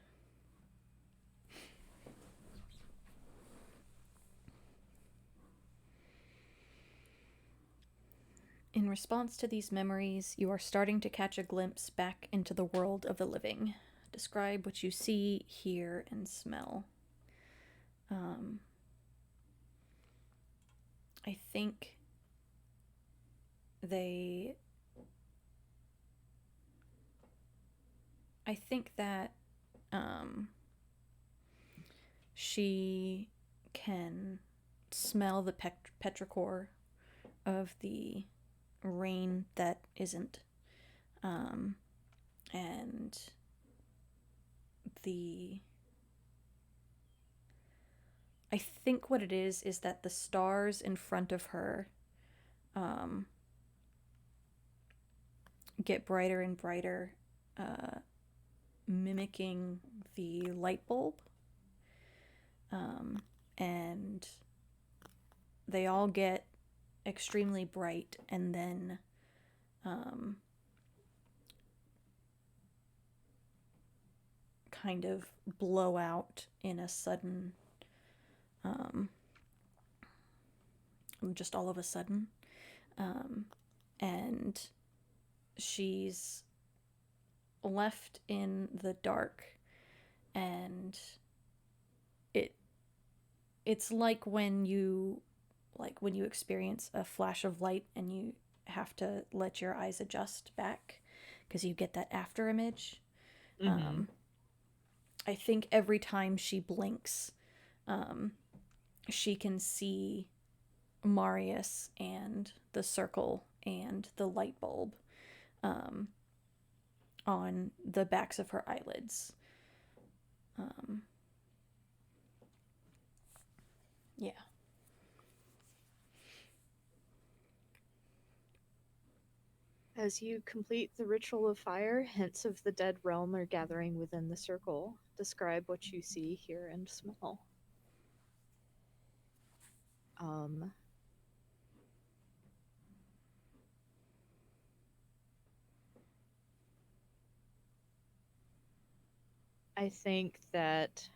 In response to these memories, you are starting to catch a glimpse back into the world of the living. Describe what you see, hear, and smell. I think they. I think that she can smell the petrichor of the rain that isn't. And the. I think what it is that the stars in front of her get brighter and brighter, mimicking the light bulb. And they all get extremely bright and then kind of blow out in a sudden, just all of a sudden. And she's left in the dark, and it's like when you experience a flash of light and you have to let your eyes adjust back because you get that after image. Mm-hmm. I think every time she blinks, she can see Marius and the circle and the light bulb on the backs of her eyelids. Yeah. As you complete the ritual of fire, hints of the dead realm are gathering within the circle. Describe what you see, hear, and smell. I think that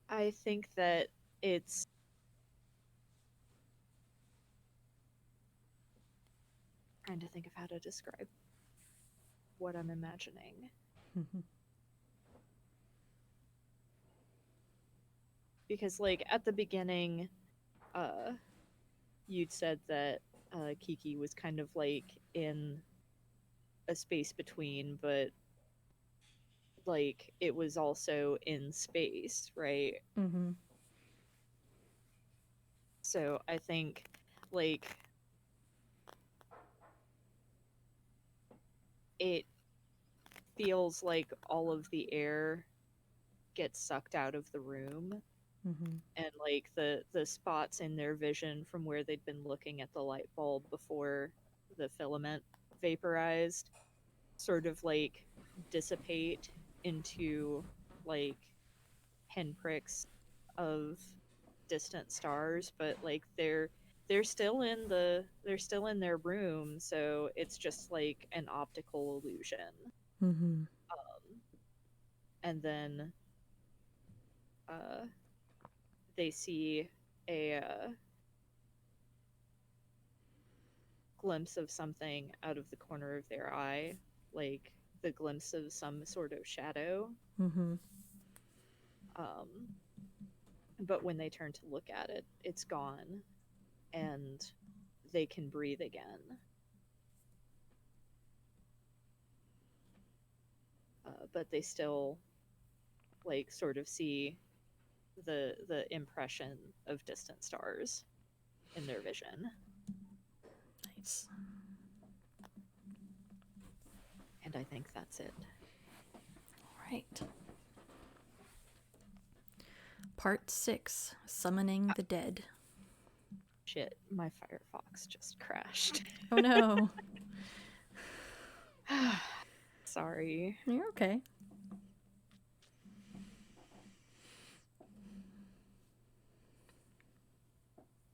I think that it's trying to think of how to describe what I'm imagining. Because like at the beginning, you'd said that Kiki was kind of like in a space between, but like it was also in space, right? Mm-hmm. So I think like it feels like all of the air gets sucked out of the room. Mm-hmm. And like the spots in their vision from where they'd been looking at the light bulb before the filament vaporized sort of like dissipate into like pinpricks of distant stars, but like they're still in their room, so it's just like an optical illusion. Mm-hmm. And then uh, they see a glimpse of something out of the corner of their eye, like the glimpse of some sort of shadow. Mm-hmm. But when they turn to look at it, it's gone, and they can breathe again. But they still, like, sort of see the impression of distant stars in their vision. Nice. And I think that's it. All right. Part 6, Summoning the Dead. Shit, my Firefox just crashed. Oh no. Sorry. You're okay.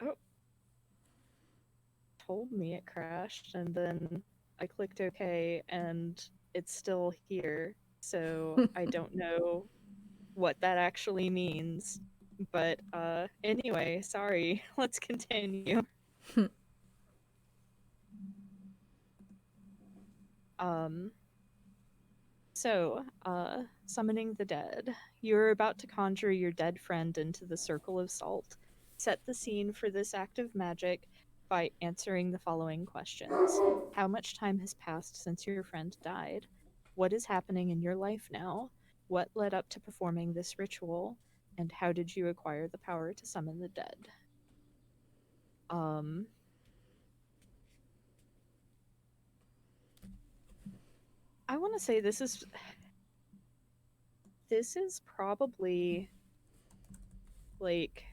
Oh. Told me it crashed, and then I clicked OK, and it's still here. So I don't know what that actually means. But anyway, sorry. Let's continue. Summoning the dead. You're about to conjure your dead friend into the circle of salt. Set the scene for this act of magic by answering the following questions. How much time has passed since your friend died? What is happening in your life now? What led up to performing this ritual? And how did you acquire the power to summon the dead? I want to say this is probably like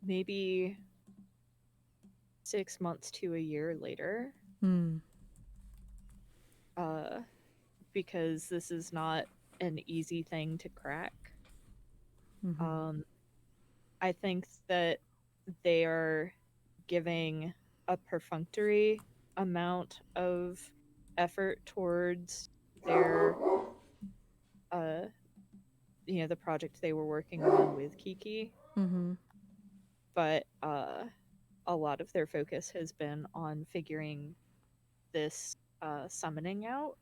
maybe 6 months to a year later. Because this is not an easy thing to crack. I think that they are giving a perfunctory amount of effort towards their the project they were working on with Kiki. But a lot of their focus has been on figuring this summoning out.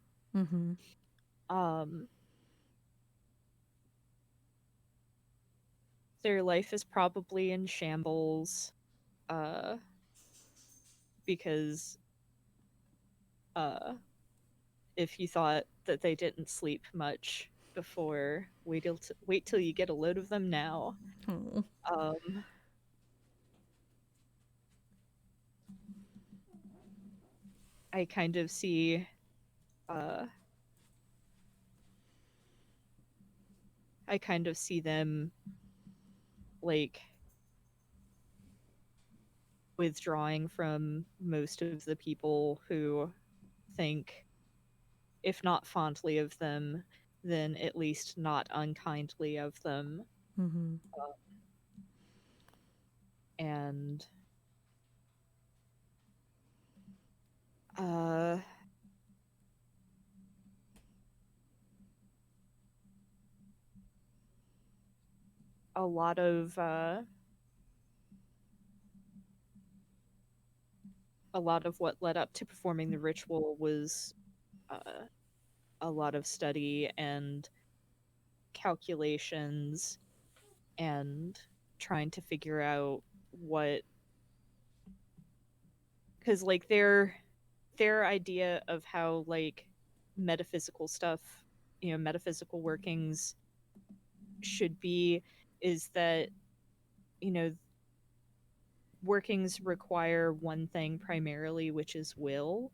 Their life is probably in shambles because if you thought that they didn't sleep much before, wait till you get a load of them now. I kind of see them like withdrawing from most of the people who think, if not fondly of them, then at least not unkindly of them. And a lot of what led up to performing the ritual was a lot of study and calculations and trying to figure out what, because like their idea of how like metaphysical stuff, metaphysical workings should be, is that workings require one thing primarily, which is will,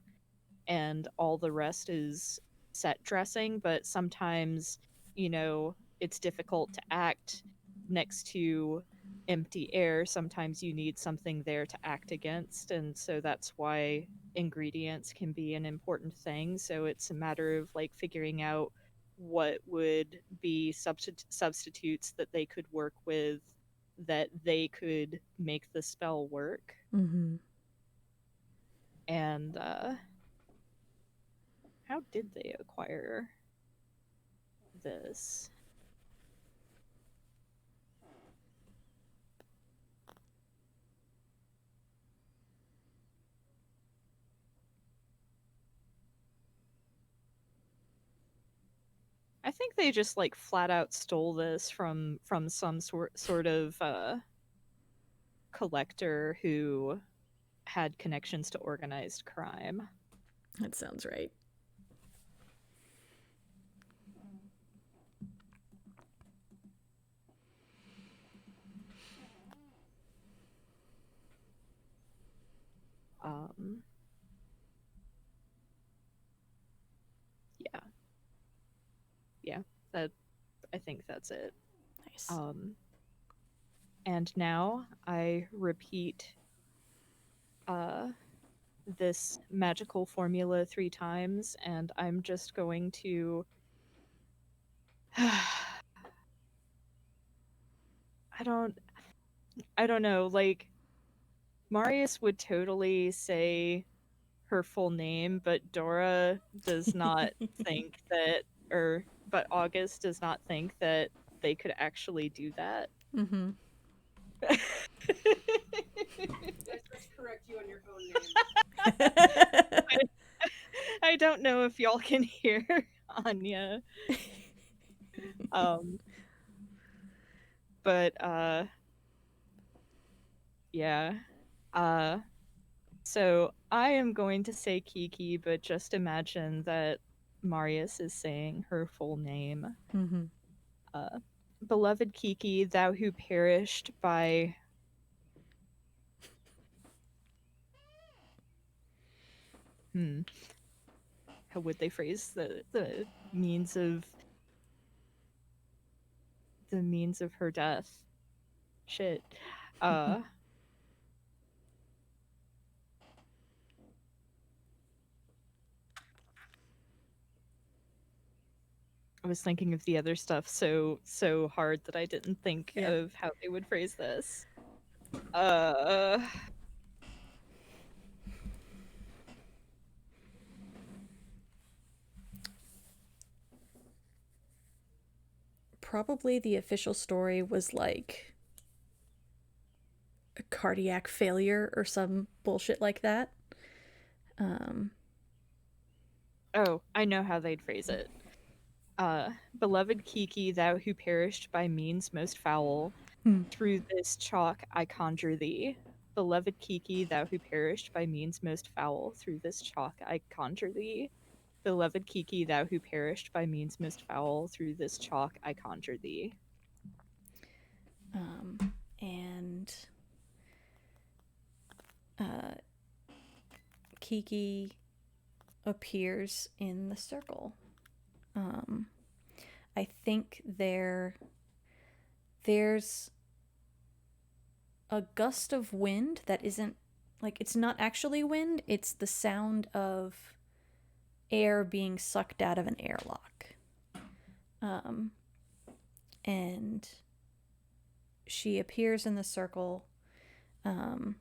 and all the rest is set dressing. But sometimes it's difficult to act next to empty air. Sometimes you need something there to act against, and so that's why ingredients can be an important thing. So it's a matter of like figuring out what would be substitutes that they could work with, that they could make the spell work. And how did they acquire this? I think they just like flat out stole this from some sort of collector who had connections to organized crime. That sounds right. Um, yeah, yeah. That I think that's it. Nice. And now I repeat uh, this magical formula 3 times, and I'm just going to. I don't. I don't know. Like Marius would totally say her full name, but Dora does not think that, or but August does not think that they could actually do that. Mm-hmm. Let's correct you on your own name. I don't know if y'all can hear Anya. Um, but yeah. Uh, so I am going to say Kiki, but just imagine that Marius is saying her full name. Mm-hmm. Beloved Kiki, thou who perished by how would they phrase the means of her death? Shit. I was thinking of the other stuff so hard that I didn't think Yeah. of how they would phrase this. Uh Probably the official story was like a cardiac failure or some bullshit like that. oh, I know how they'd phrase it. Beloved Kiki, thou who perished by means most foul, through this chalk I conjure thee. Beloved Kiki, thou who perished by means most foul, through this chalk I conjure thee. Beloved Kiki, thou who perished by means most foul, through this chalk I conjure thee. And Kiki appears in the circle. I think there's a gust of wind that isn't like it's not actually wind, it's the sound of air being sucked out of an airlock. And she appears in the circle, and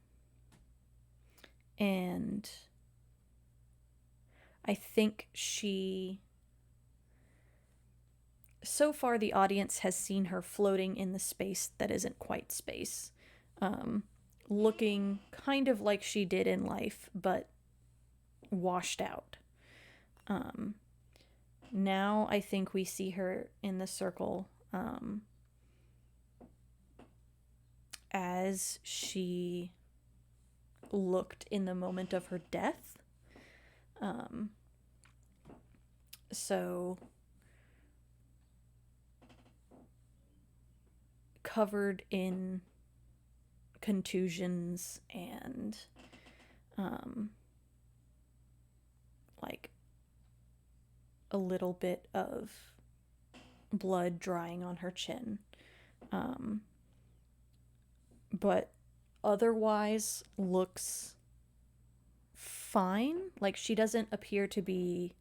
I think so far the audience has seen her floating in the space that isn't quite space, looking kind of like she did in life, but washed out. Now I think we see her in the circle as she looked in the moment of her death. So covered in contusions and like a little bit of blood drying on her chin. But otherwise looks fine. Like she doesn't appear to be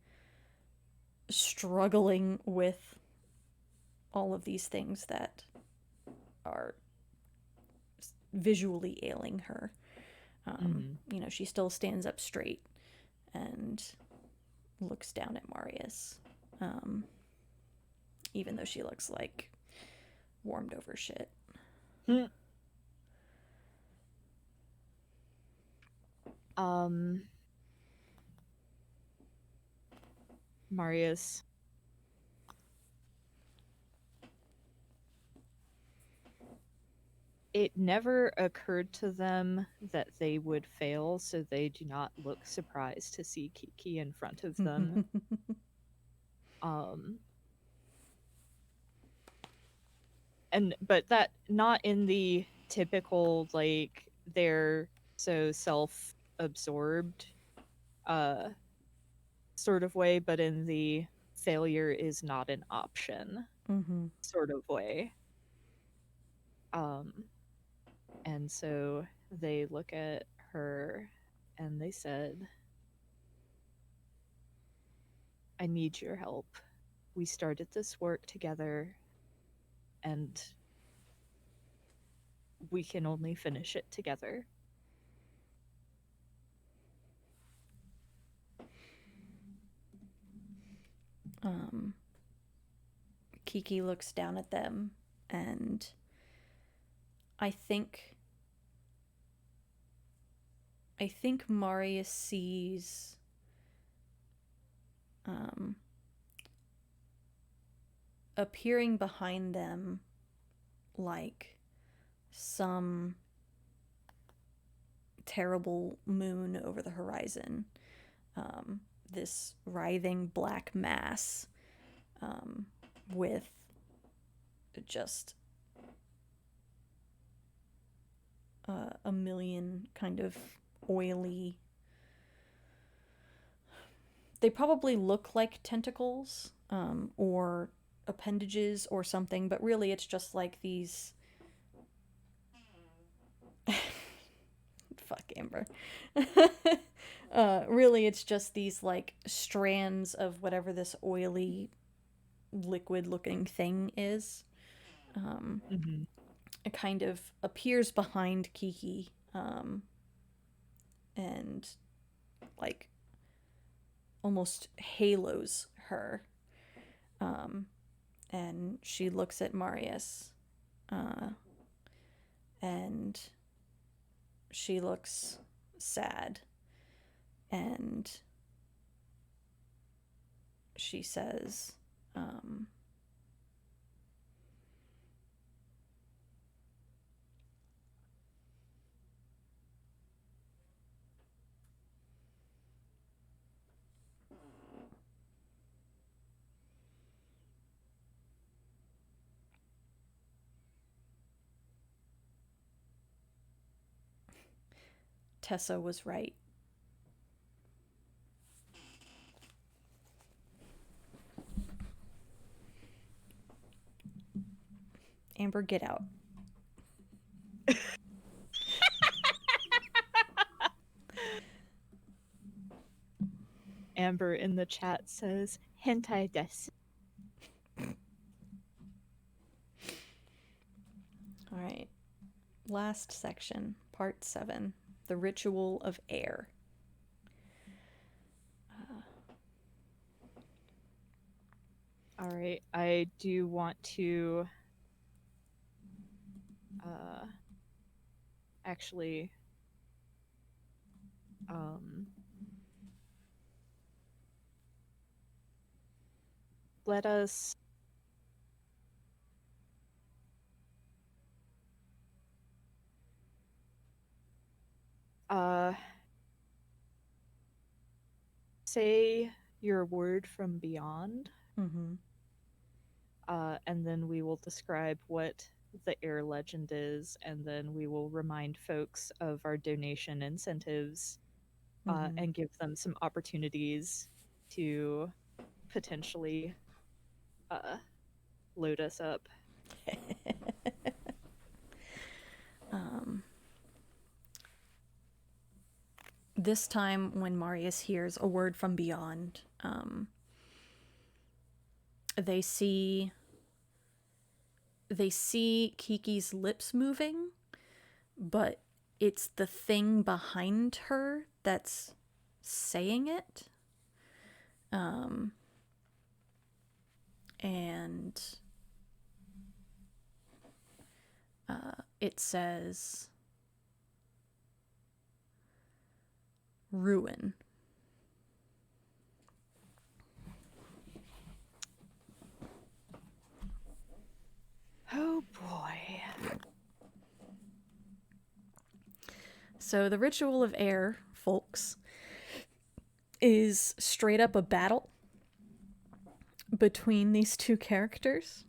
struggling with all of these things that are visually ailing her. You know, she still stands up straight and looks down at Marius, even though she looks like warmed over shit. Marius it never occurred to them that they would fail, so they do not look surprised to see Kiki in front of them. But that not in the typical like they're so self-absorbed sort of way, but in the failure is not an option sort of way. And so they look at her and they said, I need your help. We started this work together and we can only finish it together. Kiki looks down at them, and I think Marius sees appearing behind them like some terrible moon over the horizon. This writhing black mass with just a million kind of oily. They probably look like tentacles or appendages or something, but really it's just like these. Fuck, Amber. Really, it's just these like strands of whatever this oily, liquid-looking thing is. It kind of appears behind Kiki, and like almost halos her. And she looks at Marius, and she looks sad, and she says, Tessa was right. Amber, get out. Amber in the chat says, hentai desu. All right. Last section, part 7, the ritual of air. All right, I do want to actually let us say your word from beyond. And then we will describe what the air legend is, and then we will remind folks of our donation incentives and give them some opportunities to potentially load us up. This time, when Marius hears a word from beyond, they see Kiki's lips moving, but it's the thing behind her that's saying it. And it says ruin. Oh boy. So the Ritual of Air, folks, is straight up a battle between these two characters.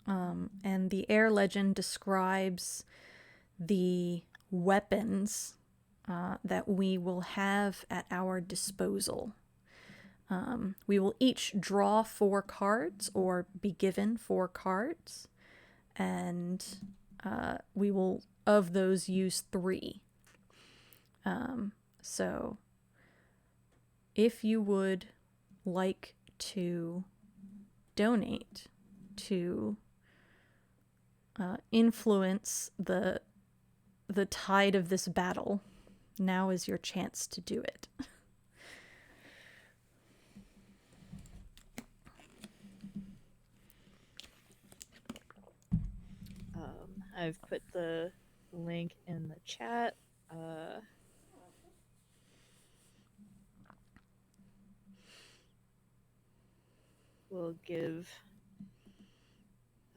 And the air legend describes the weapons that we will have at our disposal. We will each draw 4 cards or be given 4 cards, and we will, of those, use 3. So if you would like to donate to influence the tide of this battle, now is your chance to do it. I've put the link in the chat. We'll give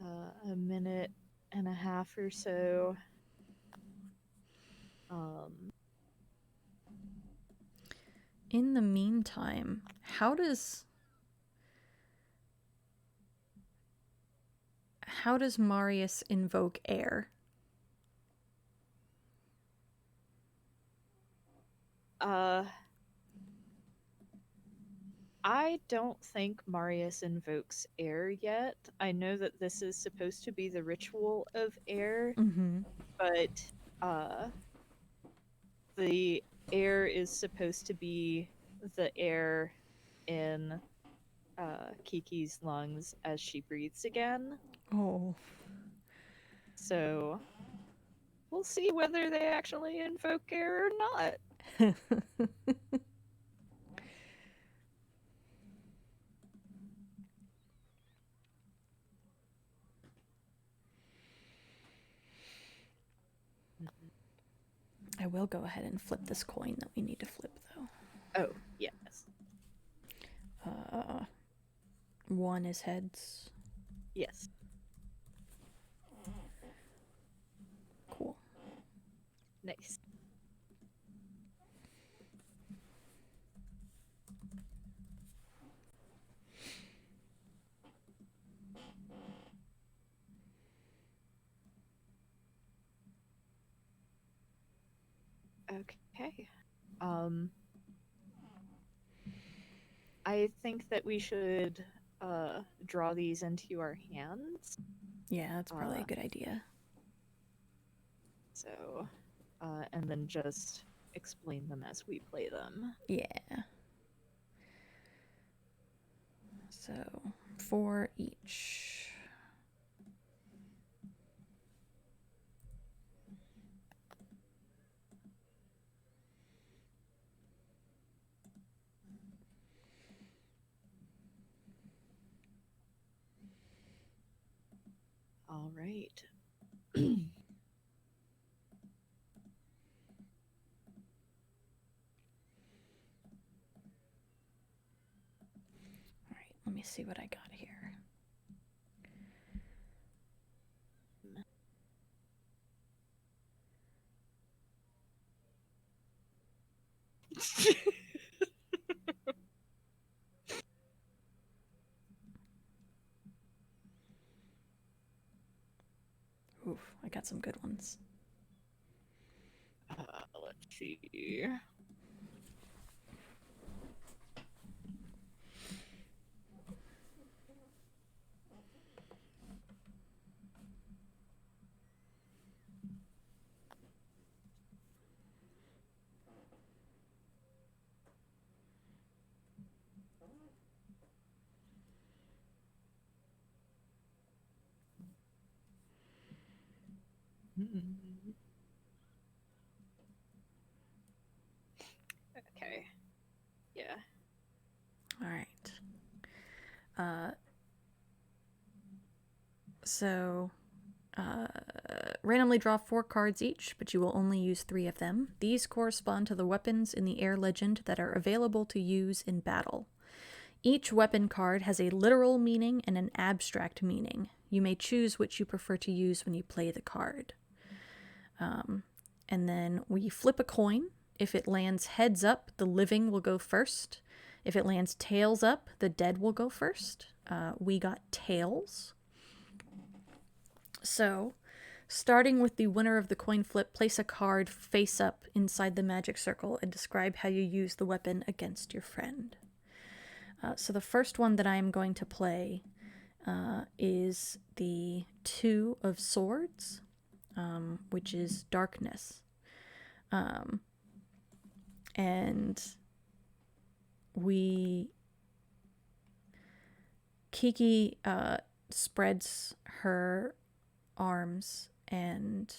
a minute and a half or so. In the meantime, how does Marius invoke air? I don't think Marius invokes air yet. I know that this is supposed to be the Ritual of Air, but the air is supposed to be the air in Kiki's lungs as she breathes again. Oh. So we'll see whether they actually invoke air or not. I will go ahead and flip this coin that we need to flip, though. Oh, yes. 1 is heads. Yes. Cool. Nice. Okay. I think that we should draw these into our hands. Yeah, that's probably a good idea. So, and then just explain them as we play them. Yeah. So, 4 each. All right. Let me see what I got here. Oof, I got some good ones. Let's see. Okay. Yeah. All right. So, randomly draw 4 cards each, but you will only use 3 of them. These correspond to the weapons in the air legend that are available to use in battle. Each weapon card has a literal meaning and an abstract meaning. You may choose which you prefer to use when you play the card. And then we flip a coin. If it lands heads up, the living will go first. If it lands tails up, the dead will go first. We got tails. So, starting with the winner of the coin flip, place a card face up inside the magic circle and describe how you use the weapon against your friend. So the first one that I am going to play is the Two of Swords, which is darkness. And Kiki spreads her arms and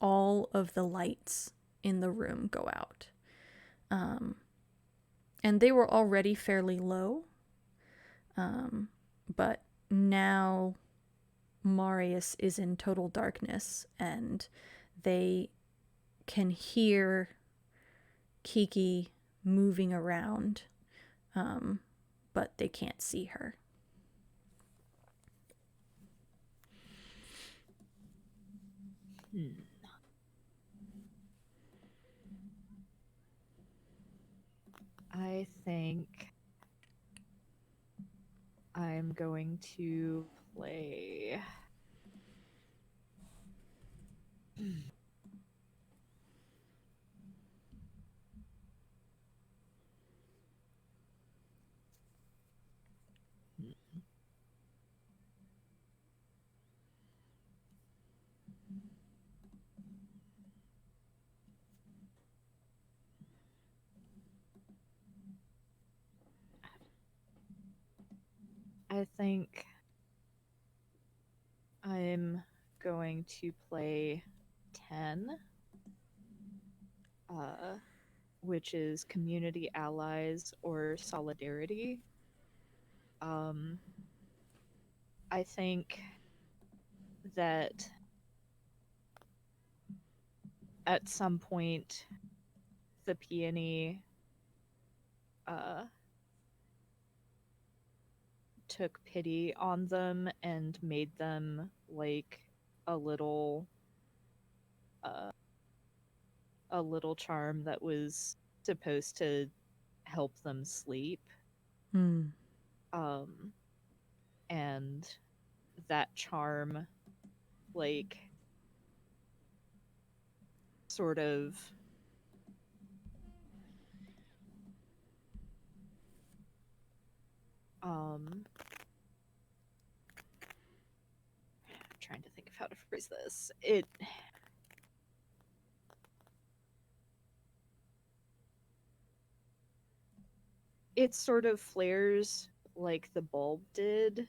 all of the lights in the room go out. And they were already fairly low, but now Marius is in total darkness, and they can hear Kiki moving around, but they can't see her. I think I'm going to play. I think I'm going to play 10, which is community allies or solidarity. I think that at some point the peony took pity on them and made them like a little charm that was supposed to help them sleep. And that charm like sort of trying to think of how to phrase this. It sort of flares like the bulb did,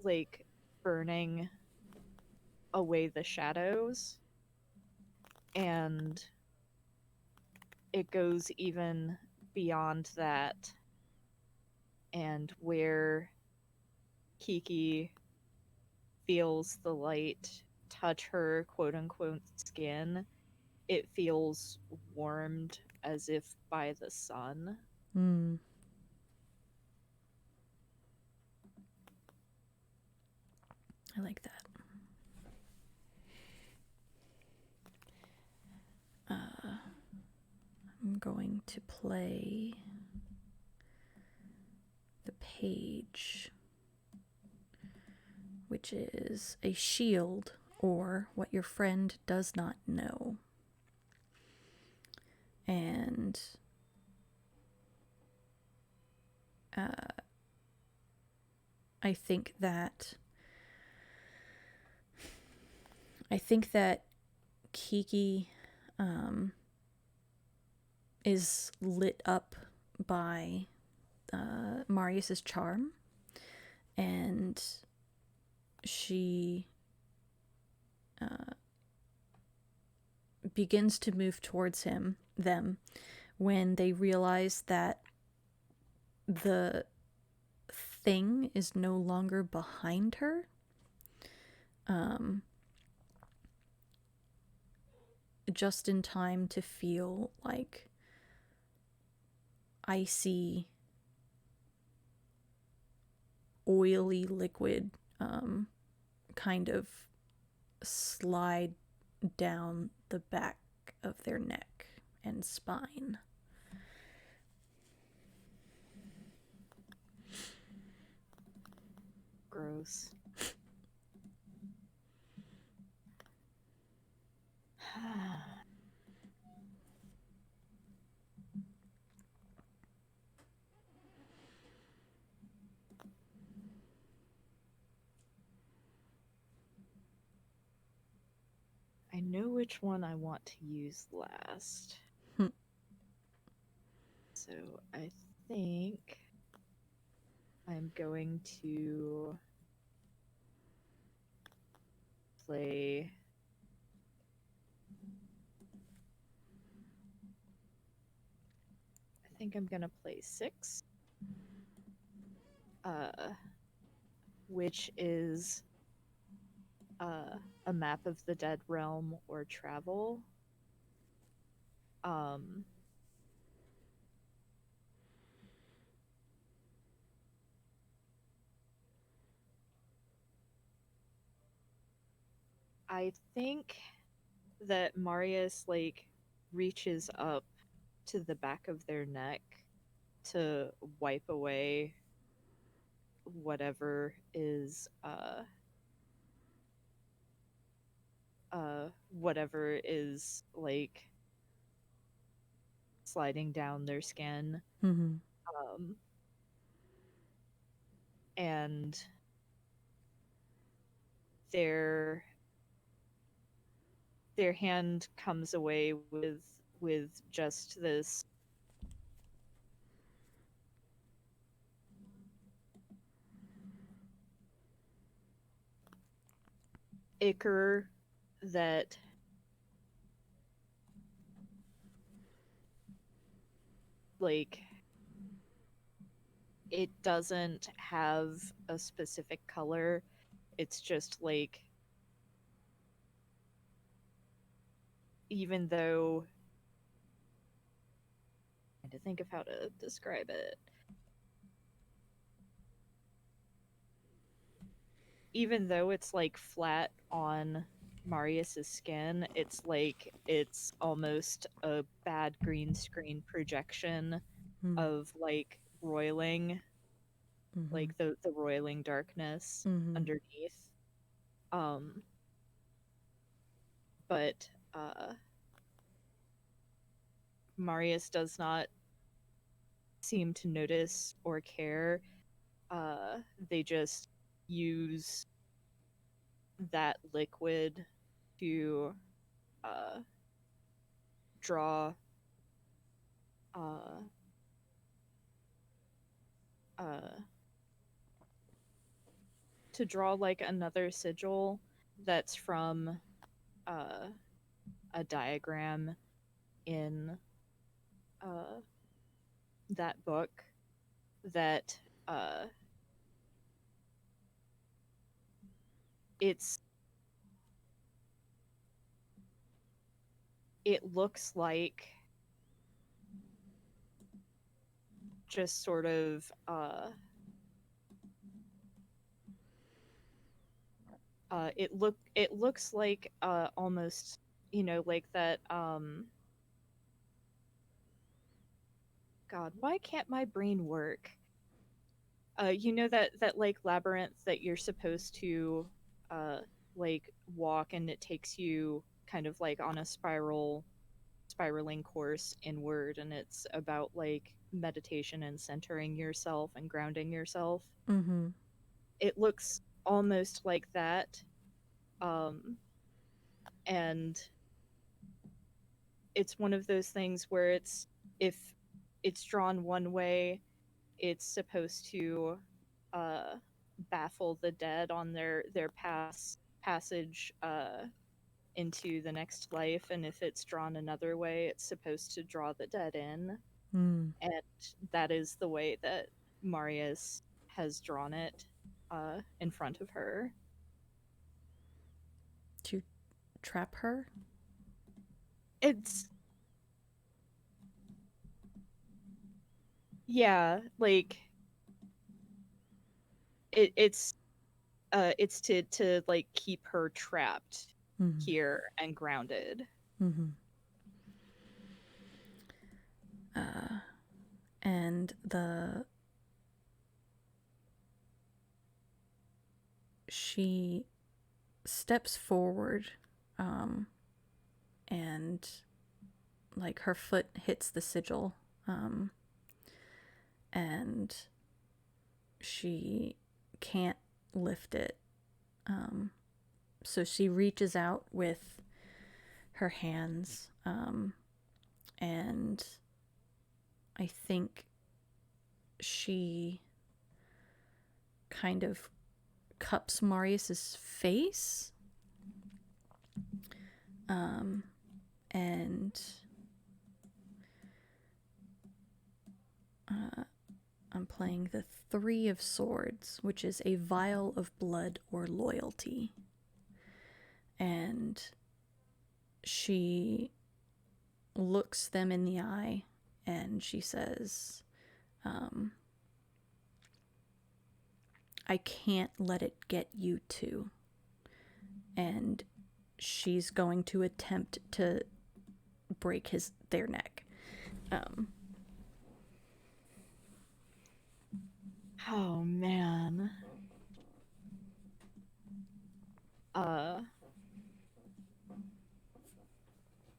like burning away the shadows, and it goes even beyond that, and where Kiki feels the light touch her quote-unquote skin, it feels warmed as if by the sun. I like that. I'm going to play the page, which is a shield, or what your friend does not know. And I think that Kiki is lit up by Marius's charm, and she begins to move towards them when they realize that the thing is no longer behind her. Just in time to feel like icy, oily liquid kind of slide down the back of their neck and spine. Gross. I know which one I want to use last. So I think I'm going to play I think I'm gonna play 6. Which is a map of the Dead Realm or travel. I think that Marius like reaches up to the back of their neck to wipe away whatever is whatever is like sliding down their skin. Mm-hmm. And their hand comes away with just this ichor that like it doesn't have a specific color. It's just like, even though I had to think of how to describe it. Even though it's like flat on Marius's skin, it's like it's almost a bad green screen projection Mm-hmm. of like roiling, Mm-hmm. like the roiling darkness Mm-hmm. underneath. But Marius does not seem to notice or care. They just use that liquid to draw uh, uh, to draw like another sigil that's from a diagram in that book that it's it looks like just sort of it looks like almost, you know, like that God, why can't my brain work? You know that like labyrinth that you're supposed to uh like walk, and it takes you kind of like on a spiraling course inward, and it's about like meditation and centering yourself and grounding yourself. Mm-hmm. It looks almost like that. And it's one of those things where it's, if it's drawn one way, it's supposed to uh, baffle the dead on their passage into the next life, and if it's drawn another way, it's supposed to draw the dead in. Mm. And that is the way that Marius has drawn it in front of her. To trap her? It's, yeah, like it's It's to like keep her trapped Mm-hmm. here and grounded. Mm-hmm. And she steps forward, and like her foot hits the sigil, and she can't lift it. So she reaches out with her hands, and I think she kind of cups Marius's face, and I'm playing the Three of Swords, which is a vial of blood or loyalty. And she looks them in the eye and she says, I can't let it get you two. And she's going to attempt to break their neck. Oh man.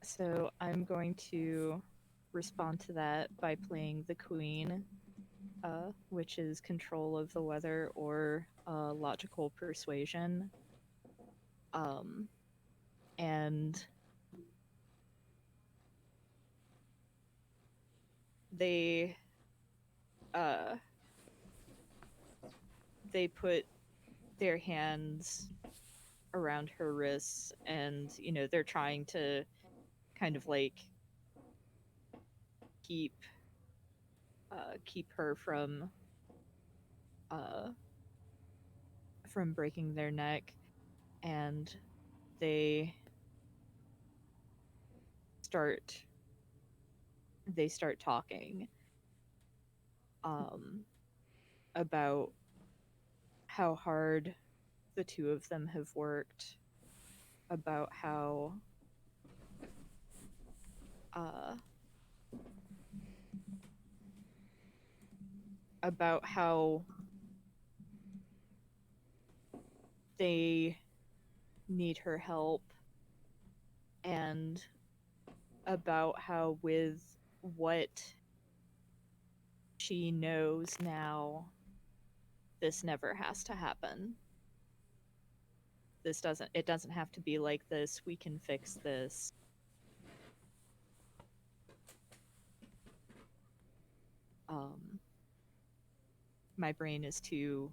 So I'm going to respond to that by playing the Queen, which is control of the weather or logical persuasion. And they put their hands around her wrists, and they're trying to kind of like keep her from breaking their neck, and they start talking about how hard the two of them have worked, about how they need her help, and about how with what she knows now, this never has to happen. It doesn't have to be like this. We can fix this. My brain is too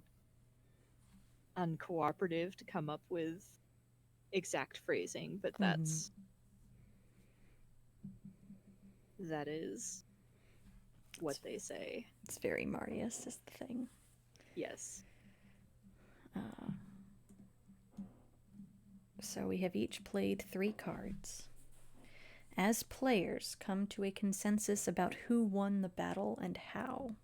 uncooperative to come up with exact phrasing, but that is what they say. It's very Marius is the thing. Yes. So we have each played 3 cards. As players, come to a consensus about who won the battle and how.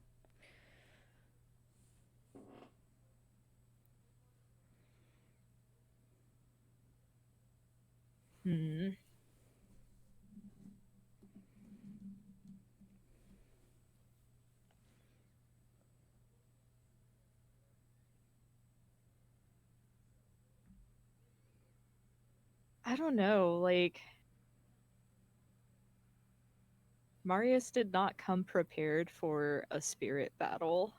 I don't know, like, Marius did not come prepared for a spirit battle.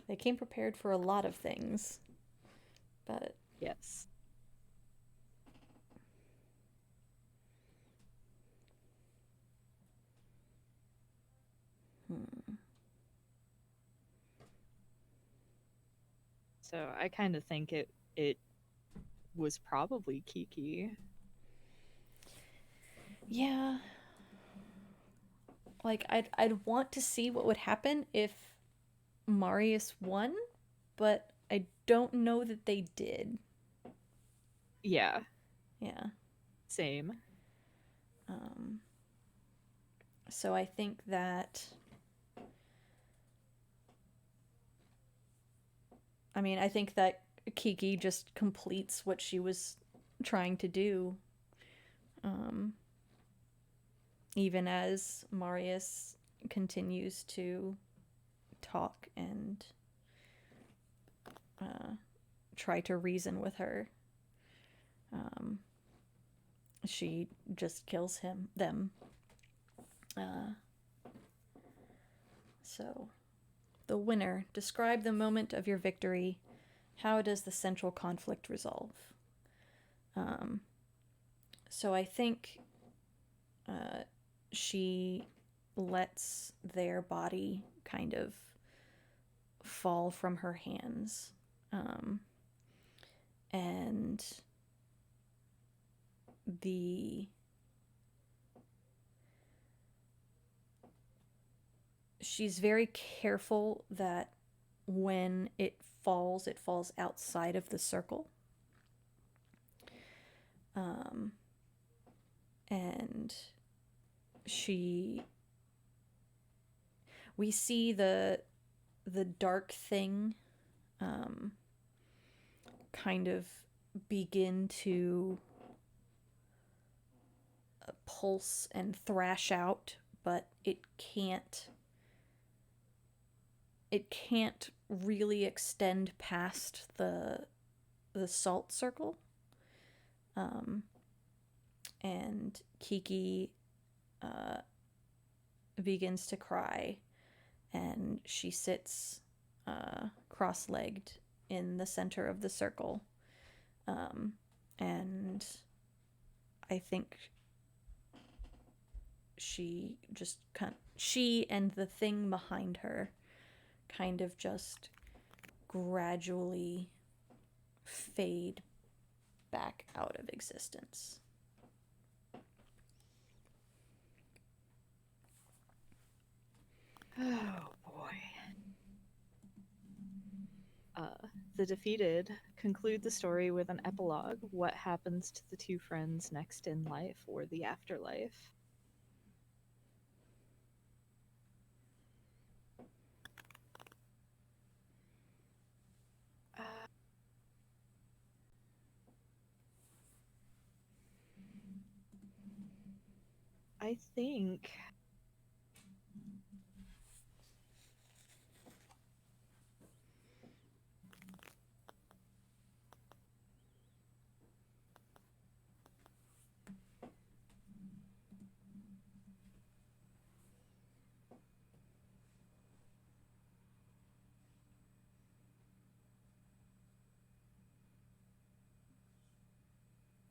They came prepared for a lot of things, but yes. So I kind of think it was probably Kiki. Yeah. Like, I'd want to see what would happen if Marius won, but I don't know that they did. Yeah. Yeah. Same. So I think that I mean, I think that Kiki just completes what she was trying to do. Even as Marius continues to talk and try to reason with her, she just kills them. So, the winner. Describe the moment of your victory. How does the central conflict resolve? So I think she lets their body kind of fall from her hands. And she's very careful that when it falls outside of the circle. And we see the dark thing kind of begin to pulse and thrash out, but it can't really extend past the salt circle. And Kiki begins to cry, and she sits cross-legged in the center of the circle. And I think she and the thing behind her kind of just gradually fade back out of existence. Oh boy. The defeated conclude the story with an epilogue. What happens to the two friends next in life or the afterlife? I think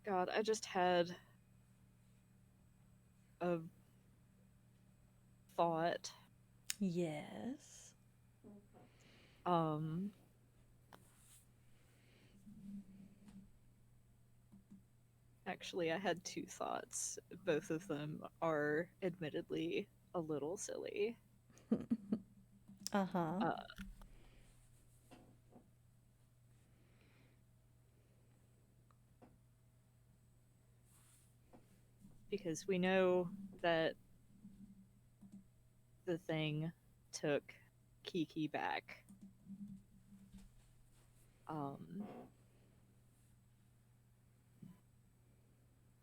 God, I just had a thought. Yes. Actually, I had two thoughts. Both of them are admittedly a little silly. Uh-huh. Because we know that the thing took Kiki back.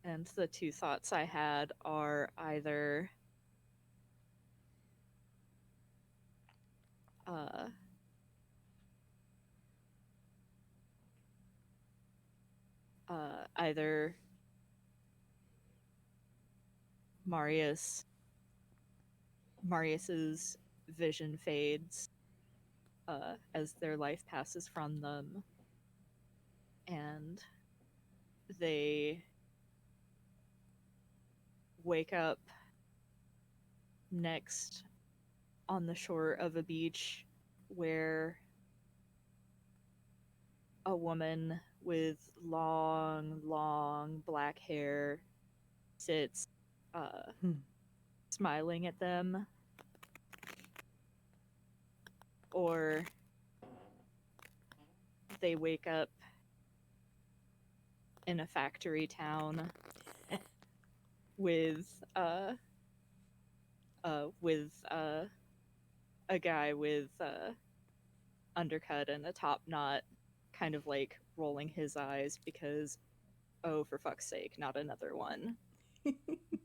And the two thoughts I had are either either Marius's vision fades as their life passes from them, and they wake up next on the shore of a beach where a woman with long black hair sits smiling at them, or they wake up in a factory town with a guy with undercut and a top knot, kind of like rolling his eyes because, oh, for fuck's sake, not another one.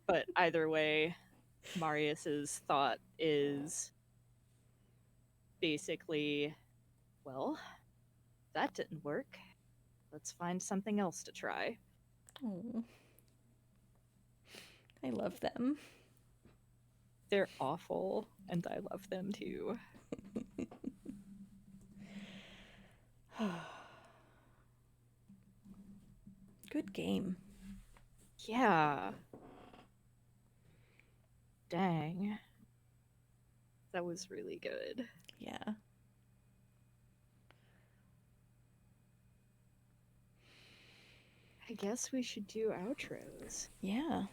But either way, Marius's thought is basically, well, that didn't work. Let's find something else to try. Oh, I love them. They're awful, and I love them too. Good game. Yeah. Dang. That was really good. Yeah. I guess we should do outros. Yeah.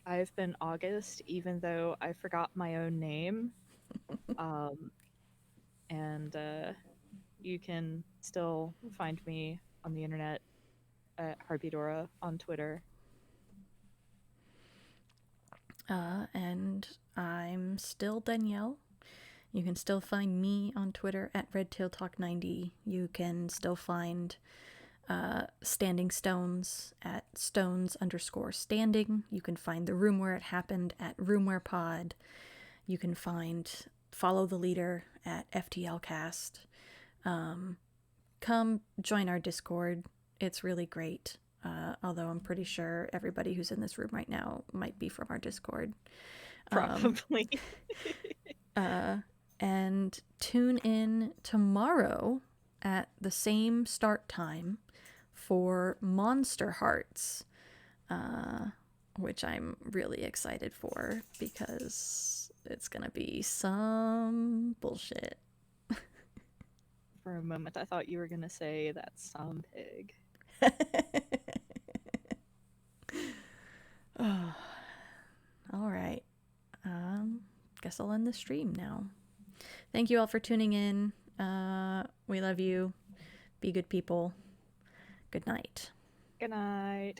I've been August, even though I forgot my own name. And you can still find me on the internet at Harpydora on Twitter. And I'm still Danielle. You can still find me on Twitter at RedTailTalk90. You can still find Standing Stones at Stones_standing. You can find the room where it happened at RoomWherePod. You can follow the leader at FTLcast. Come join our Discord. It's really great. Although I'm pretty sure everybody who's in this room right now might be from our Discord. Probably. And tune in tomorrow at the same start time for Monster Hearts, which I'm really excited for because it's gonna be some bullshit. For a moment, I thought you were going to say that's some pig. Oh, all right. Guess I'll end the stream now. Thank you all for tuning in. We love you. Be good people. Good night. Good night.